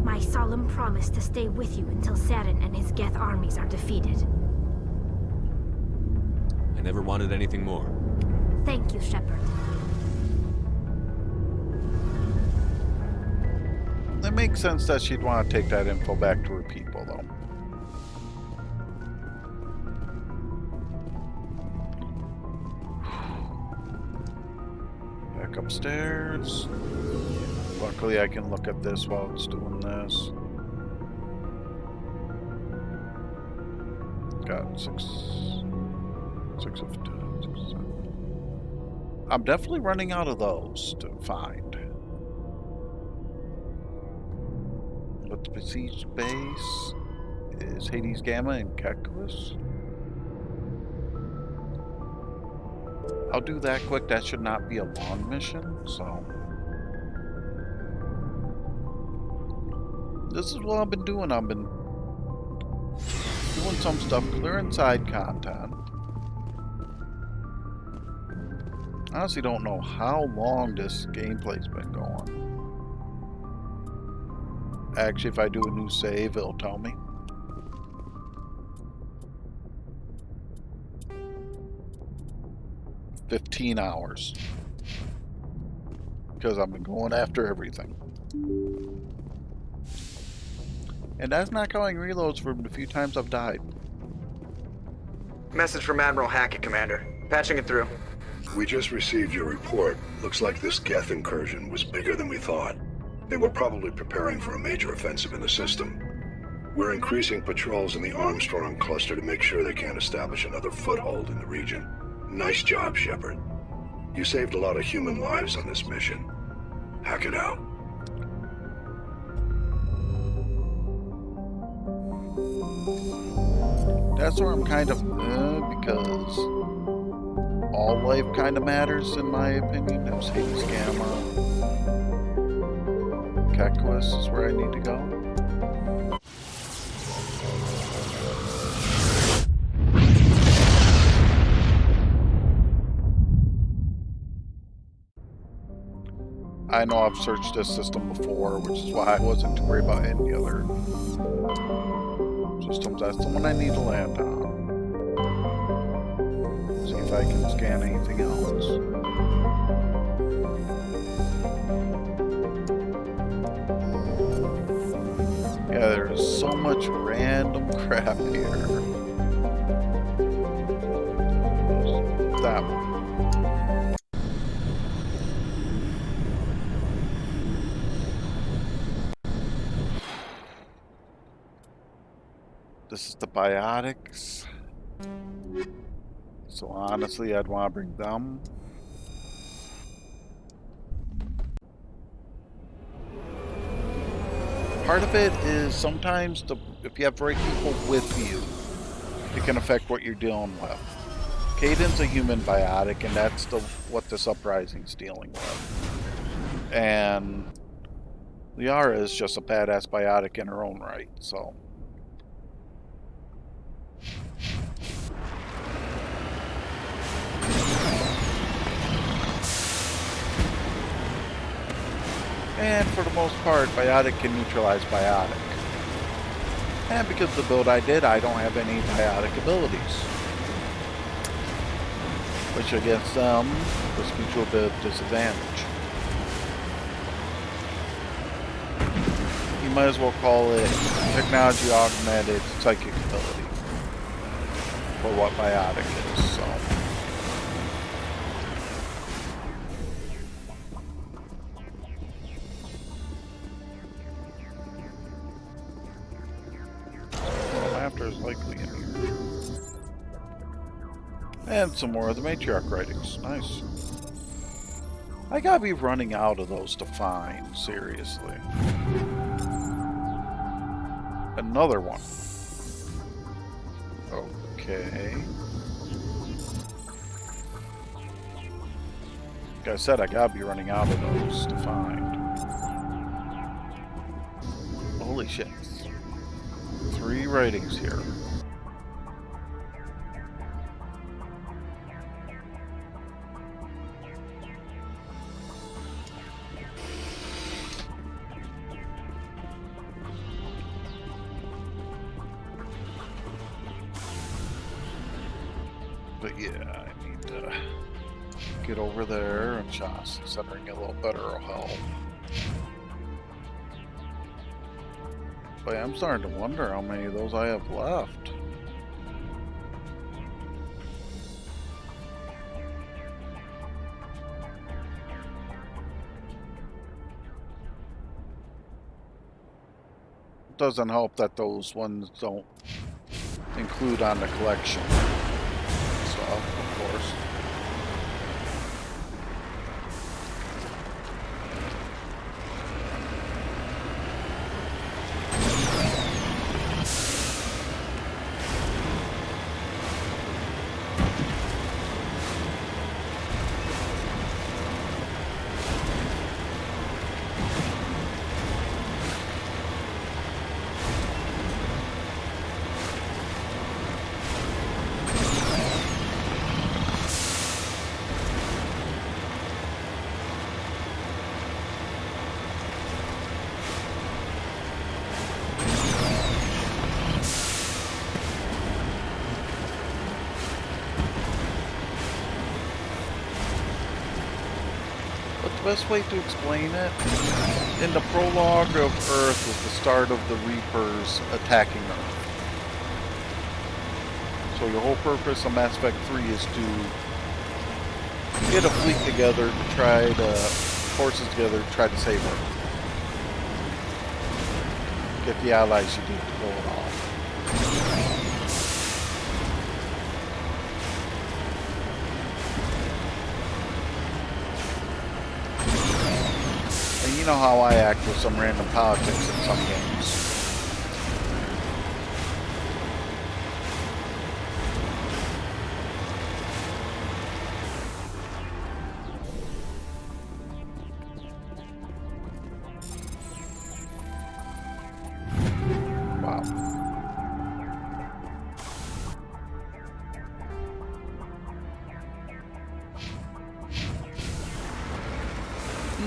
My solemn promise to stay with you until Saren and his Geth armies are defeated. I never wanted anything more. Thank you, Shepard. It makes sense that she'd want to take that info back to her people, though. Back upstairs. Luckily, I can look at this while it's doing this. Got six of 10. 6 of 7. I'm definitely running out of those to find. But the besieged base is Hades Gamma and Keklis. I'll do that quick. That should not be a long mission, so. This is what I've been doing. I've been doing some stuff, clearing side content. I honestly don't know how long this gameplay's been going. Actually, if I do a new save, it'll tell me. 15 hours. Because I've been going after everything. And that's not counting reloads from the few times I've died. Message from Admiral Hackett, Commander. Patching it through. We just received your report. Looks like this Geth incursion was bigger than we thought. They were probably preparing for a major offensive in the system. We're increasing patrols in the Armstrong cluster to make sure they can't establish another foothold in the region. Nice job, Shepard. You saved a lot of human lives on this mission. Hackett out. That's where I'm kind of, because all life kind of matters in my opinion. That was Hades Gamma. Kekwas is where I need to go. I know I've searched this system before, which is why I wasn't too worried about any other systems. That's the one I need to land on. See if I can scan anything else. Yeah, there's so much random crap here. That one. This is the biotics. So honestly, I'd want to bring them. Part of it is sometimes if you have the right people with you, it can affect what you're dealing with. Kaidan's a human biotic, and that's what this uprising's dealing with. And Liara is just a badass biotic in her own right, so. And for the most part, biotic can neutralize biotic. And because of the build I did, I don't have any biotic abilities. Which against them puts me to a bit of disadvantage. You might as well call it technology augmented psychic ability for what biotic is, so. Is likely in here. And some more of the matriarch writings. Nice. I gotta be running out of those to find, seriously. Another one. Okay. Like I said, I gotta be running out of those to find. Holy shit. 3 writings here. But yeah, I need to get over there and just centering a little better will help. But I'm starting to wonder how many of those I have left. It doesn't help that those ones don't include on the collection stuff, of course. best way to explain it? In the prologue of Earth was the start of the Reapers attacking Earth. So your whole purpose of Mass Effect 3 is to get a fleet together to try to forces together to try to save Earth. Get the allies you need to pull it off. And you know how I act with some random politics in some games.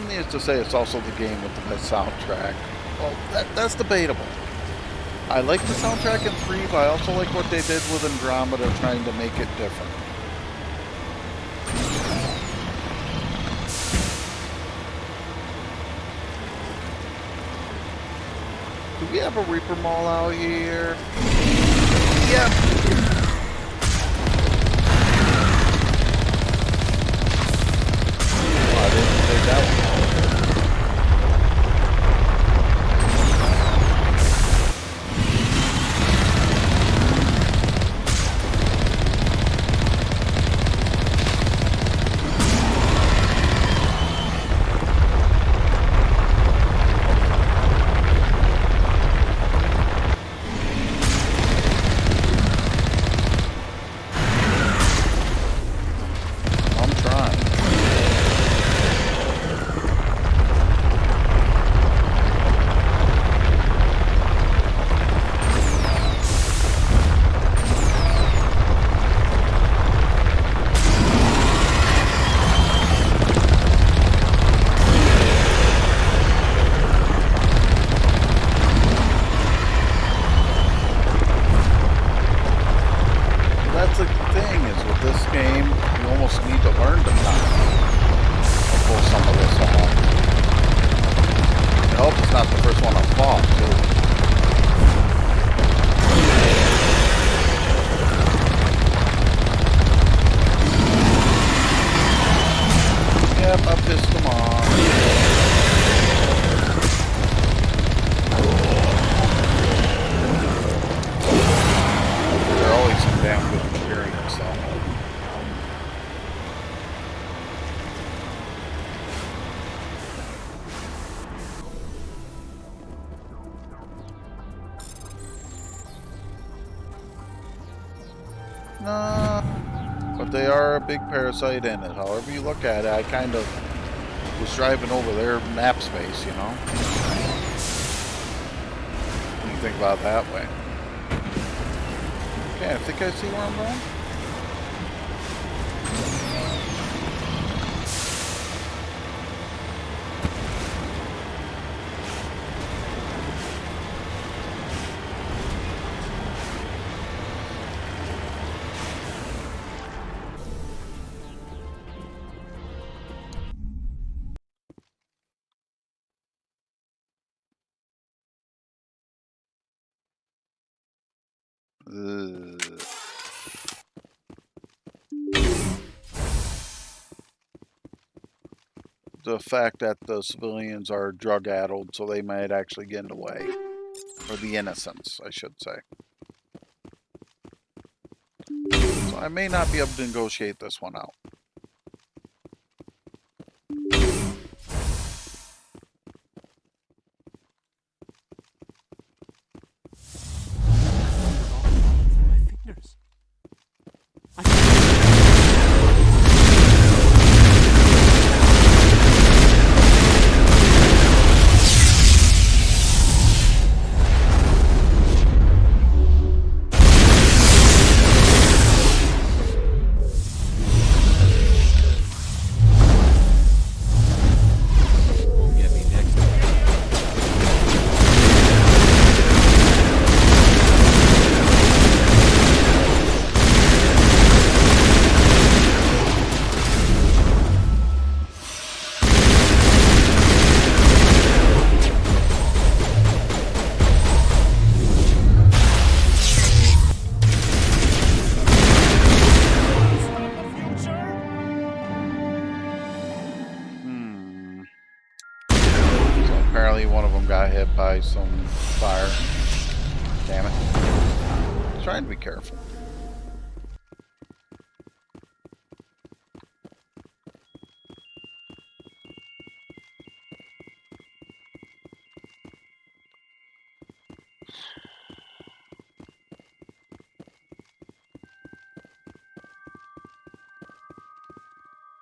Needless to say, it's also the game with the best soundtrack. Well, that's debatable. I like the soundtrack in 3, but I also like what they did with Andromeda, trying to make it different. Do we have a Reaper Mall out here? Yep. I didn't take that one. But they are a big parasite in it. However you look at it, I kind of was driving over their map space, you know? When you think about it that way. Okay, I think I see where I'm going. The fact that the civilians are drug-addled, so they might actually get in the way. Or the innocents, I should say. So I may not be able to negotiate this one out. some fire. Damn it. Trying to be careful.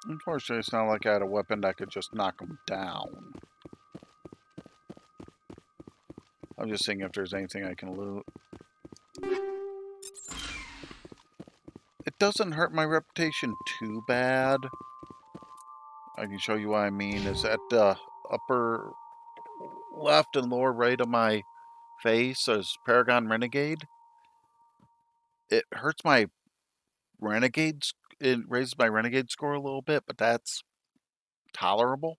Unfortunately, it's not like I had a weapon that could just knock them down. I'm just seeing if there's anything I can loot. It doesn't hurt my reputation too bad. I can show you what I mean. It's at the upper left and lower right of my face as Paragon Renegade. It hurts my Renegades. It raises my Renegade score a little bit, but that's tolerable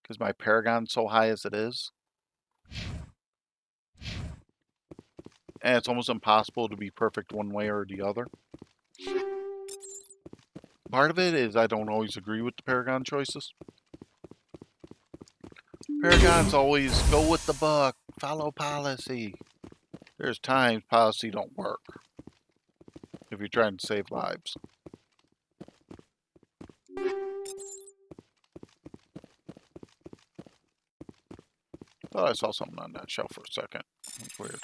because my Paragon's so high as it is. And it's almost impossible to be perfect one way or the other. Part of it is I don't always agree with the Paragon choices. Paragons always go with the book, follow policy. There's times policy don't work if you're trying to save lives. Thought I saw something on that shelf for a second. That's weird.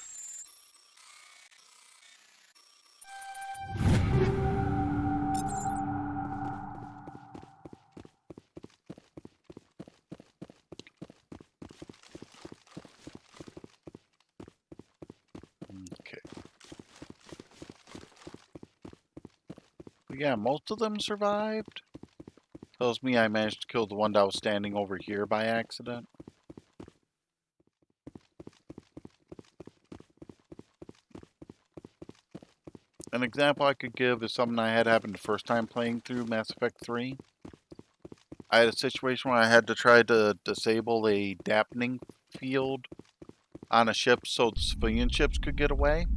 Okay. But yeah, most of them survived. Tells me I managed to kill the one that was standing over here by accident. An example I could give is something I had happen the first time playing through Mass Effect 3. I had a situation where I had to try to disable a dampening field on a ship so the civilian ships could get away.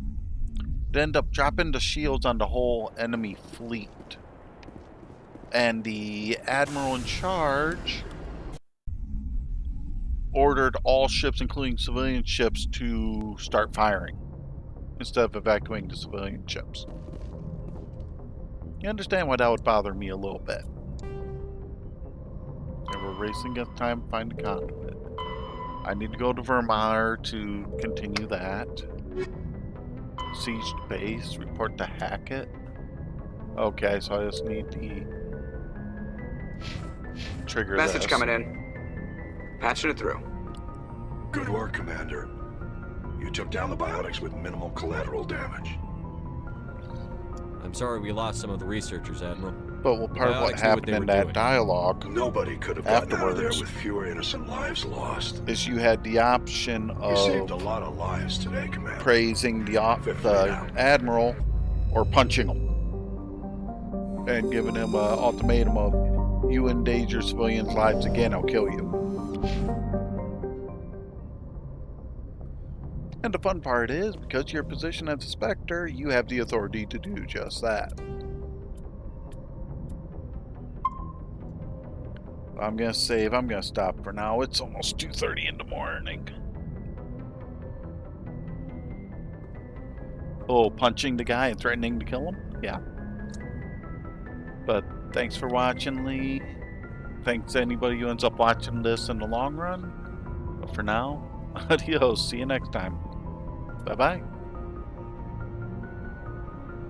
It ended up dropping the shields on the whole enemy fleet. And the admiral in charge ordered all ships, including civilian ships, to start firing instead of evacuating the civilian ships. You understand why that would bother me a little bit. And we're racing against time to find a conduit. I need to go to Vermeer to continue that. Siege base, report to Hackett. Okay, so I just need to trigger Message this. coming in. Patching it through. Good work, Commander. You took down the biotics with minimal collateral damage. I'm sorry we lost some of the researchers, Admiral. But what part of what happened in that dialogue Nobody could have gotten out of there afterwards with fewer innocent lives lost. is you had the option You saved a of lot of lives today, Commander. praising the admiral or punching him and giving him an ultimatum of, you endanger civilians' lives again, I'll kill you. And the fun part is, because your position as a Spectre, you have the authority to do just that. I'm gonna save, I'm gonna stop for now. It's almost 2:30 in the morning. Oh, punching the guy and threatening to kill him? Yeah. But thanks for watching, Lee. Thanks to anybody who ends up watching this in the long run. But for now, adios. See you next time. Bye-bye.